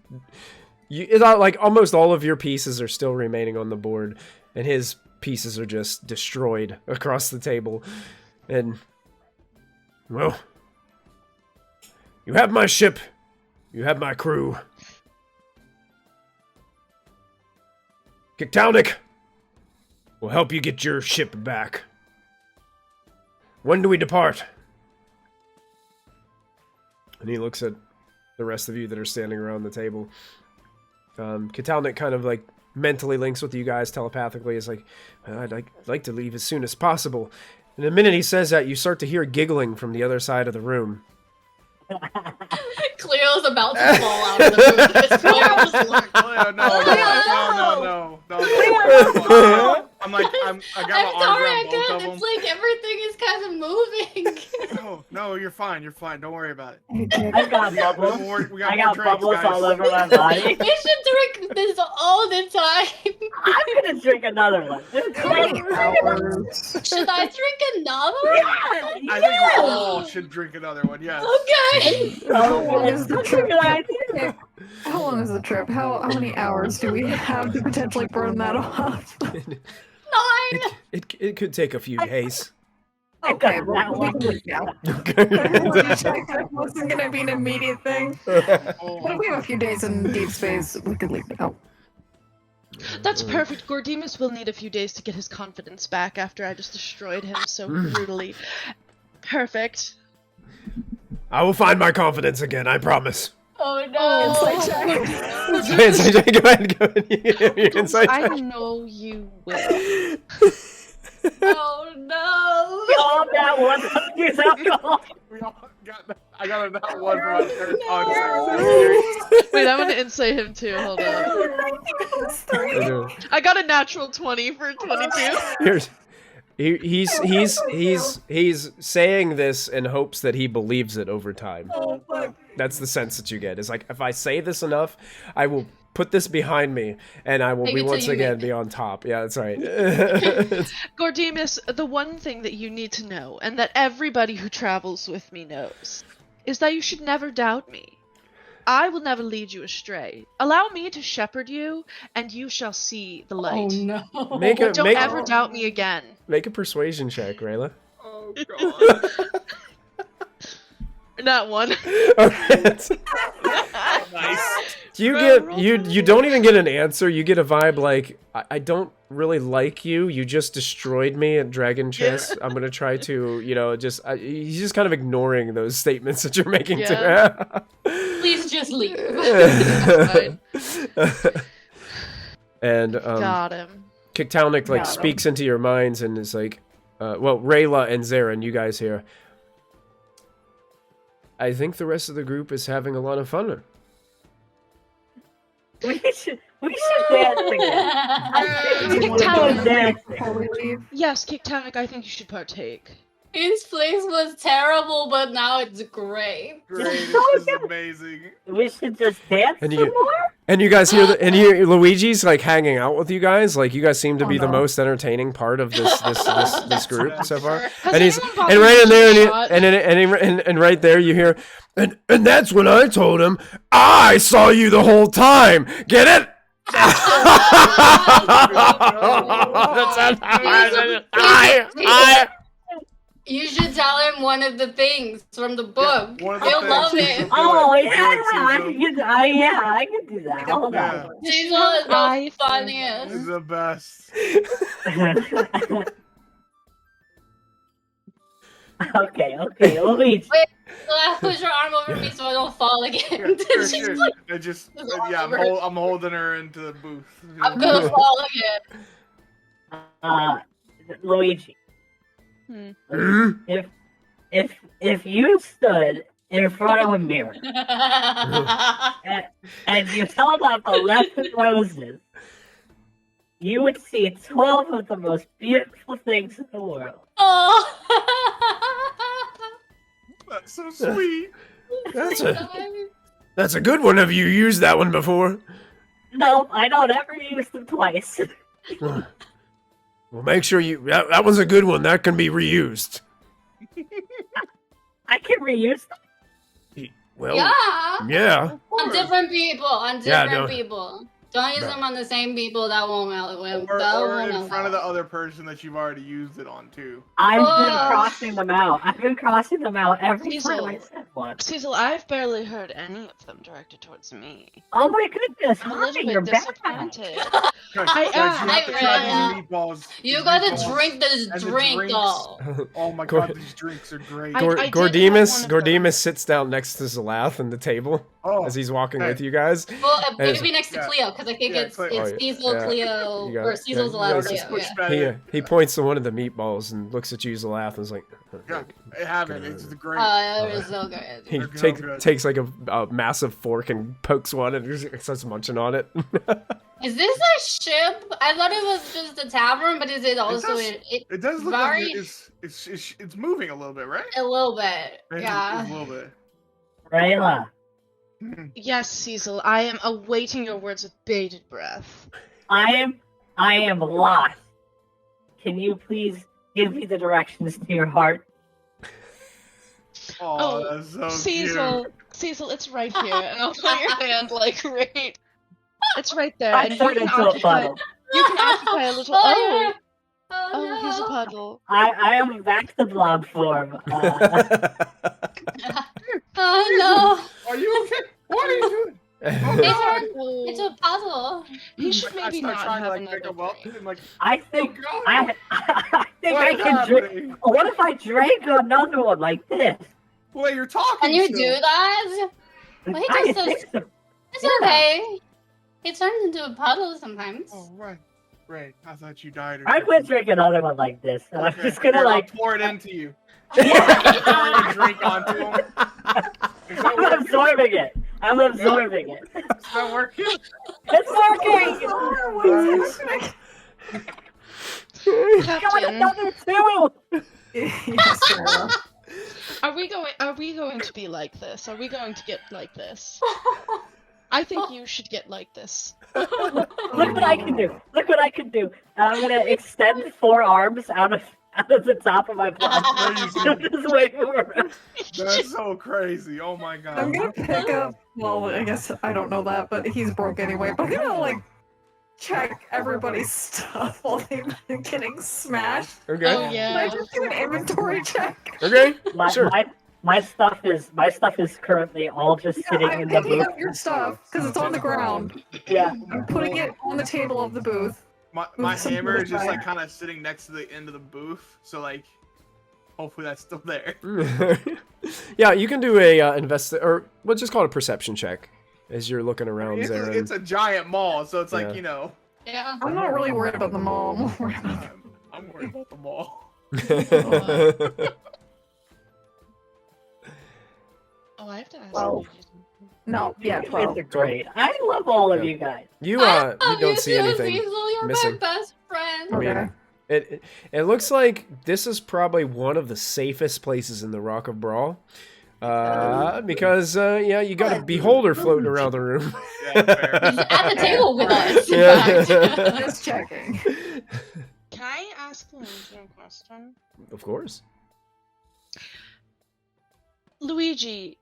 [SPEAKER 1] It's not like almost all of your pieces are still remaining on the board, and his pieces are just destroyed across the table. And, well, you have my ship. You have my crew. Kik'Talnik will help you get your ship back. When do we depart? And he looks at the rest of you that are standing around the table. Kik'Talnik kind of like mentally links with you guys telepathically. Is like, I'd like to leave as soon as possible. And the minute he says that, you start to hear giggling from the other side of the room.
[SPEAKER 4] Cleo's about to fall out of the room. It's Cleo just like,
[SPEAKER 2] Cleo, no. I got
[SPEAKER 4] I'm
[SPEAKER 2] my arms
[SPEAKER 4] sorry,
[SPEAKER 2] around
[SPEAKER 4] I
[SPEAKER 2] both
[SPEAKER 4] can't.
[SPEAKER 2] of them.
[SPEAKER 4] It's like everything is kind of moving.
[SPEAKER 2] No, you're fine. You're fine. Don't worry about it.
[SPEAKER 5] I've got
[SPEAKER 2] We got
[SPEAKER 5] bubbles.
[SPEAKER 2] more, we got
[SPEAKER 5] I
[SPEAKER 2] more
[SPEAKER 5] got
[SPEAKER 2] drinks,
[SPEAKER 5] bubbles
[SPEAKER 2] guys.
[SPEAKER 5] all over my body.
[SPEAKER 4] We should drink this all the time.
[SPEAKER 5] I'm gonna drink another one.
[SPEAKER 3] How many hours?
[SPEAKER 4] Should I drink another?
[SPEAKER 2] I think we all should drink another one. Yes.
[SPEAKER 4] Okay.
[SPEAKER 3] How long is the
[SPEAKER 5] That's a
[SPEAKER 3] trip?
[SPEAKER 5] good idea.
[SPEAKER 3] How long is the trip? How many hours do we have to potentially burn that off?
[SPEAKER 4] 9.
[SPEAKER 1] It could take a few days.
[SPEAKER 3] Okay, well, we can leave now. That wasn't going to be an immediate thing. But if we have a few days in deep space, we could leave now.
[SPEAKER 7] That's perfect. Gordimus will need a few days to get his confidence back after I just destroyed him so brutally. Perfect.
[SPEAKER 1] I will find my confidence again, I promise.
[SPEAKER 4] Oh no.
[SPEAKER 1] Insight check. Go ahead. Your insight
[SPEAKER 7] I
[SPEAKER 1] check.
[SPEAKER 7] know you will.
[SPEAKER 4] Oh no.
[SPEAKER 5] We all have that one. Use alcohol.
[SPEAKER 2] We all got that. I got that one for my third talk.
[SPEAKER 7] Wait, I'm gonna insight him too. Hold on. I got a natural 20 for 22.
[SPEAKER 1] He's saying this in hopes that he believes it over time.
[SPEAKER 3] Oh, fuck.
[SPEAKER 1] That's the sense that you get. It's like, if I say this enough, I will put this behind me, and I will
[SPEAKER 4] Make
[SPEAKER 1] be
[SPEAKER 4] it till
[SPEAKER 1] once
[SPEAKER 4] you
[SPEAKER 1] again
[SPEAKER 4] make
[SPEAKER 1] be on top. Yeah, that's right.
[SPEAKER 7] Gordimus, the one thing that you need to know, and that everybody who travels with me knows, is that you should never doubt me. I will never lead you astray. Allow me to shepherd you, and you shall see the light.
[SPEAKER 4] Oh no.
[SPEAKER 7] Don't ever doubt me again.
[SPEAKER 1] Make a persuasion check, Rayla.
[SPEAKER 2] Oh god.
[SPEAKER 7] Not one.
[SPEAKER 1] Okay.
[SPEAKER 2] Nice.
[SPEAKER 1] You don't even get an answer. You get a vibe like, I don't really like you. You just destroyed me at Dragon Chess. I'm gonna try to, he's just kind of ignoring those statements that you're making to him.
[SPEAKER 4] Please just leave.
[SPEAKER 7] Fine.
[SPEAKER 1] And
[SPEAKER 7] Got him.
[SPEAKER 1] Kik'Talnik speaks into your minds and is like, Rayla and Zarin, you guys here. I think the rest of the group is having a lot of fun.
[SPEAKER 5] We should dance again. I think we should dance.
[SPEAKER 3] Before we leave.
[SPEAKER 7] Yes, Kik'Talnik, I think you should partake.
[SPEAKER 4] His place was terrible, but now it's great.
[SPEAKER 2] Great,
[SPEAKER 5] so
[SPEAKER 2] this is
[SPEAKER 5] good.
[SPEAKER 2] amazing.
[SPEAKER 5] We should just dance
[SPEAKER 1] And
[SPEAKER 5] some
[SPEAKER 1] you-
[SPEAKER 5] more?
[SPEAKER 1] And you guys hear and Luigi's like hanging out with you guys. Like you guys seem to be the
[SPEAKER 3] no.
[SPEAKER 1] most entertaining part of this group so far.
[SPEAKER 7] Has
[SPEAKER 1] And he's
[SPEAKER 7] anyone
[SPEAKER 1] and right in there
[SPEAKER 7] shot?
[SPEAKER 1] and right there you hear and that's when I told him I saw you the whole time. Get it?
[SPEAKER 4] You should tell him one of the things from the book.
[SPEAKER 2] one of the
[SPEAKER 4] He'll
[SPEAKER 2] things.
[SPEAKER 4] love it.
[SPEAKER 5] Oh,
[SPEAKER 2] Do it,
[SPEAKER 5] yeah, I can do that. Hold
[SPEAKER 2] Yeah.
[SPEAKER 5] on.
[SPEAKER 4] Cecil is the
[SPEAKER 7] I
[SPEAKER 2] This
[SPEAKER 4] funniest.
[SPEAKER 2] is the best.
[SPEAKER 5] Okay, Luigi.
[SPEAKER 4] Push your arm over me so I don't fall again.
[SPEAKER 2] Sure,
[SPEAKER 4] She's
[SPEAKER 2] sure.
[SPEAKER 4] like,
[SPEAKER 2] I just,
[SPEAKER 4] It's all
[SPEAKER 2] yeah,
[SPEAKER 4] over.
[SPEAKER 2] I'm holding her into the booth.
[SPEAKER 4] I'm gonna fall again.
[SPEAKER 5] Luigi.
[SPEAKER 1] Hmm?
[SPEAKER 5] If you stood in front of a mirror and you held up 11 roses, you would see 12 of the most beautiful things in the world.
[SPEAKER 4] Oh.
[SPEAKER 2] That's so sweet.
[SPEAKER 1] That's a good one. Have you used that one before?
[SPEAKER 5] No, I don't ever use them twice.
[SPEAKER 1] Well, make sure that one's a good one. That can be reused.
[SPEAKER 5] I can reuse them.
[SPEAKER 1] Well,
[SPEAKER 4] Yeah.
[SPEAKER 1] yeah.
[SPEAKER 4] On different people. On
[SPEAKER 1] Yeah,
[SPEAKER 4] different
[SPEAKER 1] no.
[SPEAKER 4] people. Don't use
[SPEAKER 1] No.
[SPEAKER 4] them on the same people. That won't matter.
[SPEAKER 2] Or in front of the other person that you've already used it on too.
[SPEAKER 5] I've been
[SPEAKER 4] Oh.
[SPEAKER 5] crossing them out. I've been crossing them out every
[SPEAKER 7] Cecil.
[SPEAKER 5] time I said one.
[SPEAKER 7] Cecil, I've barely heard any of them directed towards me.
[SPEAKER 5] Oh my goodness,
[SPEAKER 7] I'm a
[SPEAKER 5] hi,
[SPEAKER 7] little
[SPEAKER 5] you're
[SPEAKER 7] bit
[SPEAKER 5] back.
[SPEAKER 7] disappointed.
[SPEAKER 2] Guys,
[SPEAKER 7] I
[SPEAKER 2] guys, you
[SPEAKER 7] am.
[SPEAKER 2] have to
[SPEAKER 4] I
[SPEAKER 2] try
[SPEAKER 4] am.
[SPEAKER 2] these meatballs.
[SPEAKER 4] You
[SPEAKER 2] These
[SPEAKER 4] gotta
[SPEAKER 2] meatballs.
[SPEAKER 4] drink this
[SPEAKER 2] And the
[SPEAKER 4] drink,
[SPEAKER 2] drinks.
[SPEAKER 4] though.
[SPEAKER 2] Oh my
[SPEAKER 1] Gor-
[SPEAKER 2] god, these drinks are great.
[SPEAKER 7] I did have
[SPEAKER 1] Gordemus
[SPEAKER 7] one of them.
[SPEAKER 1] Gordemus sits down next to Zalath on the table
[SPEAKER 2] Oh,
[SPEAKER 1] as he's walking
[SPEAKER 2] hey.
[SPEAKER 1] with you guys.
[SPEAKER 4] Well, it
[SPEAKER 1] Hey,
[SPEAKER 4] could be next to
[SPEAKER 2] yeah.
[SPEAKER 4] Cleo, because I think
[SPEAKER 2] Yeah,
[SPEAKER 4] it's
[SPEAKER 2] Cleo.
[SPEAKER 1] Oh,
[SPEAKER 4] it's
[SPEAKER 1] yeah.
[SPEAKER 4] Cecil,
[SPEAKER 1] Yeah.
[SPEAKER 4] Cleo,
[SPEAKER 1] You got
[SPEAKER 4] or
[SPEAKER 1] it.
[SPEAKER 4] Cecil's
[SPEAKER 1] Yeah.
[SPEAKER 4] allowed
[SPEAKER 2] Yeah,
[SPEAKER 4] Cleo.
[SPEAKER 2] just push
[SPEAKER 4] Yeah.
[SPEAKER 2] back.
[SPEAKER 1] He points to one of the meatballs and looks at you, Zalath, and is like,
[SPEAKER 2] Yeah, I have it. It's great.
[SPEAKER 4] It was so good.
[SPEAKER 1] he
[SPEAKER 2] They're so good.
[SPEAKER 1] takes like a massive fork and pokes one and just starts munching on it.
[SPEAKER 4] Is this a ship? I thought it was just a tavern, but is it also
[SPEAKER 2] does- It does look
[SPEAKER 4] very-
[SPEAKER 2] like it's moving a little bit, right?
[SPEAKER 4] a little bit?
[SPEAKER 2] Maybe
[SPEAKER 4] Yeah.
[SPEAKER 2] a little bit.
[SPEAKER 5] Rayla,
[SPEAKER 7] Yes, Cecil, I am awaiting your words with bated breath.
[SPEAKER 5] I am lost. Can you please give me the directions to your heart?
[SPEAKER 2] Oh, that's so
[SPEAKER 7] Cecil,
[SPEAKER 2] cute.
[SPEAKER 7] Cecil, it's right here, and I'll put your hand like right. It's right there,
[SPEAKER 5] I
[SPEAKER 7] and you
[SPEAKER 5] turned
[SPEAKER 7] can
[SPEAKER 5] into a
[SPEAKER 7] occupy.
[SPEAKER 5] puddle.
[SPEAKER 7] You can occupy a little.
[SPEAKER 4] Oh,
[SPEAKER 7] Oh,
[SPEAKER 4] oh,
[SPEAKER 7] he's a
[SPEAKER 4] no.
[SPEAKER 7] puddle.
[SPEAKER 5] I am back to blob form.
[SPEAKER 4] Oh
[SPEAKER 2] Are you okay? What are you doing? Oh
[SPEAKER 4] no!
[SPEAKER 2] god!
[SPEAKER 4] It's a puzzle.
[SPEAKER 7] He should
[SPEAKER 2] I
[SPEAKER 7] maybe
[SPEAKER 2] start
[SPEAKER 7] not
[SPEAKER 2] trying
[SPEAKER 7] have
[SPEAKER 2] to like pick
[SPEAKER 7] another
[SPEAKER 2] him up
[SPEAKER 7] drink.
[SPEAKER 2] and like,
[SPEAKER 5] I
[SPEAKER 2] oh
[SPEAKER 5] think
[SPEAKER 2] god!
[SPEAKER 5] I think
[SPEAKER 2] What
[SPEAKER 5] I
[SPEAKER 2] is
[SPEAKER 5] can drink.
[SPEAKER 2] happening?
[SPEAKER 5] What if I drank another one like this?
[SPEAKER 2] Wait, you're talking.
[SPEAKER 4] Can you
[SPEAKER 2] still.
[SPEAKER 4] do that? Well, he
[SPEAKER 5] I
[SPEAKER 4] just
[SPEAKER 5] think
[SPEAKER 4] says
[SPEAKER 5] so.
[SPEAKER 4] it's okay. He turns into a puddle sometimes.
[SPEAKER 2] Oh right, right. I thought you died. Or
[SPEAKER 5] I'm
[SPEAKER 2] something.
[SPEAKER 5] gonna drink another one like this, and I'm
[SPEAKER 2] Okay,
[SPEAKER 5] just gonna
[SPEAKER 2] here,
[SPEAKER 5] like.
[SPEAKER 2] I'll pour it into you. Pour a drink onto him. Is that
[SPEAKER 5] I'm
[SPEAKER 2] working?
[SPEAKER 5] absorbing it. I'm absorbing it.
[SPEAKER 2] Is that working?
[SPEAKER 5] It's working. Got
[SPEAKER 7] Captain,
[SPEAKER 5] another two.
[SPEAKER 3] Yes, Sarah.
[SPEAKER 7] are we going to be like this? Are we going to get like this? I think you should get like this.
[SPEAKER 5] Look what I can do. Look what I can do. I'm gonna extend 4 arms out of the top of my blood.
[SPEAKER 2] Crazy.
[SPEAKER 5] I'm just waiting for it.
[SPEAKER 2] That's so crazy. Oh my
[SPEAKER 3] I'm
[SPEAKER 2] god.
[SPEAKER 3] gonna pick up. Well, I guess I don't know that, but he's broke anyway. But I'm gonna like check everybody's stuff while they've been getting smashed.
[SPEAKER 1] Okay.
[SPEAKER 7] Oh
[SPEAKER 3] Can I
[SPEAKER 7] yeah.
[SPEAKER 3] just do an inventory check?
[SPEAKER 1] Okay.
[SPEAKER 5] My,
[SPEAKER 1] Sure.
[SPEAKER 5] my stuff is currently all just
[SPEAKER 3] Yeah,
[SPEAKER 5] sitting
[SPEAKER 3] I'm
[SPEAKER 5] in the
[SPEAKER 3] picking
[SPEAKER 5] booth.
[SPEAKER 3] up your stuff because it's on the ground.
[SPEAKER 5] Yeah.
[SPEAKER 3] I'm putting it on the table of the booth.
[SPEAKER 2] My
[SPEAKER 3] Some
[SPEAKER 2] hammer is just
[SPEAKER 3] fire.
[SPEAKER 2] like kind of sitting next to the end of the booth, so like, hopefully that's still there.
[SPEAKER 1] Yeah, you can do a or let's just call it a perception check as you're looking around
[SPEAKER 2] It's
[SPEAKER 1] there.
[SPEAKER 2] a giant mall, so it's like
[SPEAKER 1] Yeah.
[SPEAKER 2] you know.
[SPEAKER 4] Yeah.
[SPEAKER 3] I'm not really worried about the mall. I'm more worried about
[SPEAKER 2] I'm worried about the mall.
[SPEAKER 7] Oh, I have to ask.
[SPEAKER 5] Well,
[SPEAKER 3] No, yeah,
[SPEAKER 5] You
[SPEAKER 3] 12.
[SPEAKER 5] guys are great. I love all of you guys.
[SPEAKER 1] You
[SPEAKER 4] I
[SPEAKER 1] you
[SPEAKER 4] love
[SPEAKER 1] don't see
[SPEAKER 4] too,
[SPEAKER 1] anything
[SPEAKER 4] Cecil. You're
[SPEAKER 1] missing.
[SPEAKER 4] my best friend.
[SPEAKER 1] I mean,
[SPEAKER 3] Okay.
[SPEAKER 1] it looks like this is probably one of the safest places in the Rock of Brawl. Because yeah, you got a beholder floating around the room.
[SPEAKER 2] Yeah, fair.
[SPEAKER 4] He's at the table with us, in
[SPEAKER 1] Yeah.
[SPEAKER 4] fact.
[SPEAKER 3] Just checking.
[SPEAKER 6] Can I ask Luigi a question?
[SPEAKER 1] Of course.
[SPEAKER 7] Luigi,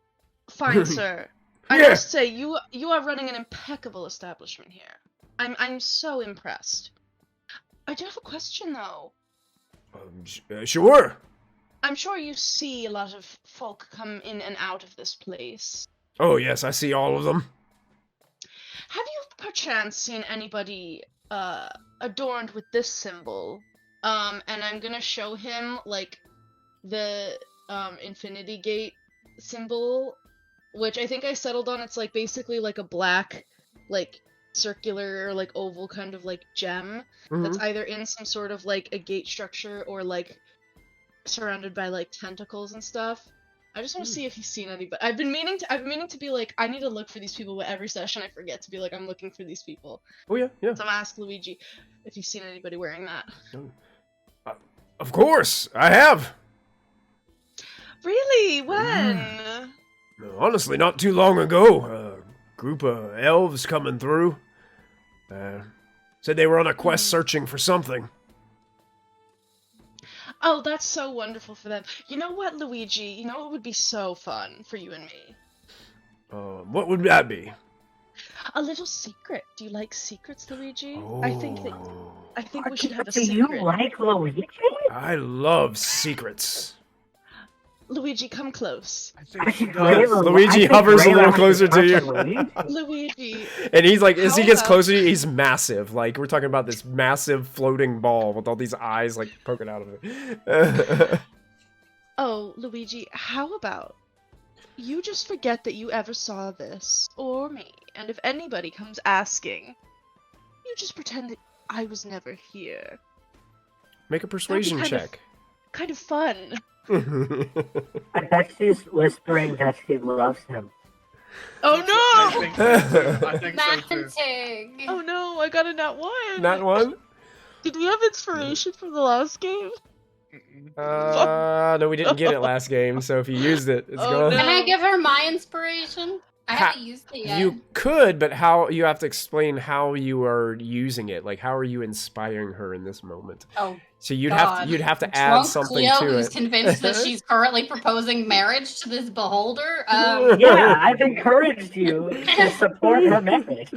[SPEAKER 7] fine sir. I
[SPEAKER 1] Yeah.
[SPEAKER 7] must say you are running an impeccable establishment here. I'm so impressed. I do have a question though.
[SPEAKER 1] Sure.
[SPEAKER 7] I'm sure you see a lot of folk come in and out of this place.
[SPEAKER 1] Oh yes, I see all of them.
[SPEAKER 7] Have you perchance seen anybody adorned with this symbol? And I'm gonna show him like the Infinity Gate symbol, which I think I settled on. It's like basically like a black, like circular, like oval kind of like gem that's either in some sort of like a gate structure or like surrounded by like tentacles and stuff. I just want to see if he's seen anybody. I've been meaning to be like, I need to look for these people, but every session I forget to be like, I'm looking for these people.
[SPEAKER 1] Oh yeah, yeah.
[SPEAKER 7] So I'm gonna ask Luigi if he's seen anybody wearing that.
[SPEAKER 1] Of course, I have.
[SPEAKER 7] Really? When?
[SPEAKER 1] Honestly, not too long ago, a group of elves coming through. Said they were on a quest searching for something.
[SPEAKER 7] Oh, that's so wonderful for them. You know what, Luigi? You know what would be so fun for you and me?
[SPEAKER 1] What would that be?
[SPEAKER 7] A little secret. Do you like secrets, Luigi? I think we should have a
[SPEAKER 5] Do
[SPEAKER 7] secret.
[SPEAKER 5] you like Luigi?
[SPEAKER 1] I love secrets.
[SPEAKER 7] Luigi, come close.
[SPEAKER 2] I think she
[SPEAKER 5] Rayla-
[SPEAKER 2] does.
[SPEAKER 1] Luigi
[SPEAKER 5] I think
[SPEAKER 1] hovers a
[SPEAKER 5] Rayla
[SPEAKER 1] little
[SPEAKER 5] has
[SPEAKER 1] closer to
[SPEAKER 5] crush
[SPEAKER 1] you.
[SPEAKER 5] on Luigi.
[SPEAKER 7] Luigi.
[SPEAKER 1] And he's like, as he
[SPEAKER 7] How
[SPEAKER 1] gets
[SPEAKER 7] about-
[SPEAKER 1] closer to you, he's massive. Like, we're talking about this massive floating ball with all these eyes, like, poking out of it.
[SPEAKER 7] Oh, Luigi, how about you just forget that you ever saw this, or me, and if anybody comes asking, you just pretend that I was never here.
[SPEAKER 1] Make a persuasion
[SPEAKER 7] kind of-
[SPEAKER 1] check.
[SPEAKER 7] Kind of fun.
[SPEAKER 5] I bet she's whispering that she loves him.
[SPEAKER 7] Oh
[SPEAKER 2] I
[SPEAKER 7] no!
[SPEAKER 2] think so too. I think so too.
[SPEAKER 4] Romantic.
[SPEAKER 7] Oh no, I got a nat 1!
[SPEAKER 1] Not one?
[SPEAKER 7] Did we have inspiration from the last game?
[SPEAKER 2] Mm-mm.
[SPEAKER 1] No, we didn't get it last game, so if you used it, it's
[SPEAKER 7] Oh,
[SPEAKER 1] gone.
[SPEAKER 7] no.
[SPEAKER 4] Can I give her my inspiration? I
[SPEAKER 1] Ha-
[SPEAKER 4] haven't used it yet.
[SPEAKER 1] You could, but how you have to explain how you are using it. Like, how are you inspiring her in this moment?
[SPEAKER 4] Oh,
[SPEAKER 1] So you'd
[SPEAKER 4] God.
[SPEAKER 1] have to add
[SPEAKER 4] Drunk
[SPEAKER 1] something
[SPEAKER 4] Cleo,
[SPEAKER 1] to
[SPEAKER 4] who's
[SPEAKER 1] it.
[SPEAKER 4] convinced that she's currently proposing marriage to this beholder.
[SPEAKER 5] Yeah, I've encouraged you to support her marriage.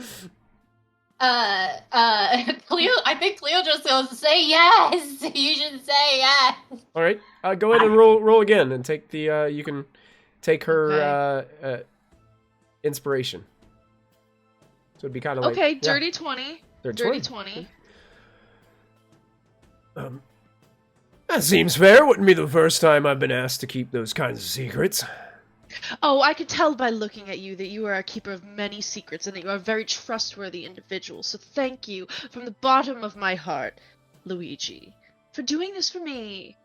[SPEAKER 4] Cleo, I think Cleo just goes, say yes! You should say yes!
[SPEAKER 1] All right, go ahead and roll again, and take the. You can take her inspiration. So it'd be kind of like
[SPEAKER 7] Okay, dirty 20. Dirty 20.
[SPEAKER 1] That seems fair. Wouldn't be the first time I've been asked to keep those kinds of secrets.
[SPEAKER 7] Oh, I could tell by looking at you that you are a keeper of many secrets and that you are a very trustworthy individual. So thank you from the bottom of my heart, Luigi, for doing this for me.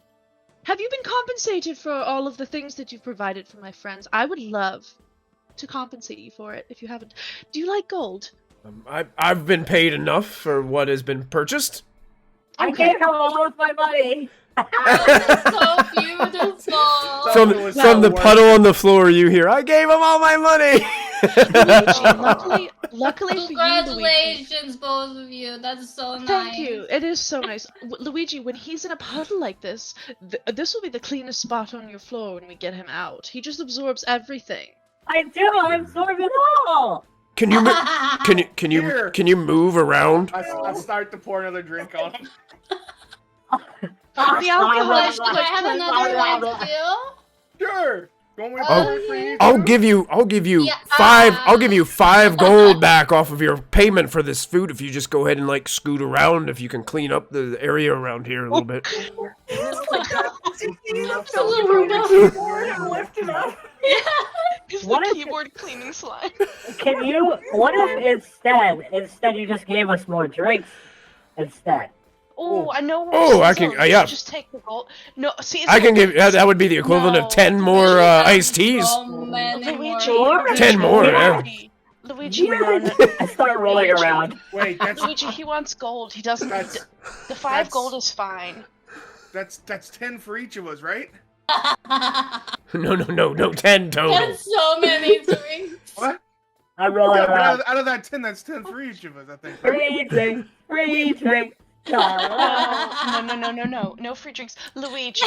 [SPEAKER 7] Have you been compensated for all of the things that you've provided for my friends? I would love to compensate you for it if you haven't. Do you like gold?
[SPEAKER 1] I've been paid enough for what has been purchased.
[SPEAKER 5] I gave her all of my money.
[SPEAKER 4] That's so beautiful!
[SPEAKER 1] From the
[SPEAKER 2] worth
[SPEAKER 1] puddle on the floor, you hear, "I gave him all my money."
[SPEAKER 7] Luigi, luckily for you, Luigi.
[SPEAKER 4] Congratulations, both of you. That's so nice.
[SPEAKER 7] Thank you. It is so nice. Luigi, when he's in a puddle like this, this will be the cleanest spot on your floor when we get him out. He just absorbs everything.
[SPEAKER 5] I do. I absorb it all.
[SPEAKER 1] Can you move around?
[SPEAKER 2] I start to pour another drink on.
[SPEAKER 7] The alcohol is
[SPEAKER 4] Should I have another one too?
[SPEAKER 2] Sure. Don't we
[SPEAKER 1] Oh,
[SPEAKER 2] pour for you?
[SPEAKER 1] I'll give you
[SPEAKER 4] Yeah,
[SPEAKER 1] five. I'll give you 5 gold back off of your payment for this food if you just go ahead and like scoot around. If you can clean up the area around here a little bit.
[SPEAKER 7] He's
[SPEAKER 5] What
[SPEAKER 7] the
[SPEAKER 5] if-
[SPEAKER 7] keyboard cleaning slime.
[SPEAKER 5] Can you? What if instead you just gave us more drinks instead?
[SPEAKER 6] Oh, I know.
[SPEAKER 1] Oh, I
[SPEAKER 6] Cecil,
[SPEAKER 1] can-
[SPEAKER 6] you
[SPEAKER 1] yeah.
[SPEAKER 6] should just take the gold. No, see,
[SPEAKER 1] I can give that would be the equivalent of 10 more iced teas.
[SPEAKER 4] So many
[SPEAKER 6] Luigi,
[SPEAKER 4] more.
[SPEAKER 6] Luigi,
[SPEAKER 1] 10 more, yeah.
[SPEAKER 6] Luigi, no, no.
[SPEAKER 5] I start rolling
[SPEAKER 6] Luigi.
[SPEAKER 5] around.
[SPEAKER 2] Wait,
[SPEAKER 6] Luigi, he wants gold. He doesn't.
[SPEAKER 2] That's-
[SPEAKER 6] The 5 gold is fine.
[SPEAKER 2] that's 10 for each of us, right?
[SPEAKER 1] No, 10 total.
[SPEAKER 4] That's so many drinks.
[SPEAKER 2] What?
[SPEAKER 5] I'm rolling
[SPEAKER 2] Yeah, but
[SPEAKER 5] around.
[SPEAKER 2] out of that 10, that's 10 for each of us, I think. Right?
[SPEAKER 5] Free drink.
[SPEAKER 6] No free drinks. Luigi,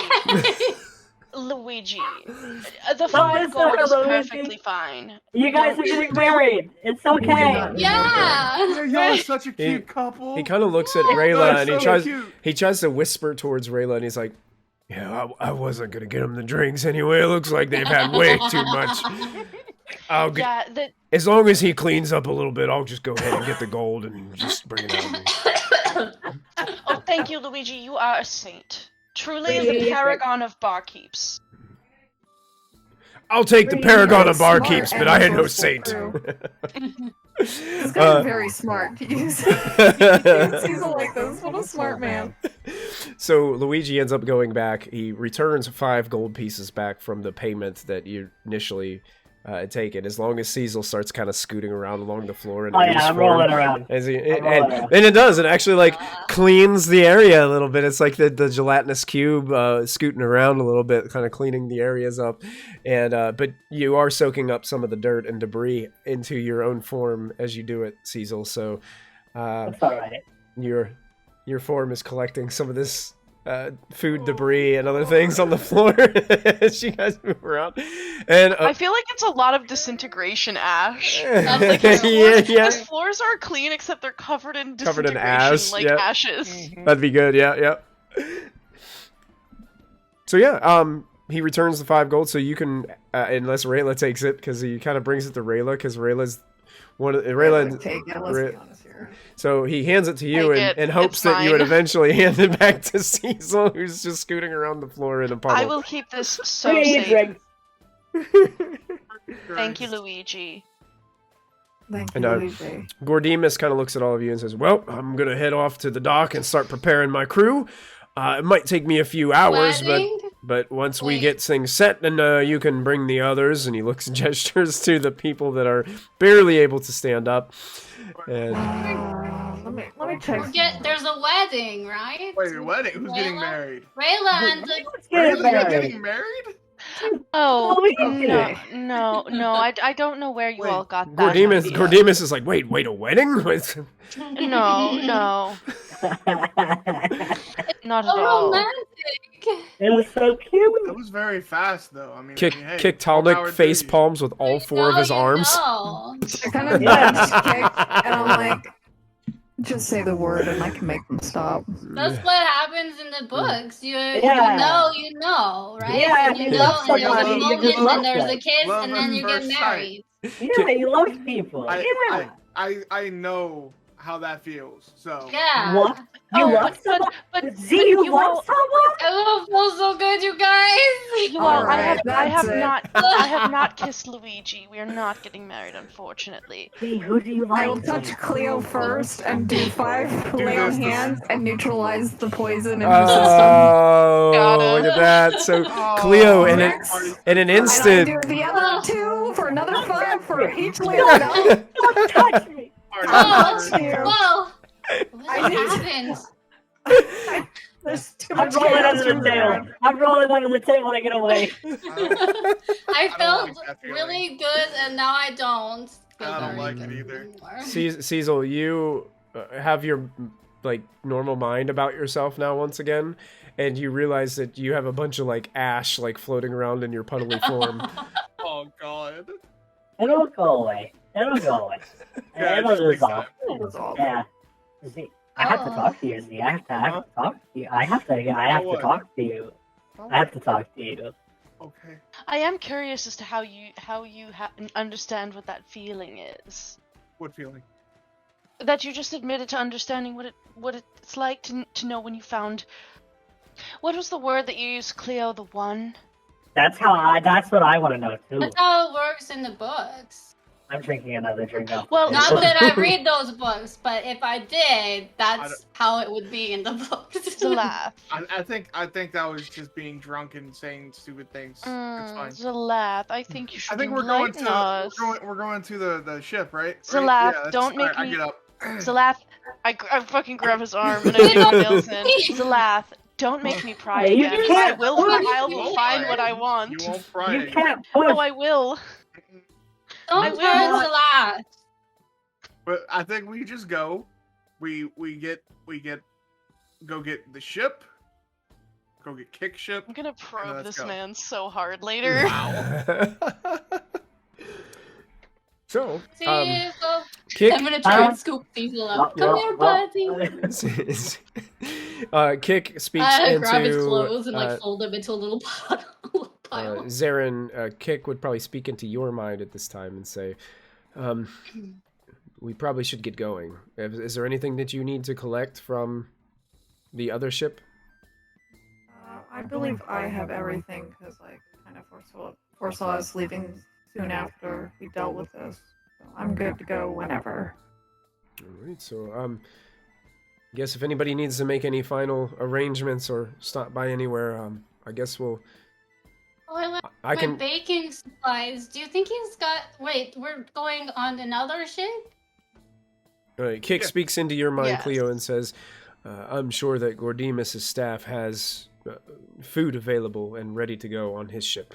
[SPEAKER 6] Luigi. The
[SPEAKER 5] No,
[SPEAKER 6] 5
[SPEAKER 5] it's
[SPEAKER 6] gold
[SPEAKER 5] not
[SPEAKER 6] is
[SPEAKER 5] Luigi.
[SPEAKER 6] perfectly fine.
[SPEAKER 5] You guys are getting married. It's okay.
[SPEAKER 4] Yeah.
[SPEAKER 2] Yeah, y'all are such a cute couple.
[SPEAKER 1] He kind of looks at
[SPEAKER 2] Y'all
[SPEAKER 1] Rayla
[SPEAKER 2] are
[SPEAKER 1] and
[SPEAKER 2] so cute.
[SPEAKER 1] he tries to whisper towards Rayla and he's like, "Yeah, I wasn't gonna get them the drinks anyway. It looks like they've had way too much. I'll get,
[SPEAKER 6] Yeah, that.
[SPEAKER 1] as long as he cleans up a little bit, I'll just go ahead and get the gold and just bring it out to me."
[SPEAKER 6] Oh, thank you, Luigi. You are a saint. Truly the paragon of barkeeps.
[SPEAKER 1] I'll take the paragon of
[SPEAKER 3] Smart
[SPEAKER 1] barkeeps,
[SPEAKER 3] and
[SPEAKER 1] but I ain't no
[SPEAKER 3] resourceful
[SPEAKER 1] saint.
[SPEAKER 3] crew. This guy's very smart. He's like this. What a smart man.
[SPEAKER 1] So Luigi ends up going back. He returns 5 gold pieces back from the payment that you initially had taken. As long as Cecil starts kind of scooting around along the floor.
[SPEAKER 5] Oh yeah, I'm rolling around.
[SPEAKER 1] And
[SPEAKER 5] rolling around.
[SPEAKER 1] it does. It actually like cleans the area a little bit. It's like the gelatinous cube scooting around a little bit, kind of cleaning the areas up. And but you are soaking up some of the dirt and debris into your own form as you do it, Cecil. So
[SPEAKER 5] That's alright.
[SPEAKER 1] your form is collecting some of this food debris and other things on the floor as you guys move around. And
[SPEAKER 7] I feel like it's a lot of disintegration ash.
[SPEAKER 4] That's
[SPEAKER 7] Like
[SPEAKER 4] like
[SPEAKER 7] his floors are clean except they're covered in
[SPEAKER 1] Covered in
[SPEAKER 7] disintegration,
[SPEAKER 1] ash,
[SPEAKER 7] like
[SPEAKER 1] yep.
[SPEAKER 7] ashes.
[SPEAKER 1] That'd be good, yeah. So yeah, he returns the 5 gold, so you can, unless Rayla takes it, because he kind of brings it to Rayla, because Rayla's one of Rayla.
[SPEAKER 3] Take it. Let's be honest here.
[SPEAKER 1] So he hands it to you
[SPEAKER 7] Take it,
[SPEAKER 1] and hopes
[SPEAKER 7] it's
[SPEAKER 1] that you would
[SPEAKER 7] mine.
[SPEAKER 1] eventually hand it back to Cecil, who's just scooting around the floor in a puddle.
[SPEAKER 7] I will keep this so
[SPEAKER 5] Free
[SPEAKER 7] safe.
[SPEAKER 5] drink.
[SPEAKER 7] Thank you, Luigi.
[SPEAKER 3] Thank you,
[SPEAKER 1] And,
[SPEAKER 3] Luigi.
[SPEAKER 1] Gordimus kind of looks at all of you and says, "Well, I'm gonna head off to the dock and start preparing my crew. It might take me a few hours,
[SPEAKER 4] Wedding?
[SPEAKER 1] but once we
[SPEAKER 4] Wait.
[SPEAKER 1] get things set, then you can bring the others." And he looks and gestures to the people that are barely able to stand up. And
[SPEAKER 3] Let me check.
[SPEAKER 4] There's a wedding, right?
[SPEAKER 2] Wait, wedding? Who's getting
[SPEAKER 4] Rayla?
[SPEAKER 2] married?
[SPEAKER 4] Rayla and the
[SPEAKER 2] Rayla, you're
[SPEAKER 5] married.
[SPEAKER 2] getting married?
[SPEAKER 7] Oh,
[SPEAKER 3] Okay.
[SPEAKER 7] no, I don't know where you all got that.
[SPEAKER 1] Gordimus
[SPEAKER 7] idea.
[SPEAKER 1] is like, wait, a wedding?
[SPEAKER 7] No, not at
[SPEAKER 4] so
[SPEAKER 7] all.
[SPEAKER 4] romantic.
[SPEAKER 5] It was so cute.
[SPEAKER 2] That was very fast, though. I mean, hey, more
[SPEAKER 1] Kik'Talnik
[SPEAKER 2] power to
[SPEAKER 1] face
[SPEAKER 2] you.
[SPEAKER 1] palms with all 4 of his arms.
[SPEAKER 3] I kind of nudge Kick, and I'm like, just say the word and I can make them stop.
[SPEAKER 4] That's what happens in the books. You
[SPEAKER 5] Yeah.
[SPEAKER 4] you know, right?
[SPEAKER 5] Yeah,
[SPEAKER 4] you
[SPEAKER 5] you
[SPEAKER 4] know,
[SPEAKER 5] love
[SPEAKER 4] and there's
[SPEAKER 5] somebody,
[SPEAKER 4] a
[SPEAKER 5] you
[SPEAKER 4] moment,
[SPEAKER 5] just love
[SPEAKER 4] and there's
[SPEAKER 5] them.
[SPEAKER 4] a kiss,
[SPEAKER 2] Love
[SPEAKER 4] and
[SPEAKER 2] at
[SPEAKER 4] then you get
[SPEAKER 2] first sight.
[SPEAKER 4] married.
[SPEAKER 5] Yeah, you love people. Yeah.
[SPEAKER 2] I know how that feels. So
[SPEAKER 4] Yeah.
[SPEAKER 5] What? You
[SPEAKER 7] Oh,
[SPEAKER 5] love someone?
[SPEAKER 7] but
[SPEAKER 5] Z, you
[SPEAKER 7] you
[SPEAKER 5] love
[SPEAKER 7] all-
[SPEAKER 5] someone?
[SPEAKER 4] It feels so good, you guys.
[SPEAKER 7] You all,
[SPEAKER 3] Alright,
[SPEAKER 7] I have
[SPEAKER 3] that's it.
[SPEAKER 7] I have not kissed Luigi. We are not getting married, unfortunately.
[SPEAKER 5] Z, who do you like?
[SPEAKER 3] I will touch Cleo first and do 5 lay on hands and neutralize the poison in her system.
[SPEAKER 1] Oh,
[SPEAKER 7] Got it.
[SPEAKER 1] look at that. So
[SPEAKER 2] Oh,
[SPEAKER 1] Cleo, in
[SPEAKER 3] Next.
[SPEAKER 1] an
[SPEAKER 3] And I
[SPEAKER 1] instant,
[SPEAKER 3] do the other 2 for another 5 for each Leo. No,
[SPEAKER 5] Don't touch me!
[SPEAKER 4] Oh,
[SPEAKER 3] touch you.
[SPEAKER 4] whoa.
[SPEAKER 3] I
[SPEAKER 4] What
[SPEAKER 3] need-
[SPEAKER 4] happened?
[SPEAKER 3] There's too
[SPEAKER 5] I'm
[SPEAKER 3] much
[SPEAKER 5] rolling
[SPEAKER 3] chaos
[SPEAKER 5] under the table.
[SPEAKER 3] around.
[SPEAKER 5] I'm rolling under the table to get away.
[SPEAKER 4] I
[SPEAKER 2] don't
[SPEAKER 4] felt
[SPEAKER 2] like that feeling.
[SPEAKER 4] really good, and now I don't. feel
[SPEAKER 2] I don't
[SPEAKER 4] very
[SPEAKER 2] like
[SPEAKER 4] good
[SPEAKER 2] it either.
[SPEAKER 4] anymore.
[SPEAKER 1] Cecil, you have your like normal mind about yourself now once again, and you realize that you have a bunch of like ash like floating around in your puddly form.
[SPEAKER 2] Oh God.
[SPEAKER 5] It'll go away. It'll go away.
[SPEAKER 2] Yeah,
[SPEAKER 5] It'll
[SPEAKER 2] just like
[SPEAKER 5] resolve.
[SPEAKER 2] that.
[SPEAKER 3] It was all-
[SPEAKER 5] Yeah. Z, I have to
[SPEAKER 4] Oh.
[SPEAKER 5] talk to you, Z. I have to talk to you. I have to
[SPEAKER 2] what?
[SPEAKER 5] talk to you. I have to talk to you.
[SPEAKER 2] Okay.
[SPEAKER 7] I am curious as to how you understand what that feeling is.
[SPEAKER 2] What feeling?
[SPEAKER 7] That you just admitted to understanding what it's like to know when you found. What was the word that you used, Cleo? The one.
[SPEAKER 5] That's what I want to know too.
[SPEAKER 4] That's how it works in the books.
[SPEAKER 5] I'm drinking another drink now.
[SPEAKER 7] Well,
[SPEAKER 4] Not that I read those books, but if I did, that's how it would be in the books.
[SPEAKER 7] Zalath.
[SPEAKER 2] I think that was just being drunk and saying stupid things. It's fine.
[SPEAKER 7] Zalath, I think you should
[SPEAKER 2] I think we're going
[SPEAKER 7] enlighten
[SPEAKER 2] to
[SPEAKER 7] us.
[SPEAKER 2] we're going to the ship, right?
[SPEAKER 7] Zalath,
[SPEAKER 2] Yeah,
[SPEAKER 7] don't make
[SPEAKER 2] I
[SPEAKER 7] me-
[SPEAKER 2] get up.
[SPEAKER 7] Zalath, I fucking grab his arm and I dig my nails in. Zalath, don't make me pry
[SPEAKER 5] Hey, you
[SPEAKER 7] again. I
[SPEAKER 5] can't
[SPEAKER 7] will.
[SPEAKER 5] push.
[SPEAKER 7] I
[SPEAKER 2] You
[SPEAKER 7] will
[SPEAKER 2] won't
[SPEAKER 7] find
[SPEAKER 2] pry.
[SPEAKER 7] what I want.
[SPEAKER 2] You won't pry.
[SPEAKER 5] You
[SPEAKER 2] again.
[SPEAKER 5] can't push.
[SPEAKER 7] Oh, I will.
[SPEAKER 4] Don't
[SPEAKER 7] I
[SPEAKER 4] turn
[SPEAKER 7] will.
[SPEAKER 4] to laugh.
[SPEAKER 2] But I think we just go. We go get the ship. Go get Kick ship.
[SPEAKER 7] I'm gonna
[SPEAKER 2] let's
[SPEAKER 7] probe this
[SPEAKER 2] go.
[SPEAKER 7] man so hard later.
[SPEAKER 1] So,
[SPEAKER 4] Cecil.
[SPEAKER 1] Kick,
[SPEAKER 4] I'm gonna try and scoop Cecil up. Come here, buddy.
[SPEAKER 1] Kick speaks
[SPEAKER 4] Grab his
[SPEAKER 1] into
[SPEAKER 4] clothes and like fold them into a little pile.
[SPEAKER 1] Zarin. Kick would probably speak into your mind at this time and say, "We probably should get going. Is there anything that you need to collect from the other ship?"
[SPEAKER 3] I believe I have everything because I kind of foresaw us leaving soon after we dealt with this. So I'm good to go whenever.
[SPEAKER 1] All right. So, I guess if anybody needs to make any final arrangements or stop by anywhere, I guess we'll.
[SPEAKER 4] Oh, I left
[SPEAKER 1] I
[SPEAKER 4] my
[SPEAKER 1] can.
[SPEAKER 4] baking supplies. Do you think he's got? Wait, we're going on another ship?
[SPEAKER 1] Kick
[SPEAKER 2] Yeah.
[SPEAKER 1] speaks into your mind,
[SPEAKER 7] Yes.
[SPEAKER 1] Cleo, and says, "I'm sure that Gordemus' staff has food available and ready to go on his ship."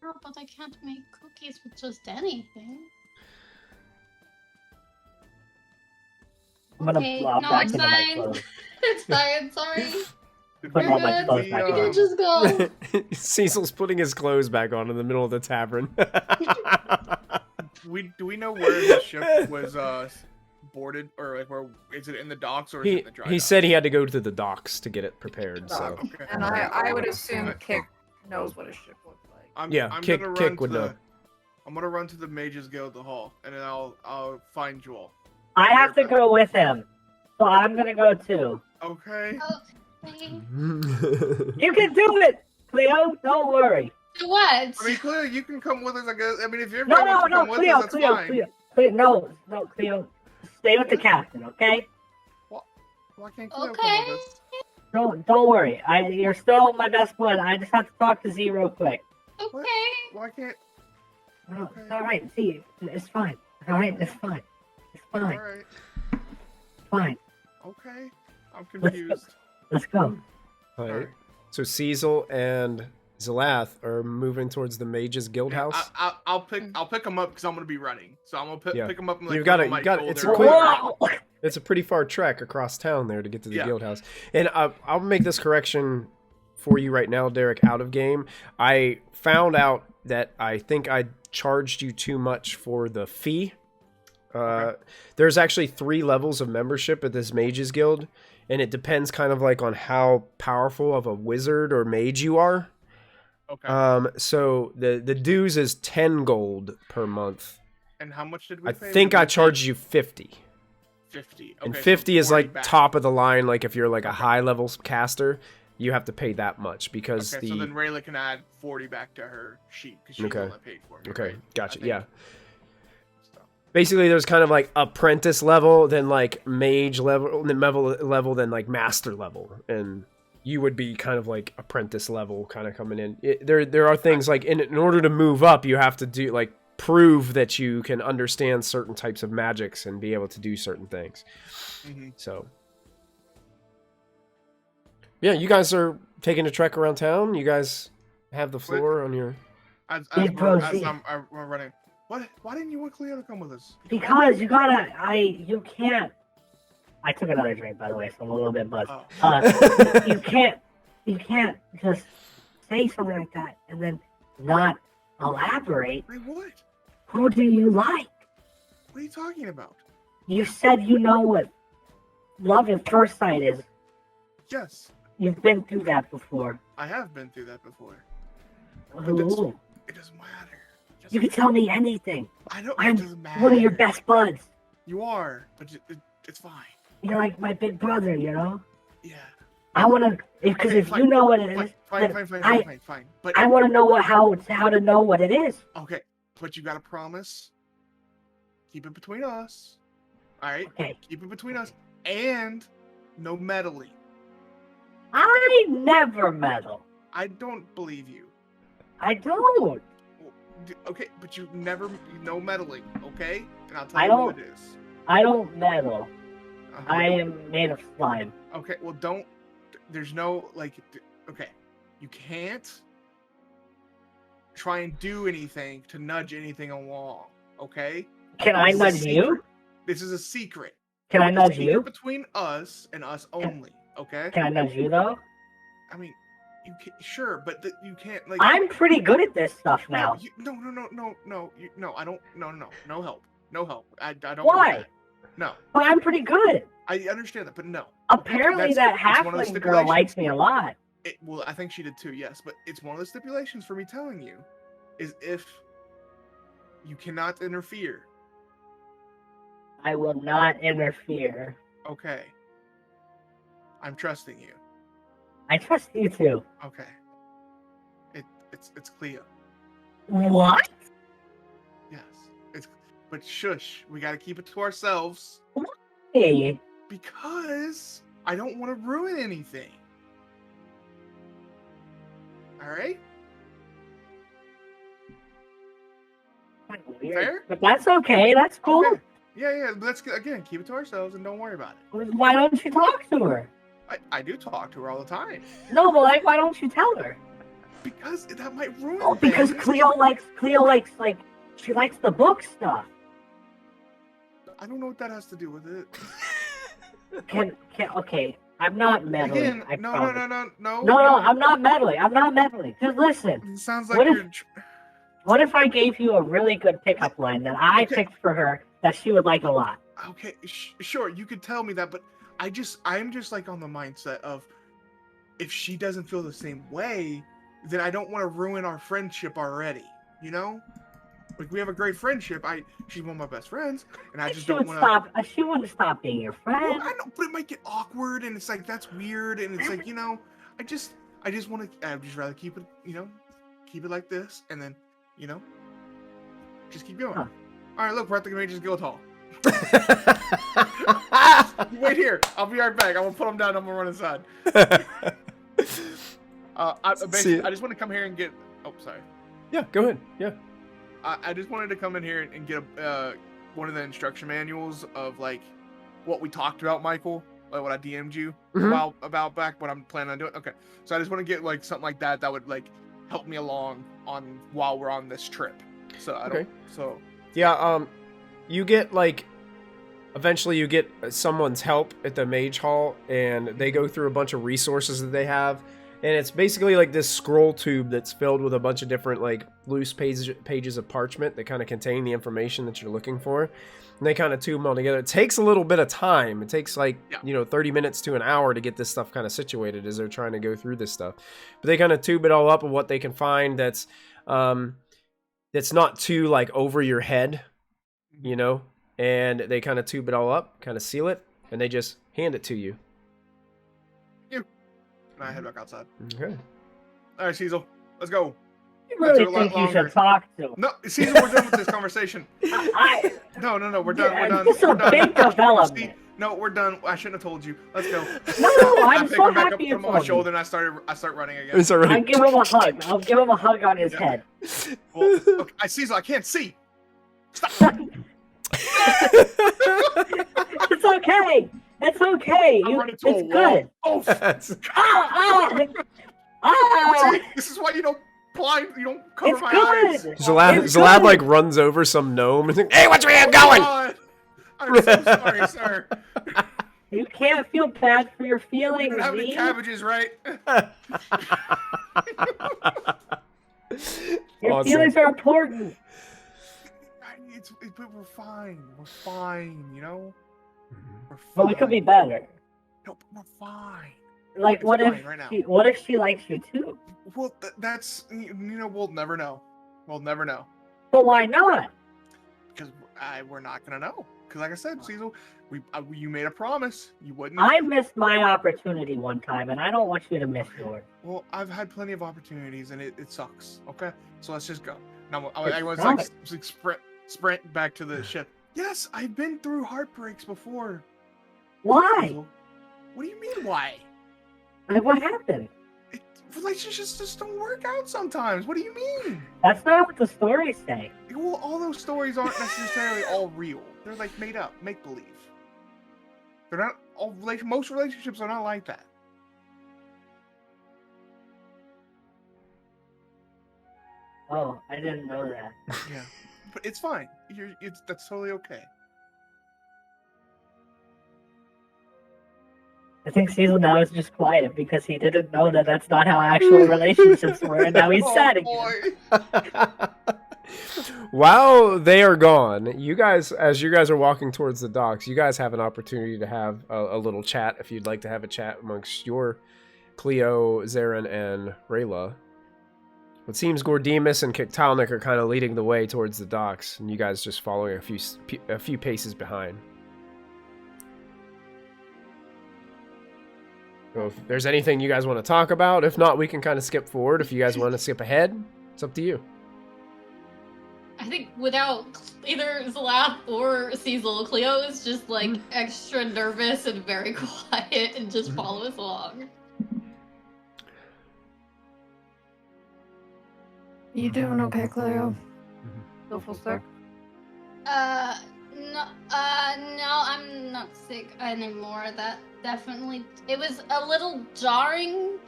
[SPEAKER 4] Oh, but I can't make cookies with just anything.
[SPEAKER 5] I'm gonna
[SPEAKER 4] Okay,
[SPEAKER 5] flop
[SPEAKER 4] no,
[SPEAKER 5] back
[SPEAKER 4] it's
[SPEAKER 5] into my
[SPEAKER 4] fine.
[SPEAKER 5] clothes.
[SPEAKER 4] It's fine. Sorry.
[SPEAKER 5] Put all my
[SPEAKER 4] good.
[SPEAKER 5] clothes back
[SPEAKER 4] We can
[SPEAKER 5] on.
[SPEAKER 4] just go.
[SPEAKER 1] Cecil's putting his clothes back on in the middle of the tavern.
[SPEAKER 2] Do we know where the ship was boarded, or like where is it in the docks or is it in the dry
[SPEAKER 1] he
[SPEAKER 2] docks?
[SPEAKER 1] said he had to go to the docks to get it prepared. So
[SPEAKER 2] Okay.
[SPEAKER 3] And I would assume Kick knows what a ship looks like.
[SPEAKER 2] I'm
[SPEAKER 1] Kick
[SPEAKER 2] gonna run
[SPEAKER 1] would
[SPEAKER 2] to
[SPEAKER 1] know.
[SPEAKER 2] the, I'm gonna run to the Mages Guild Hall, and then I'll find Joel.
[SPEAKER 5] I have to go with him, so I'm gonna go too.
[SPEAKER 2] Okay.
[SPEAKER 4] Okay.
[SPEAKER 5] You can do it, Cleo. Don't worry.
[SPEAKER 4] To what?
[SPEAKER 2] I mean, Cleo, you can come with us. I guess. I mean, if you're
[SPEAKER 5] No,
[SPEAKER 2] willing to
[SPEAKER 5] no,
[SPEAKER 2] come with
[SPEAKER 5] Cleo,
[SPEAKER 2] us, that's
[SPEAKER 5] Cleo,
[SPEAKER 2] fine.
[SPEAKER 5] Cleo, no, Cleo. Stay with the captain, okay?
[SPEAKER 2] Why can't Cleo
[SPEAKER 4] Okay.
[SPEAKER 2] come with us?
[SPEAKER 5] Don't worry. You're still my best bud. I just have to talk to Z real quick.
[SPEAKER 4] Okay.
[SPEAKER 2] Why can't?
[SPEAKER 5] No, it's all right. See, it's fine. All right, it's fine. It's
[SPEAKER 2] All
[SPEAKER 5] fine.
[SPEAKER 2] right.
[SPEAKER 5] Fine.
[SPEAKER 2] Okay. I'm confused.
[SPEAKER 5] Let's go.
[SPEAKER 1] All right.
[SPEAKER 2] Alright.
[SPEAKER 1] So Cecil and Zalath are moving towards the Mages Guild House.
[SPEAKER 2] I'll pick him up because I'm gonna be running. So I'm gonna
[SPEAKER 1] Yeah.
[SPEAKER 2] pick him up and like
[SPEAKER 1] You've got
[SPEAKER 2] put
[SPEAKER 1] it,
[SPEAKER 2] him on
[SPEAKER 1] you
[SPEAKER 2] my
[SPEAKER 1] got it. It's a
[SPEAKER 2] shoulder.
[SPEAKER 1] quick-
[SPEAKER 5] Whoa!
[SPEAKER 1] It's a pretty far trek across town there to get to the
[SPEAKER 2] Yeah.
[SPEAKER 1] guild house. And I'll make this correction for you right now, Derek, out of game. I found out that I think I charged you too much for the fee. There's actually 3 levels of membership at this Mages Guild, and it depends kind of like on how powerful of a wizard or mage you are.
[SPEAKER 2] Okay.
[SPEAKER 1] So the dues is 10 gold per month.
[SPEAKER 2] And how much did we
[SPEAKER 1] I
[SPEAKER 2] pay?
[SPEAKER 1] think
[SPEAKER 2] Did we
[SPEAKER 1] I
[SPEAKER 2] pay
[SPEAKER 1] charged you 50.
[SPEAKER 2] 50.
[SPEAKER 1] And
[SPEAKER 2] Okay, so
[SPEAKER 1] 50 is
[SPEAKER 2] 40
[SPEAKER 1] like
[SPEAKER 2] back.
[SPEAKER 1] top of the line. Like if you're like a high level caster, you have to pay that much because
[SPEAKER 2] Okay, so then Rayla can add 40 back to her sheet because she's
[SPEAKER 1] Okay.
[SPEAKER 2] the one that paid for it.
[SPEAKER 1] Okay,
[SPEAKER 2] right?
[SPEAKER 1] gotcha.
[SPEAKER 2] I think-
[SPEAKER 1] Yeah.
[SPEAKER 2] so.
[SPEAKER 1] Basically, there's kind of like apprentice level, then like mage level, then like master level, and you would be kind of like apprentice level, kind of coming in. There are things like in order to move up, you have to do like prove that you can understand certain types of magics and be able to do certain things.
[SPEAKER 2] Mhm.
[SPEAKER 1] So, yeah, you guys are taking a trek around town. You guys have the floor on your.
[SPEAKER 2] As
[SPEAKER 5] Hey, bro,
[SPEAKER 2] as
[SPEAKER 5] see.
[SPEAKER 2] I'm running. What? Why didn't you want Cleo to come with us?
[SPEAKER 5] Because you can't. I took another drink, by the way, so I'm a little bit buzzed.
[SPEAKER 2] Oh.
[SPEAKER 5] You can't just say something like that and then not elaborate.
[SPEAKER 2] Wait, what?
[SPEAKER 5] Who do you like?
[SPEAKER 2] What are you talking about?
[SPEAKER 5] You said you know what love at first sight is.
[SPEAKER 2] Yes,
[SPEAKER 5] You've been through that before.
[SPEAKER 2] I have been through that before.
[SPEAKER 5] Ooh.
[SPEAKER 2] It doesn't matter.
[SPEAKER 5] You can tell me anything.
[SPEAKER 2] I know it
[SPEAKER 5] I'm
[SPEAKER 2] doesn't matter.
[SPEAKER 5] one of your best buds.
[SPEAKER 2] You are, but it's fine.
[SPEAKER 5] You're like my big brother, you know?
[SPEAKER 2] Yeah.
[SPEAKER 5] I want to, because
[SPEAKER 2] Okay,
[SPEAKER 5] if
[SPEAKER 2] fine,
[SPEAKER 5] you know what it is,
[SPEAKER 2] Fine,
[SPEAKER 5] then
[SPEAKER 2] fine. But
[SPEAKER 5] I want to know how to know what it is.
[SPEAKER 2] okay, but you gotta promise keep it between us. All right.
[SPEAKER 5] Okay.
[SPEAKER 2] Keep it between us, and no meddling.
[SPEAKER 5] I never meddle.
[SPEAKER 2] I don't believe you.
[SPEAKER 5] I don't.
[SPEAKER 2] Okay, but no meddling. Okay, and I'll
[SPEAKER 5] I
[SPEAKER 2] tell you what
[SPEAKER 5] don't-
[SPEAKER 2] it is.
[SPEAKER 5] I don't meddle.
[SPEAKER 2] Uh-huh.
[SPEAKER 5] I am made of slime.
[SPEAKER 2] Okay, well, don't. There's no okay, you can't try and do anything to nudge anything along. Okay.
[SPEAKER 5] Can I
[SPEAKER 2] This is a
[SPEAKER 5] nudge you?
[SPEAKER 2] secret. This is a secret.
[SPEAKER 5] Can I nudge
[SPEAKER 2] It's either
[SPEAKER 5] you?
[SPEAKER 2] between us and us only. Okay.
[SPEAKER 5] Can I nudge you though?
[SPEAKER 2] I mean, you can sure, but you can't like.
[SPEAKER 5] I'm pretty good at this stuff now.
[SPEAKER 2] No. I don't. No help. No help. I don't.
[SPEAKER 5] Why?
[SPEAKER 2] want that. No.
[SPEAKER 5] But I'm pretty good.
[SPEAKER 2] I understand that, but no.
[SPEAKER 5] Apparently, that
[SPEAKER 2] it's one of the
[SPEAKER 5] halfling girl likes
[SPEAKER 2] stipulations.
[SPEAKER 5] me a lot.
[SPEAKER 2] Well, I think she did too. Yes, but it's one of the stipulations for me telling you, is if you cannot interfere.
[SPEAKER 5] I will not interfere.
[SPEAKER 2] Okay. I'm trusting you.
[SPEAKER 5] I trust you too.
[SPEAKER 2] Okay. It's Cleo.
[SPEAKER 5] What?
[SPEAKER 2] Yes. But shush. We gotta keep it to ourselves.
[SPEAKER 5] Hey,
[SPEAKER 2] Because I don't want to ruin anything. Alright?
[SPEAKER 5] weird.
[SPEAKER 2] Fair?
[SPEAKER 5] But that's okay. That's cool.
[SPEAKER 2] Okay. Yeah, but let's again keep it to ourselves and don't worry about it.
[SPEAKER 5] Why don't you talk to her?
[SPEAKER 2] I do talk to her all the time.
[SPEAKER 5] No, but like, why don't you tell her?
[SPEAKER 2] Because that might ruin
[SPEAKER 5] Oh, because
[SPEAKER 2] things.
[SPEAKER 5] Cleo likes like she likes the book stuff.
[SPEAKER 2] I don't know what that has to do with it.
[SPEAKER 5] Can okay? I'm not meddling.
[SPEAKER 2] Again,
[SPEAKER 5] I
[SPEAKER 2] no,
[SPEAKER 5] promise.
[SPEAKER 2] no.
[SPEAKER 5] No, I'm not meddling. I'm not meddling. Just listen.
[SPEAKER 2] It sounds like
[SPEAKER 5] What if-
[SPEAKER 2] you're.
[SPEAKER 5] What if I gave you a really good pickup line that I
[SPEAKER 2] Okay.
[SPEAKER 5] picked for her that she would like a lot?
[SPEAKER 2] Okay, sure, you could tell me that, but I'm just like on the mindset of if she doesn't feel the same way, then I don't want to ruin our friendship already. You know, like we have a great friendship. She's one of my best friends, and I just
[SPEAKER 5] She
[SPEAKER 2] don't
[SPEAKER 5] would
[SPEAKER 2] want to.
[SPEAKER 5] stop. She wouldn't stop being your
[SPEAKER 2] Well,
[SPEAKER 5] friend.
[SPEAKER 2] I know, but it might get awkward, and it's like that's weird, and it's like I just want to. I'd just rather keep it, keep it like this, and then, just keep going.
[SPEAKER 5] Huh.
[SPEAKER 2] All right, look, we're at the Mage's Guild Hall. You wait here. I'll be right back. I'm gonna put them down. I'm gonna run inside. I just want to come here and get. Oh, sorry.
[SPEAKER 1] Yeah, go ahead. Yeah.
[SPEAKER 2] I just wanted to come in here and get one of the instruction manuals of like what we talked about, Michael. Like what I DM'd you about back. What I'm planning on doing. Okay, so I just want to get like something like that would like help me along while we're on this trip. So I don't.
[SPEAKER 1] Okay.
[SPEAKER 2] So
[SPEAKER 1] Yeah, you get like eventually you get someone's help at the mage hall, and they go through a bunch of resources that they have, and it's basically like this scroll tube that's filled with a bunch of different like loose pages of parchment that kind of contain the information that you're looking for, and they kind of tube them all together. It takes a little bit of time. It takes like 30 minutes to an hour to get this stuff kind of situated as they're trying to go through this stuff, but they kind of tube it all up of what they can find that's not too like over your head, and they kind of tube it all up, kind of seal it, and they just hand it to you.
[SPEAKER 2] and I head back outside.
[SPEAKER 1] Okay.
[SPEAKER 2] All right, Cecil, let's go.
[SPEAKER 5] You
[SPEAKER 2] That
[SPEAKER 5] really
[SPEAKER 2] took a lot
[SPEAKER 5] think you
[SPEAKER 2] longer.
[SPEAKER 5] should talk to him?
[SPEAKER 2] No, Cecil, we're done with this conversation. No, we're done. We're done.
[SPEAKER 5] This is a
[SPEAKER 2] We're done.
[SPEAKER 5] big development.
[SPEAKER 2] See, no, we're done. I shouldn't have told you. Let's go.
[SPEAKER 5] No,
[SPEAKER 2] I
[SPEAKER 5] I'm
[SPEAKER 2] pick
[SPEAKER 5] so
[SPEAKER 2] her back up,
[SPEAKER 5] happy
[SPEAKER 2] put
[SPEAKER 5] you
[SPEAKER 2] him on my
[SPEAKER 5] told
[SPEAKER 2] shoulder,
[SPEAKER 5] me.
[SPEAKER 2] and I start running again.
[SPEAKER 1] It's already.
[SPEAKER 5] I'll give him a hug. I'll give him a hug on his
[SPEAKER 2] Yeah.
[SPEAKER 5] head.
[SPEAKER 2] Well, okay, Cecil, I can't see.
[SPEAKER 5] It's okay. It's okay.
[SPEAKER 2] I'm running to a
[SPEAKER 5] It's
[SPEAKER 2] wall.
[SPEAKER 5] good.
[SPEAKER 2] Oh,
[SPEAKER 5] Ah! Ah!
[SPEAKER 2] this is why you don't cover
[SPEAKER 5] It's
[SPEAKER 2] my
[SPEAKER 5] good.
[SPEAKER 2] eyes.
[SPEAKER 1] Zalab
[SPEAKER 5] good.
[SPEAKER 1] like runs over some gnome and like, hey, what's your hand going?
[SPEAKER 2] God. I'm so sorry, sir.
[SPEAKER 5] You can't feel bad for your
[SPEAKER 2] You
[SPEAKER 5] feelings,
[SPEAKER 2] don't have any
[SPEAKER 5] Z.
[SPEAKER 2] cabbages, right?
[SPEAKER 5] Your
[SPEAKER 1] Awesome.
[SPEAKER 5] feelings are important.
[SPEAKER 2] But we're fine. We're fine, We're fine.
[SPEAKER 5] But we could be better.
[SPEAKER 2] No, but we're fine.
[SPEAKER 5] Like,
[SPEAKER 2] It's
[SPEAKER 5] what if
[SPEAKER 2] fine right now.
[SPEAKER 5] what if she likes you too?
[SPEAKER 2] Well, that's we'll never know. We'll never know
[SPEAKER 5] But why not?
[SPEAKER 2] because we're not gonna know. Because, like I said, Cecil, you made a promise. You wouldn't.
[SPEAKER 5] I missed my opportunity one time, and I don't want you to miss yours.
[SPEAKER 2] Well, I've had plenty of opportunities, and it sucks. Okay, so let's just go. Now
[SPEAKER 5] It's
[SPEAKER 2] I was
[SPEAKER 5] not.
[SPEAKER 2] like sprint back to the ship. Yes, I've been through heartbreaks before.
[SPEAKER 5] Why?
[SPEAKER 2] What do you mean, why?
[SPEAKER 5] Like, what happened?
[SPEAKER 2] Relationships just don't work out sometimes. What do you mean?
[SPEAKER 5] That's not what the stories say.
[SPEAKER 2] Well, all those stories aren't necessarily all real. They're like made up, make believe. They're not all most relationships are not like that.
[SPEAKER 5] Oh, I didn't know that.
[SPEAKER 2] Yeah, but it's fine. That's totally okay.
[SPEAKER 5] I think Cecil now is just quiet because he didn't know that that's not how actual relationships were, and now he's sad again.
[SPEAKER 1] While they are gone, as you guys are walking towards the docks, you guys have an opportunity to have a little chat if you'd like to have a chat amongst your Cleo, Zarin, and Rayla. It seems Gordemus and Kik'Talnik are kind of leading the way towards the docks, and you guys just following a few paces behind. So if there's anything you guys want to talk about, if not, we can kind of skip forward. If you guys want to skip ahead, it's up to you.
[SPEAKER 4] I think without either Zlath or Cecil, Cleo is just like extra nervous and very quiet and just follows along.
[SPEAKER 3] You doing okay, Cleo? Still feel sick?
[SPEAKER 4] No, I'm not sick anymore. That definitely, it was a little jarring,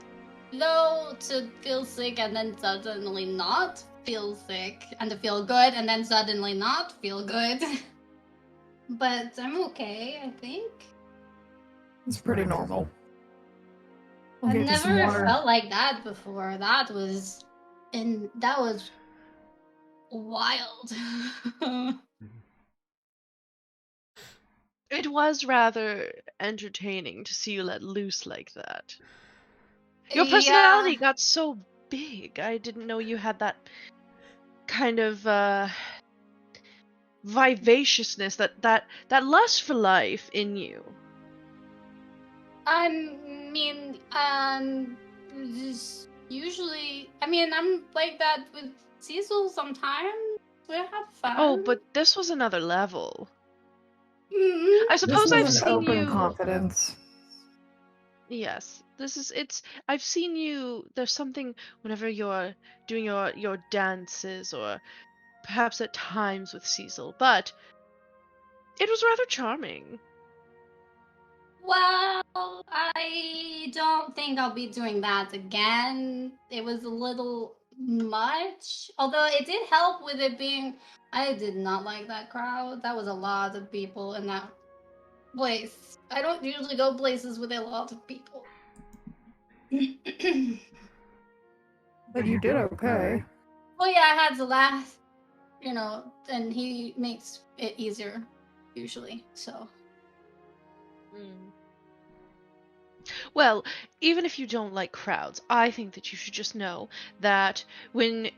[SPEAKER 4] though, to feel sick and then suddenly not feel sick, and to feel good and then suddenly not feel good. But I'm okay, I think.
[SPEAKER 3] It's pretty normal.
[SPEAKER 4] I've never felt like that before. That was wild.
[SPEAKER 7] It was rather entertaining to see you let loose like that. Your personality got so big. I didn't know you had that kind of vivaciousness, that lust for life in you.
[SPEAKER 4] I mean, just usually, I'm like that with Cecil sometimes. We have fun.
[SPEAKER 7] Oh, but this was another level.
[SPEAKER 4] Mm-hmm.
[SPEAKER 7] I suppose I've seen
[SPEAKER 3] open
[SPEAKER 7] you.
[SPEAKER 3] confidence.
[SPEAKER 7] Yes, I've seen you. There's something whenever you're doing your dances, or perhaps at times with Cecil, but it was rather charming.
[SPEAKER 4] Well, I don't think I'll be doing that again. It was a little much. Although it did help with it being... I did not like that crowd. That was a lot of people in that place. I don't usually go places with a lot of people.
[SPEAKER 3] But you did okay.
[SPEAKER 4] Well, yeah, I had to laugh, and he makes it easier, usually, so...
[SPEAKER 7] Well, even if you don't like crowds, I think that you should just know that when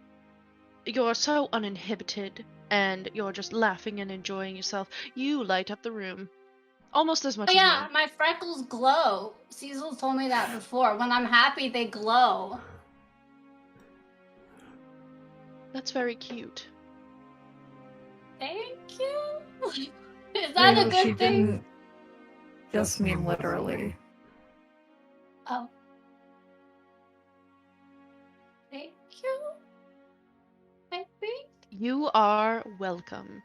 [SPEAKER 7] you're so uninhibited and you're just laughing and enjoying yourself, you light up the room. Almost as much as
[SPEAKER 4] yeah,
[SPEAKER 7] me.
[SPEAKER 4] my freckles glow. Cecil told me that before. When I'm happy, they glow.
[SPEAKER 7] That's very cute.
[SPEAKER 4] Thank you. Is that a good thing?
[SPEAKER 3] Didn't just mean literally.
[SPEAKER 4] Oh. Thank you. I think.
[SPEAKER 7] You are welcome.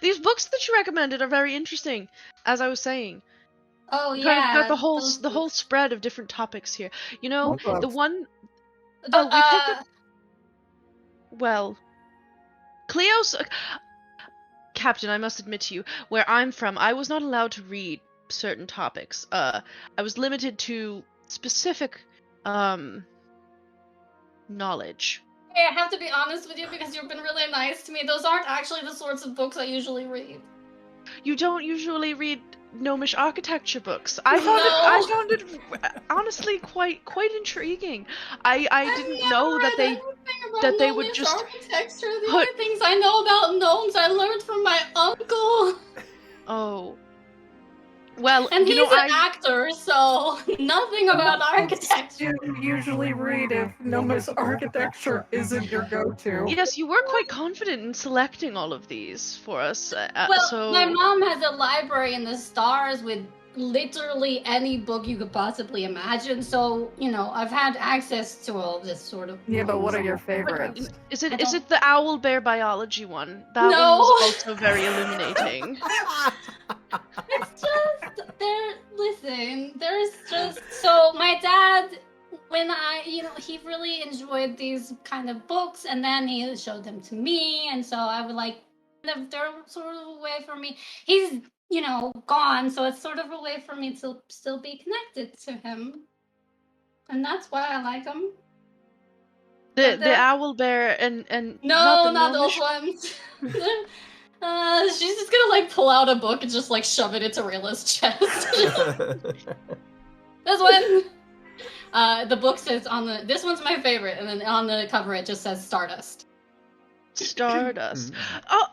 [SPEAKER 7] These books that you recommended are very interesting, as I was saying.
[SPEAKER 4] Oh,
[SPEAKER 7] You
[SPEAKER 4] yeah.
[SPEAKER 7] kind of got the whole spread of different topics here. You know,
[SPEAKER 3] What
[SPEAKER 7] the
[SPEAKER 3] books?
[SPEAKER 7] one...
[SPEAKER 4] we
[SPEAKER 7] picked up... Well, Cleo's... Captain, I must admit to you, where I'm from, I was not allowed to read certain topics. I was limited to specific, knowledge.
[SPEAKER 4] Hey, I have to be honest with you because you've been really nice to me. Those aren't actually the sorts of books I usually read.
[SPEAKER 7] You don't usually read gnomish architecture books. I found it honestly quite intriguing. I didn't know that they would just
[SPEAKER 4] architecture. The only things I know about gnomes I learned from my uncle.
[SPEAKER 7] Oh. Well,
[SPEAKER 4] And
[SPEAKER 7] you
[SPEAKER 4] he's
[SPEAKER 7] know,
[SPEAKER 4] an actor, so nothing about architecture.
[SPEAKER 3] You usually read if Noma's architecture isn't your go-to.
[SPEAKER 7] yes, you were quite confident in selecting all of these for us.
[SPEAKER 4] Well,
[SPEAKER 7] So
[SPEAKER 4] my mom has a library in the stars with literally any book you could possibly imagine. So, I've had access to all this sort of.
[SPEAKER 3] Yeah, but what are your favorites?
[SPEAKER 7] is
[SPEAKER 4] I
[SPEAKER 7] it
[SPEAKER 4] don't-
[SPEAKER 7] the owl bear biology one? That one
[SPEAKER 4] No.
[SPEAKER 7] was also very illuminating.
[SPEAKER 4] It's just there's just so my dad, when he really enjoyed these kind of books, and then he showed them to me, and so I would like they're sort of a way for me. He's gone, so it's sort of a way for me to still be connected to him, and that's why I like him.
[SPEAKER 7] The owl bear and
[SPEAKER 4] No, not
[SPEAKER 7] gnomish-
[SPEAKER 4] those ones. She's just gonna like pull out a book and just like shove it into Rayla's chest. This one. The book says this one's my favorite, and then on the cover it just says Stardust.
[SPEAKER 7] Stardust. Oh,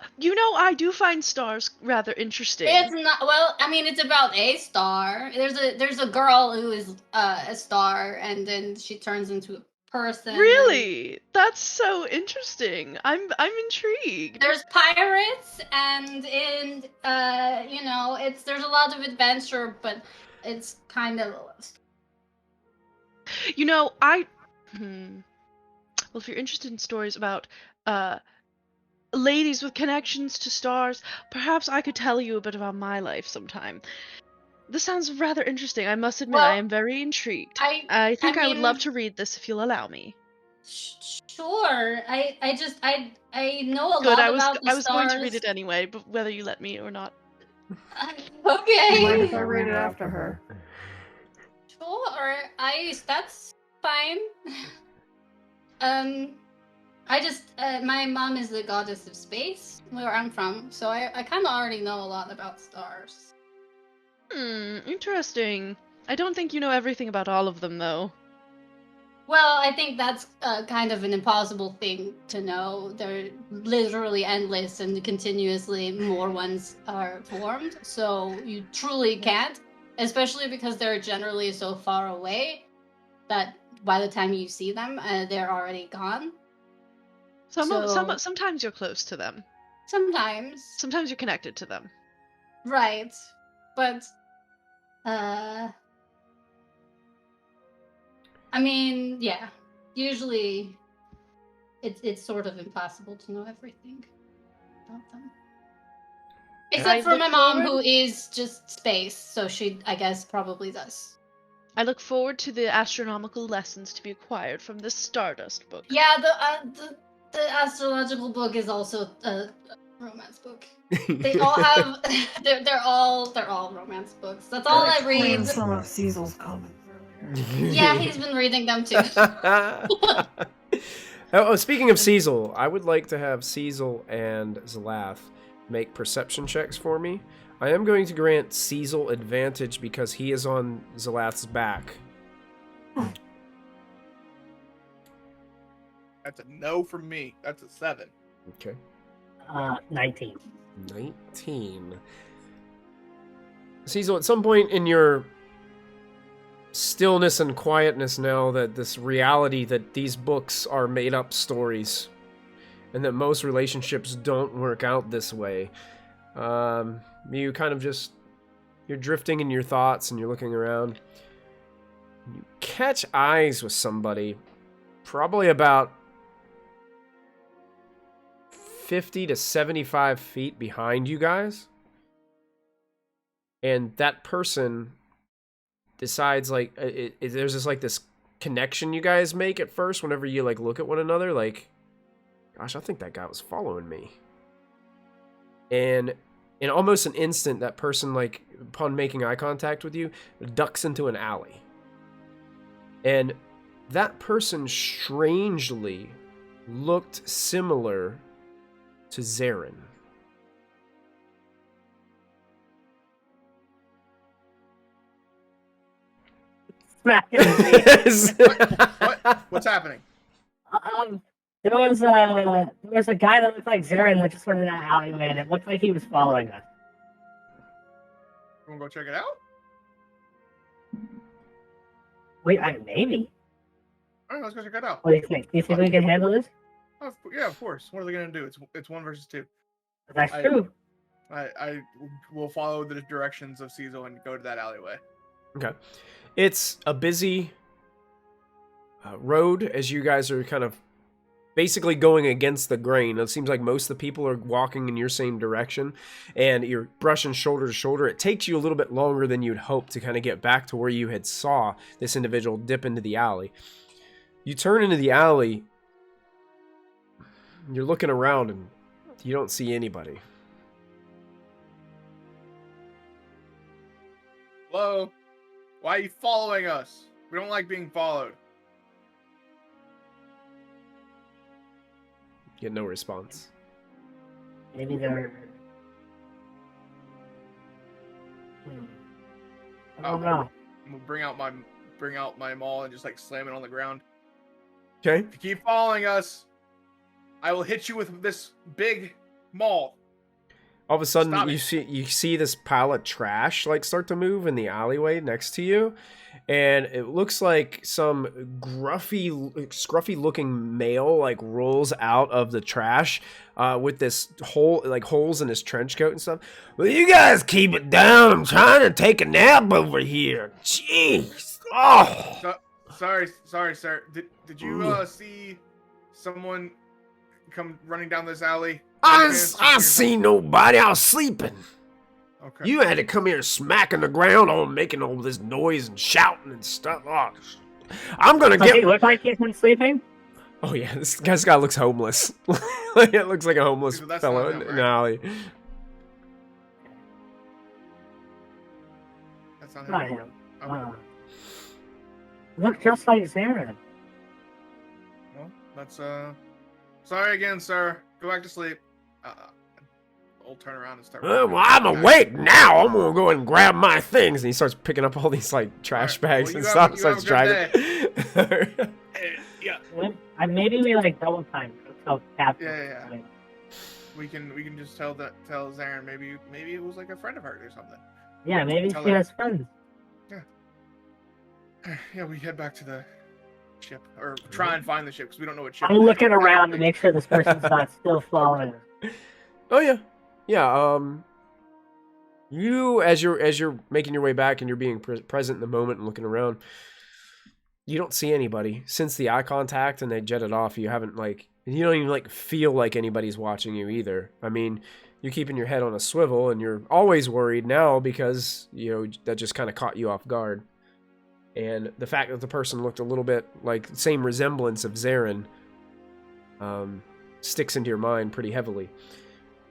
[SPEAKER 7] I do find stars rather interesting.
[SPEAKER 4] It's not it's about a star. There's a girl who is a star, and then she turns into a person.
[SPEAKER 7] Really? That's so interesting. I'm intrigued.
[SPEAKER 4] There's pirates, and there's a lot of adventure, but it's kind of.
[SPEAKER 7] Well, if you're interested in stories about ladies with connections to stars, perhaps I could tell you a bit about my life sometime. This sounds rather interesting. I must admit, I am very intrigued. I think I would love to read this if you'll allow me.
[SPEAKER 4] Sure. I know a
[SPEAKER 7] Good.
[SPEAKER 4] lot about the
[SPEAKER 7] I was
[SPEAKER 4] stars.
[SPEAKER 7] going to read it anyway, but whether you let me or not.
[SPEAKER 4] Okay.
[SPEAKER 3] Mind if I read it after her?
[SPEAKER 4] Sure. That's fine. My mom is the goddess of space, where I'm from, so I kind of already know a lot about stars.
[SPEAKER 7] Interesting. I don't think you know everything about all of them, though.
[SPEAKER 4] Well, I think that's kind of an impossible thing to know. They're literally endless, and continuously more ones are formed, so you truly can't, especially because they're generally so far away that by the time you see them, they're already gone.
[SPEAKER 7] Sometimes you're close to them.
[SPEAKER 4] Sometimes.
[SPEAKER 7] Sometimes you're connected to them.
[SPEAKER 4] Right. But, yeah. Usually, it's sort of impossible to know everything about them. Except for my mom, who is just space, so she, I guess, probably does.
[SPEAKER 7] I look forward to the astronomical lessons to be acquired from this Stardust book.
[SPEAKER 4] Yeah, the astrological book is also a romance book. They all have they're all romance books. That's all I read.
[SPEAKER 3] Some of Cecil's comments earlier.
[SPEAKER 4] Yeah, he's been reading them too.
[SPEAKER 1] Speaking of Cecil, I would like to have Cecil and Zalath make perception checks for me. I am going to grant Cecil advantage because he is on Zalath's back.
[SPEAKER 2] That's a no from me. That's a 7.
[SPEAKER 1] Okay.
[SPEAKER 5] 19.
[SPEAKER 1] 19. Cecil, at some point in your stillness and quietness now that this reality that these books are made-up stories and that most relationships don't work out this way, you kind of just, you're drifting in your thoughts and you're looking around. You catch eyes with somebody probably about 50 to 75 feet behind you guys. And that person decides, like, there's this connection you guys make at first whenever you, look at one another, gosh, I think that guy was following me. And in almost an instant, that person, upon making eye contact with you, ducks into an alley. And that person strangely looked similar to Zarin.
[SPEAKER 2] What's happening?
[SPEAKER 5] There was a guy that looked like Zarin that just went in that alleyway, and it looked like he was following us.
[SPEAKER 2] wanna go check it out?
[SPEAKER 5] Wait, maybe.
[SPEAKER 2] All right, let's go check it out.
[SPEAKER 5] What do you think? Do you think we can handle this?
[SPEAKER 2] Oh, yeah, of course. What are they gonna do? It's 1 versus 2.
[SPEAKER 5] That's true.
[SPEAKER 2] I will follow the directions of Cecil and go to that alleyway.
[SPEAKER 1] Okay. It's a busy road as you guys are kind of basically going against the grain. It seems like most of the people are walking in your same direction, and you're brushing shoulder to shoulder. It takes you a little bit longer than you'd hope to kind of get back to where you had saw this individual dip into the alley. You turn into the alley, you're looking around, and you don't see anybody.
[SPEAKER 2] Hello? Why are you following us? We don't like being followed.
[SPEAKER 1] Get no response.
[SPEAKER 5] Maybe they're. I don't know.
[SPEAKER 2] I'm gonna bring out my maul and just like slam it on the ground.
[SPEAKER 1] Okay.
[SPEAKER 2] If you keep following us, I will hit you with this big maul.
[SPEAKER 1] All of a sudden,
[SPEAKER 2] Stop
[SPEAKER 1] you see this pile of trash like start to move in the alleyway next to you, and it looks like some scruffy looking male like rolls out of the trash with this holes in his trench coat and stuff. Well, you guys keep it down. I'm trying to take a nap over here. Jeez. Oh.
[SPEAKER 2] Sorry, sir. Did you see someone come running down this alley?
[SPEAKER 1] I seen nobody. I was sleeping.
[SPEAKER 2] Okay.
[SPEAKER 1] You had to come here smacking the ground on making all this noise and shouting and stuff. Oh, I'm gonna
[SPEAKER 5] Does
[SPEAKER 1] get.
[SPEAKER 5] he look like he's been sleeping?
[SPEAKER 1] Oh yeah, this guy looks homeless. It looks like a homeless
[SPEAKER 2] That's
[SPEAKER 1] fellow
[SPEAKER 2] not him,
[SPEAKER 1] in an
[SPEAKER 2] right?
[SPEAKER 1] alley.
[SPEAKER 2] That's not
[SPEAKER 5] Not
[SPEAKER 2] him.
[SPEAKER 5] him.
[SPEAKER 2] Okay.
[SPEAKER 5] Look just like Zarin.
[SPEAKER 2] Well, that's Sorry again, sir. Go back to sleep. I'll turn around and start.
[SPEAKER 1] Well, I'm awake now. I'm gonna go and grab my things, and he starts picking up all these like trash
[SPEAKER 2] All right,
[SPEAKER 1] bags
[SPEAKER 2] well,
[SPEAKER 1] and
[SPEAKER 2] you
[SPEAKER 1] stuff.
[SPEAKER 2] have
[SPEAKER 1] Starts
[SPEAKER 2] a good
[SPEAKER 1] driving.
[SPEAKER 2] Yeah.
[SPEAKER 5] Maybe we like double time. So
[SPEAKER 2] Yeah. We can just tell Zarin maybe it was like a friend of hers or something.
[SPEAKER 5] Yeah, maybe
[SPEAKER 2] Tell
[SPEAKER 5] she
[SPEAKER 2] her.
[SPEAKER 5] has friends.
[SPEAKER 2] Yeah, we head back to the ship or try and find the ship because we don't know what ship.
[SPEAKER 5] I'm looking around to make sure this person's not still following us.
[SPEAKER 1] Oh yeah. You as you're making your way back and you're being present in the moment and looking around, you don't see anybody since the eye contact and they jetted off. You haven't you don't even feel like anybody's watching you either. I mean, you're keeping your head on a swivel and you're always worried now because that just kind of caught you off guard. And the fact that the person looked a little bit like the same resemblance of Zarin sticks into your mind pretty heavily.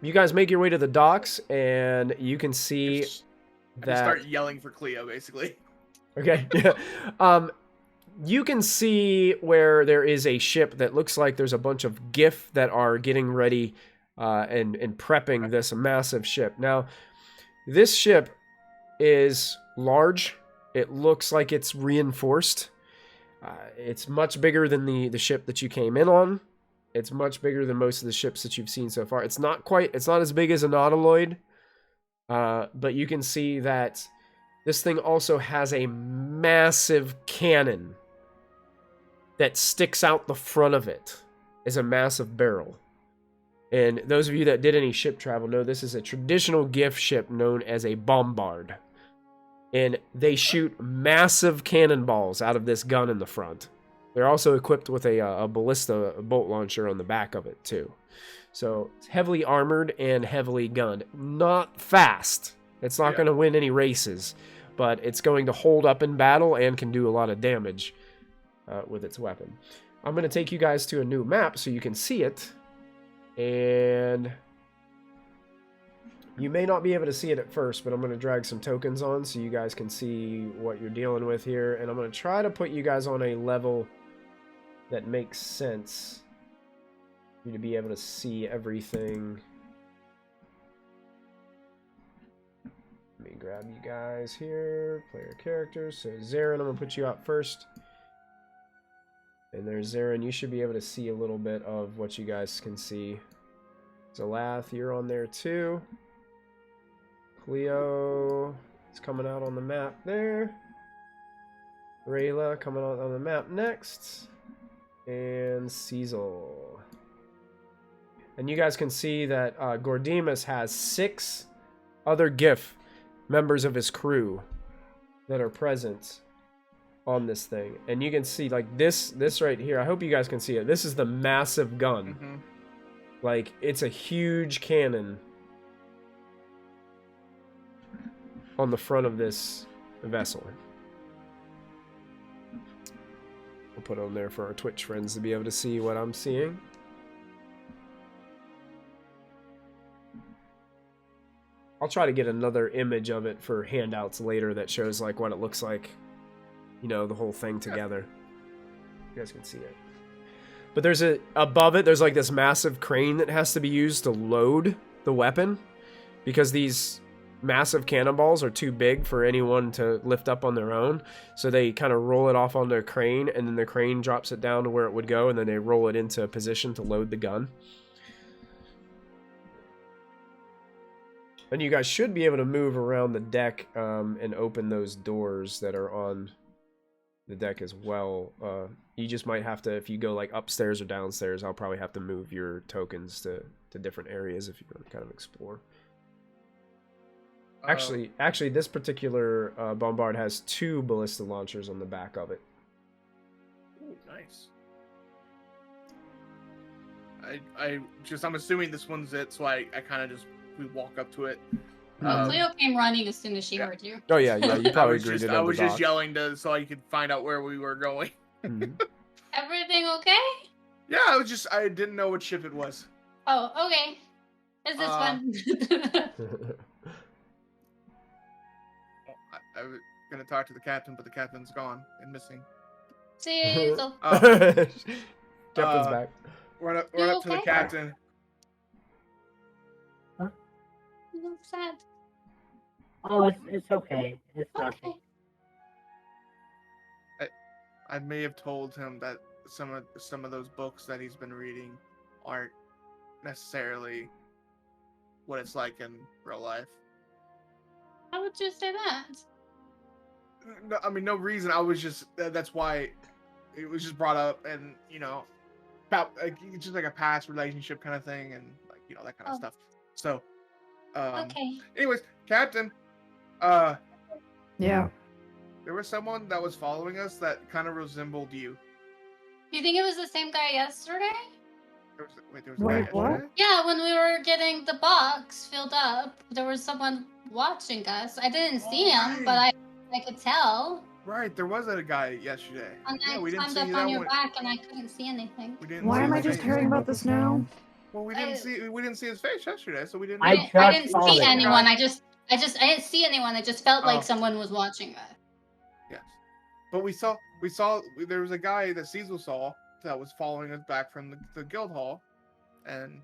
[SPEAKER 1] You guys make your way to the docks, and you can see
[SPEAKER 2] I just
[SPEAKER 1] that.
[SPEAKER 2] start yelling for Cleo, basically.
[SPEAKER 1] Okay. You can see where there is a ship that looks like there's a bunch of GIF that are getting ready and prepping this massive ship. Now, this ship is large. It looks like it's reinforced. It's much bigger than the ship that you came in on. It's much bigger than most of the ships that you've seen so far. It's not as big as a Nautiloid, but you can see that this thing also has a massive cannon that sticks out the front of it as a massive barrel. And those of you that did any ship travel know this is a traditional GIF ship known as a bombard. And they shoot massive cannonballs out of this gun in the front. They're also equipped with a ballista bolt launcher on the back of it, too. So, it's heavily armored and heavily gunned. Not fast. It's not going to win any races. But it's going to hold up in battle and can do a lot of damage with its weapon. I'm going to take you guys to a new map so you can see it. And you may not be able to see it at first, but I'm going to drag some tokens on so you guys can see what you're dealing with here. And I'm going to try to put you guys on a level that makes sense for you to be able to see everything. Let me grab you guys here. Player characters. So Zarin, I'm going to put you out first. And there's Zarin. You should be able to see a little bit of what you guys can see. Zalath, you're on there too. Cleo, It's coming out on the map there. Rayla coming out on the map next. And Cecil. And you guys can see that Gordimus has 6 other GIF members of his crew that are present on this thing. And you can see, like, this right here. I hope you guys can see it. This is the massive gun.
[SPEAKER 2] Mm-hmm.
[SPEAKER 1] Like, it's a huge cannon on the front of this vessel. I'll put it on there for our Twitch friends to be able to see what I'm seeing. I'll try to get another image of it for handouts later that shows like what it looks like, you know, the whole thing together. You guys can see it. But there's above it, there's like this massive crane that has to be used to load the weapon because these massive cannonballs are too big for anyone to lift up on their own. So they kind of roll it off onto a crane, and then the crane drops it down to where it would go, and then they roll it into a position to load the gun. And you guys should be able to move around the deck and open those doors that are on the deck as well. You just might have to, if you go like upstairs or downstairs, I'll probably have to move your tokens to different areas if you want to kind of explore. Actually, this particular bombard has 2 ballista launchers on the back of it.
[SPEAKER 2] Ooh, nice. I'm assuming this one's it, so I kind of just we walk up to it.
[SPEAKER 4] Cleo came running as soon as she heard you.
[SPEAKER 1] Oh yeah, you probably greeted
[SPEAKER 2] I
[SPEAKER 1] on
[SPEAKER 2] was
[SPEAKER 1] the
[SPEAKER 2] just
[SPEAKER 1] dock.
[SPEAKER 2] yelling so I could find out where we were going.
[SPEAKER 1] Mhm.
[SPEAKER 4] Everything okay?
[SPEAKER 2] Yeah, I didn't know what ship it was.
[SPEAKER 4] Oh, okay. Is this fun?
[SPEAKER 2] I was gonna talk to the captain, but the captain's gone and missing.
[SPEAKER 4] Cecil.
[SPEAKER 1] Captain's back.
[SPEAKER 2] Run up
[SPEAKER 4] You
[SPEAKER 2] to the
[SPEAKER 4] okay?
[SPEAKER 2] captain.
[SPEAKER 4] You look sad.
[SPEAKER 5] Oh, it's okay. It's nothing.
[SPEAKER 4] Okay.
[SPEAKER 2] I may have told him that some of those books that he's been reading aren't necessarily what it's like in real life.
[SPEAKER 4] How would you say that?
[SPEAKER 2] No, I mean, no reason. I was just that's why it was just brought up, and you know, about like it's just like a past relationship kind of thing, and like you know that kind of stuff. So,
[SPEAKER 4] Okay.
[SPEAKER 2] anyways, Captain,
[SPEAKER 3] Yeah.
[SPEAKER 2] there was someone that was following us that kind of resembled you.
[SPEAKER 4] Do you think it was the same guy yesterday?
[SPEAKER 2] There was a
[SPEAKER 3] Wait,
[SPEAKER 2] guy
[SPEAKER 3] what?
[SPEAKER 2] yesterday?
[SPEAKER 4] Yeah, when we were getting the box filled up, there was someone watching us. I didn't see him, but I could tell.
[SPEAKER 2] Right, there was a guy yesterday.
[SPEAKER 4] And
[SPEAKER 2] Yeah,
[SPEAKER 4] I
[SPEAKER 2] we didn't
[SPEAKER 4] climbed
[SPEAKER 2] see
[SPEAKER 4] up
[SPEAKER 2] that
[SPEAKER 4] on your
[SPEAKER 2] one.
[SPEAKER 4] back and I couldn't see anything.
[SPEAKER 2] We didn't
[SPEAKER 3] Why
[SPEAKER 2] see
[SPEAKER 3] am I
[SPEAKER 2] his
[SPEAKER 3] just
[SPEAKER 2] face.
[SPEAKER 3] hearing about this now?
[SPEAKER 2] Well, we didn't see his face yesterday, so we didn't.
[SPEAKER 5] I
[SPEAKER 2] know.
[SPEAKER 5] just
[SPEAKER 4] I didn't
[SPEAKER 5] saw
[SPEAKER 4] see
[SPEAKER 5] it.
[SPEAKER 4] anyone. I didn't see anyone. It just felt
[SPEAKER 2] Oh.
[SPEAKER 4] like someone was watching us.
[SPEAKER 2] Yes, but we saw there was a guy that Cecil saw that was following us back from the guild hall, and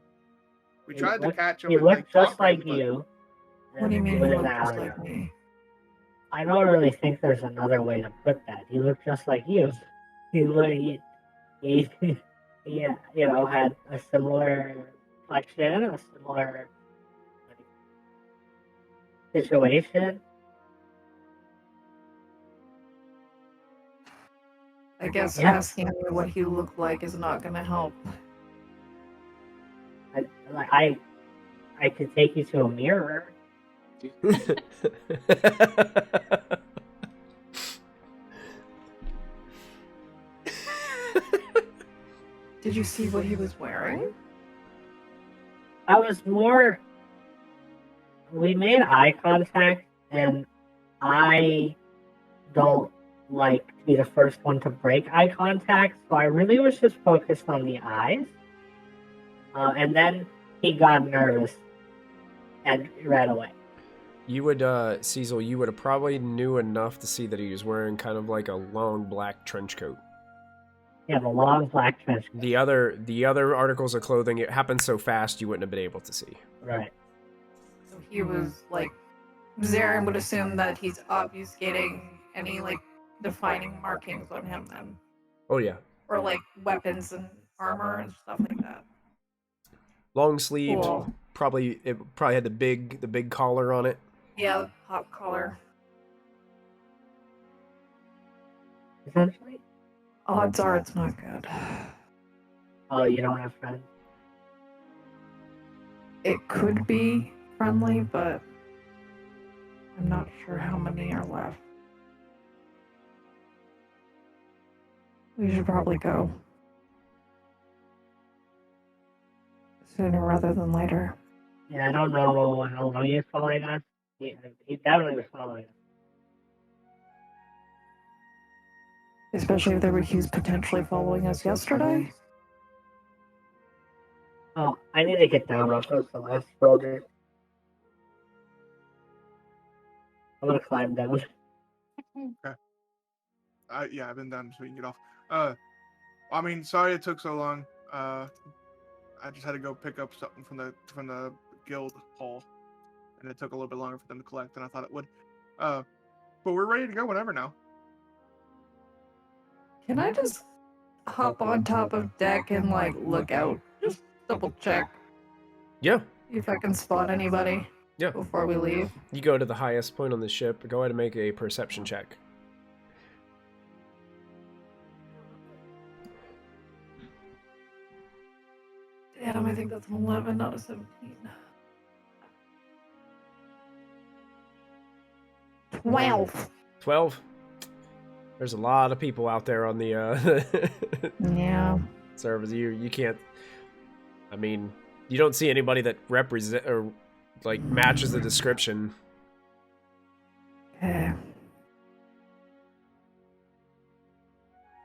[SPEAKER 2] we tried to catch him.
[SPEAKER 5] He
[SPEAKER 2] and,
[SPEAKER 5] looked just
[SPEAKER 2] talk to him,
[SPEAKER 5] like
[SPEAKER 2] but-
[SPEAKER 5] you.
[SPEAKER 3] What do you mean he
[SPEAKER 5] With an
[SPEAKER 3] looked just
[SPEAKER 5] alley.
[SPEAKER 3] like me?
[SPEAKER 5] I don't really think there's another way to put that. He looked just like you. He yeah, you know, had a similar complexion, a similar situation.
[SPEAKER 3] I guess
[SPEAKER 5] Yeah.
[SPEAKER 3] asking me what he looked like is not gonna help.
[SPEAKER 5] I could take you to a mirror.
[SPEAKER 3] Did you see what he was wearing?
[SPEAKER 5] I was more. We made eye contact, and I don't like to be the first one to break eye contact, so I really was just focused on the eyes. And then he got nervous and ran away.
[SPEAKER 1] You would, Cecil, you would have probably knew enough to see that he was wearing kind of like a long black trench coat.
[SPEAKER 5] He had a long black trench coat.
[SPEAKER 1] The other articles of clothing, it happened so fast you wouldn't have been able to see.
[SPEAKER 5] Right.
[SPEAKER 3] So he was like, Zarin would assume that he's obfuscating any like defining markings on him then,
[SPEAKER 1] Oh yeah,
[SPEAKER 3] or like weapons and armor and stuff like that.
[SPEAKER 1] long sleeved.
[SPEAKER 3] Cool.
[SPEAKER 1] Probably had the big collar on it.
[SPEAKER 3] Yeah, pop collar.
[SPEAKER 5] essentially.
[SPEAKER 3] Odds are it's not good.
[SPEAKER 5] Oh, you don't have friends?
[SPEAKER 3] It could be friendly, but I'm not sure how many are left. We should probably go. Sooner rather than later.
[SPEAKER 5] Yeah, I don't know how long he's following us. He definitely was following us.
[SPEAKER 3] Especially if they were he was potentially following us yesterday.
[SPEAKER 5] Oh, I need to get down real close to the last boulder. I'm gonna climb down.
[SPEAKER 2] Yeah, I've been done, so we can get off. I mean, sorry it took so long. I just had to go pick up something from the guild hall, and it took a little bit longer for them to collect than I thought it would. But we're ready to go whenever now.
[SPEAKER 3] Can I just hop on top of deck and like look out? Just double check.
[SPEAKER 1] Yeah.
[SPEAKER 3] If I can spot anybody.
[SPEAKER 1] Yeah.
[SPEAKER 3] Before we leave.
[SPEAKER 1] You go to the highest point on the ship. Go ahead and make a perception check.
[SPEAKER 3] Damn, I think that's an 11, not a 17. 12.
[SPEAKER 1] 12. There's a lot of people out there on the
[SPEAKER 3] Yeah.
[SPEAKER 1] servers. You can't. I mean, you don't see anybody that represent or like matches the description.
[SPEAKER 3] Okay.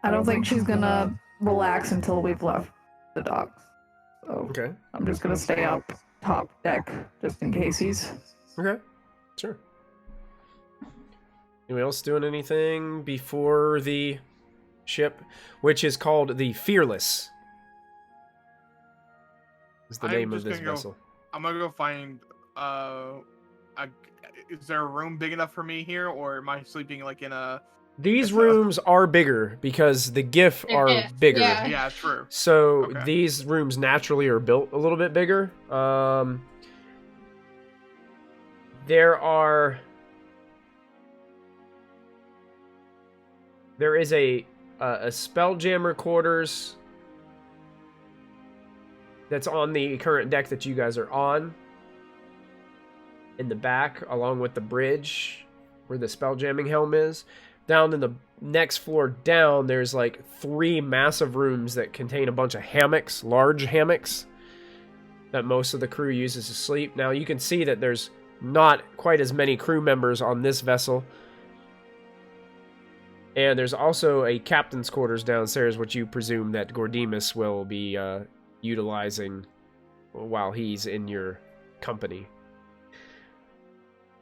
[SPEAKER 3] I don't think she's gonna relax until we've left the docks. So
[SPEAKER 1] Okay.
[SPEAKER 3] I'm just gonna stay up top deck just in case he's.
[SPEAKER 1] Okay. Sure. Anyone else doing anything before the ship, which is called the Fearless? Is the name of this vessel.
[SPEAKER 2] I'm gonna go find. Is there a room big enough for me here, or am I sleeping like in a?
[SPEAKER 1] These rooms are bigger because the GIF are bigger.
[SPEAKER 2] Yeah, true.
[SPEAKER 1] So
[SPEAKER 2] Okay.
[SPEAKER 1] these rooms naturally are built a little bit bigger. There is a Spelljammer quarters that's on the current deck that you guys are on. In the back, along with the bridge where the Spelljamming helm is. Down in the next floor down, there's like 3 massive rooms that contain a bunch of hammocks, large hammocks, that most of the crew uses to sleep. Now you can see that there's not quite as many crew members on this vessel. And there's also a captain's quarters downstairs, which you presume that Gordimus will be utilizing while he's in your company.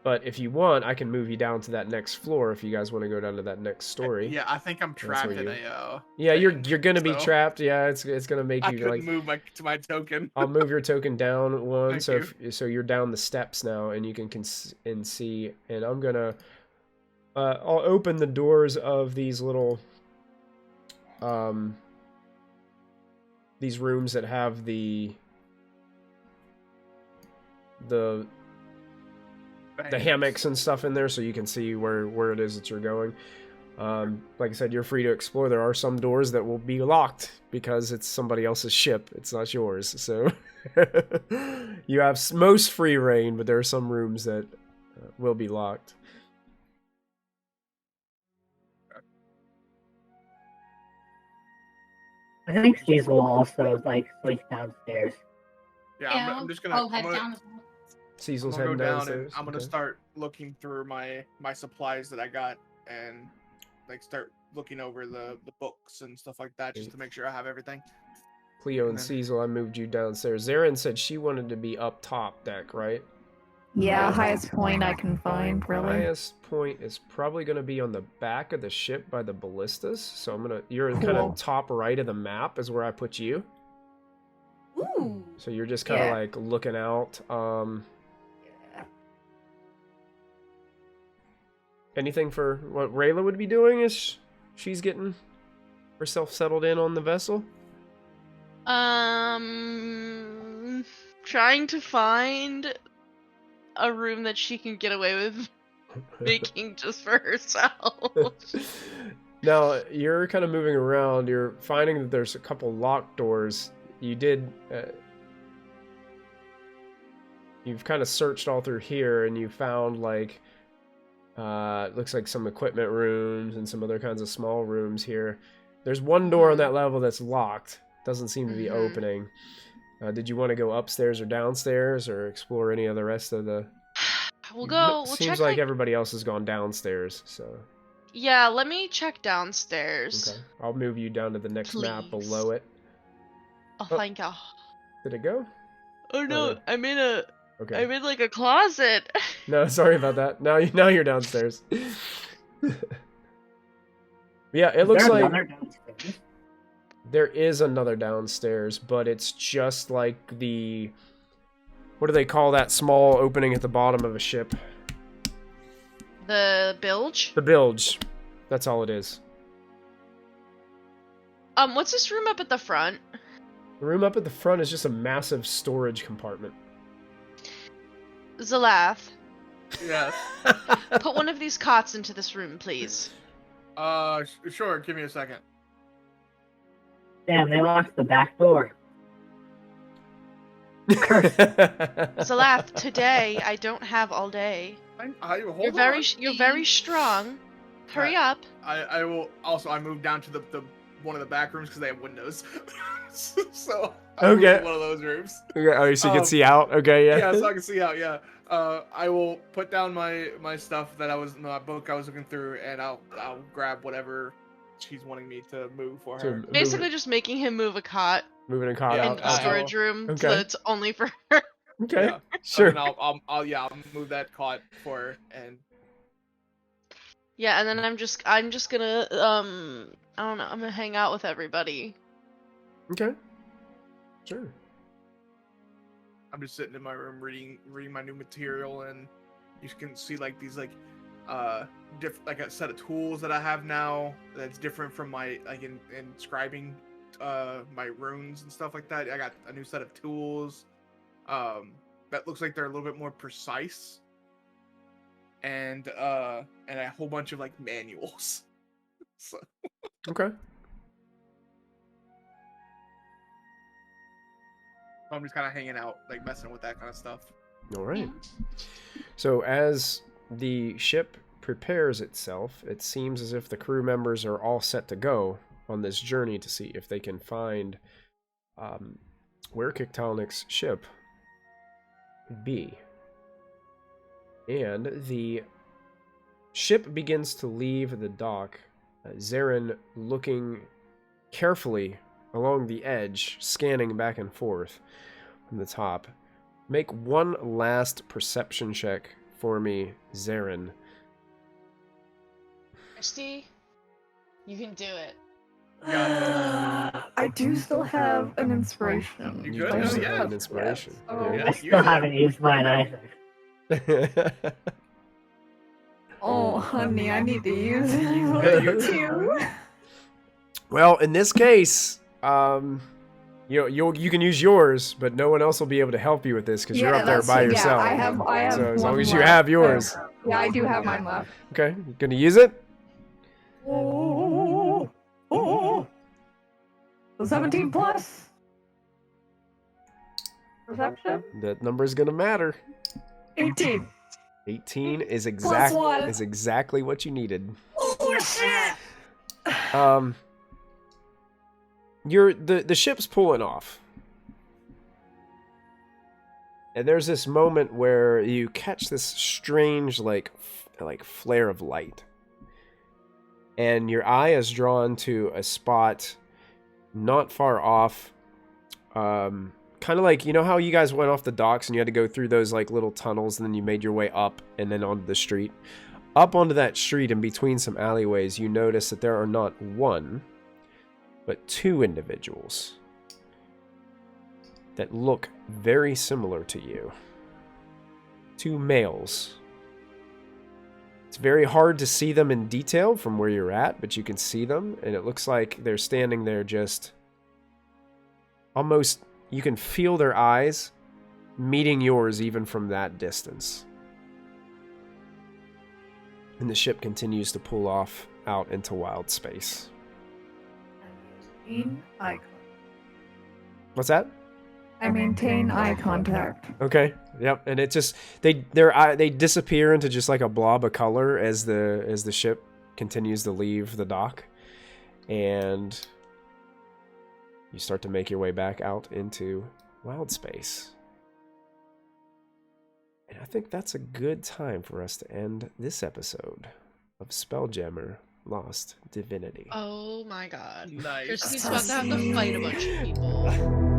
[SPEAKER 1] But if you want, I can move you down to that next floor if you guys want to go down to that next story.
[SPEAKER 2] Yeah, I think I'm trapped in a.
[SPEAKER 1] Yeah, you're gonna be trapped. Yeah, it's gonna make you
[SPEAKER 2] I couldn't move my token.
[SPEAKER 1] I'll move your token down one,
[SPEAKER 2] Thank
[SPEAKER 1] so you're down the steps now, and you can see. And I'm gonna I'll open the doors of these little these rooms that have the hammocks and stuff in there, so you can see where it is that you're going. Like I said, you're free to explore. There are some doors that will be locked because it's somebody else's ship. It's not yours. So you have most free reign, but there are some rooms that will be locked.
[SPEAKER 5] I think Steve will also like sleep downstairs.
[SPEAKER 2] Yeah, I'm just gonna.
[SPEAKER 4] head down.
[SPEAKER 1] Cecil's
[SPEAKER 2] I'm gonna
[SPEAKER 1] heading
[SPEAKER 2] go down
[SPEAKER 1] downstairs.
[SPEAKER 2] and I'm gonna start looking through my supplies that I got and like start looking over the books and stuff like that just to make sure I have everything.
[SPEAKER 1] Cleo and Cecil, I moved you downstairs. Zarin said she wanted to be up top deck, right?
[SPEAKER 3] Yeah, highest point I can find, really.
[SPEAKER 1] Highest point is probably going to be on the back of the ship by the ballistas. So you're kind
[SPEAKER 3] Cool.
[SPEAKER 1] of top right of the map is where I put you.
[SPEAKER 4] Ooh.
[SPEAKER 1] So you're just kind of
[SPEAKER 3] Yeah.
[SPEAKER 1] like looking out. Anything for what Rayla would be doing is she's getting herself settled in on the vessel?
[SPEAKER 7] Trying to find a room that she can get away with making just for herself.
[SPEAKER 1] Now, you're kind of moving around. You're finding that there's a couple locked doors. You did... you've kind of searched all through here, and you found, like... it looks like some equipment rooms and some other kinds of small rooms here. There's one door on that level that's locked. Doesn't seem to be opening. Did you want to go upstairs or downstairs, or explore any of the rest of the...
[SPEAKER 7] We'll
[SPEAKER 1] Seems
[SPEAKER 7] check,
[SPEAKER 1] like everybody else has gone downstairs, so...
[SPEAKER 7] Yeah, let me check downstairs.
[SPEAKER 1] Okay. I'll move you down to the next map
[SPEAKER 7] Please.
[SPEAKER 1] below it.
[SPEAKER 7] Oh, thank you.
[SPEAKER 1] Did it go?
[SPEAKER 7] Oh no,
[SPEAKER 1] Or-
[SPEAKER 7] I'm in
[SPEAKER 1] Okay.
[SPEAKER 7] like a closet.
[SPEAKER 1] No, sorry about that. Now you're downstairs. Yeah, it looks
[SPEAKER 5] Is there
[SPEAKER 1] like
[SPEAKER 5] another downstairs?
[SPEAKER 1] there is another downstairs, but it's just like the... What do they call that small opening at the bottom of a ship?
[SPEAKER 7] The bilge?
[SPEAKER 1] The bilge. That's all it is.
[SPEAKER 7] What's this room up at the front?
[SPEAKER 1] The room up at the front is just a massive storage compartment.
[SPEAKER 7] Zalath,
[SPEAKER 2] Yes.
[SPEAKER 7] put one of these cots into this room, please.
[SPEAKER 2] Sure. Give me a second.
[SPEAKER 5] Damn, they locked the back door.
[SPEAKER 7] Zalath, today I don't have all day.
[SPEAKER 2] Hold
[SPEAKER 7] You're
[SPEAKER 2] on.
[SPEAKER 7] very strong. Hurry up.
[SPEAKER 2] I will also. I moved down to the one of the back rooms because they have windows. So I moved
[SPEAKER 1] Okay.
[SPEAKER 2] to one of those rooms.
[SPEAKER 1] Okay, oh, so you can
[SPEAKER 2] Um,
[SPEAKER 1] see out? Okay, yeah.
[SPEAKER 2] Yeah, so I can see out. Yeah. I will put down my stuff that my book I was looking through, and I'll grab whatever she's wanting me to move for
[SPEAKER 1] So
[SPEAKER 2] her.
[SPEAKER 7] Basically, just making him move a cot
[SPEAKER 1] moving a cot
[SPEAKER 2] Yeah,
[SPEAKER 1] out.
[SPEAKER 7] into the storage room so
[SPEAKER 1] Okay.
[SPEAKER 7] that it's only for her.
[SPEAKER 1] Okay,
[SPEAKER 2] Yeah.
[SPEAKER 1] sure.
[SPEAKER 2] And I'll move that cot for her, and
[SPEAKER 7] Yeah, and then I'm just gonna I don't know, I'm gonna hang out with everybody.
[SPEAKER 1] Okay. Sure.
[SPEAKER 2] I'm just sitting in my room reading my new material, and you can see like these like a set of tools that I have now that's different from my in scribing my runes and stuff like that. I got a new set of tools that looks like they're a little bit more precise, and a whole bunch of like manuals. So
[SPEAKER 1] Okay.
[SPEAKER 2] I'm just kind of hanging out, like messing with that kind of stuff.
[SPEAKER 1] All right. So as the ship prepares itself, it seems as if the crew members are all set to go on this journey to see if they can find where Kik'Talnik's ship would be. And the ship begins to leave the dock. Zarin looking carefully along the edge, scanning back and forth from the top. Make one last perception check for me, Zarin.
[SPEAKER 6] Christy, you can do it.
[SPEAKER 3] I do still have an inspiration.
[SPEAKER 2] You
[SPEAKER 1] You
[SPEAKER 2] good?
[SPEAKER 1] do
[SPEAKER 2] Oh,
[SPEAKER 1] still
[SPEAKER 2] yeah.
[SPEAKER 1] have an inspiration.
[SPEAKER 3] Yes. Oh.
[SPEAKER 2] Yeah.
[SPEAKER 5] I still haven't used mine either.
[SPEAKER 3] Oh, honey, I need to use it
[SPEAKER 2] Yeah,
[SPEAKER 3] too.
[SPEAKER 1] Well, in this case, you can use yours, but no one else will be able to help you with this because you're up there
[SPEAKER 3] that's
[SPEAKER 1] by
[SPEAKER 3] true.
[SPEAKER 1] yourself.
[SPEAKER 3] Yeah, I have.
[SPEAKER 1] So as long
[SPEAKER 3] one
[SPEAKER 1] as you
[SPEAKER 3] left.
[SPEAKER 1] have yours.
[SPEAKER 3] Yeah, I do have mine left.
[SPEAKER 1] Okay, you gonna use it?
[SPEAKER 3] Oh, 17 plus. Perception?
[SPEAKER 1] That number's gonna matter.
[SPEAKER 3] 18.
[SPEAKER 1] 18 is
[SPEAKER 3] one.
[SPEAKER 1] exactly what you needed.
[SPEAKER 3] Oh, shit!
[SPEAKER 1] The ship's pulling off. And there's this moment where you catch this strange like flare of light. And your eye is drawn to a spot not far off, kind of like, you know how you guys went off the docks and you had to go through those like little tunnels and then you made your way up and then onto the street? Up onto that street in between some alleyways, you notice that there are not one, but two individuals that look very similar to you. Two males. It's very hard to see them in detail from where you're at, but you can see them, and it looks like they're standing there just almost, you can feel their eyes meeting yours even from that distance. And the ship continues to pull off out into wild space.
[SPEAKER 3] Eye contact.
[SPEAKER 1] What's that?
[SPEAKER 3] I maintain eye contact.
[SPEAKER 1] Okay. Yep. And it just they disappear into just like a blob of color as the ship continues to leave the dock, and you start to make your way back out into wild space. And I think that's a good time for us to end this episode of Spelljammer Lost Divinity.
[SPEAKER 7] Oh my god.
[SPEAKER 2] Nice.
[SPEAKER 7] Christy's about to have to fight a bunch of people.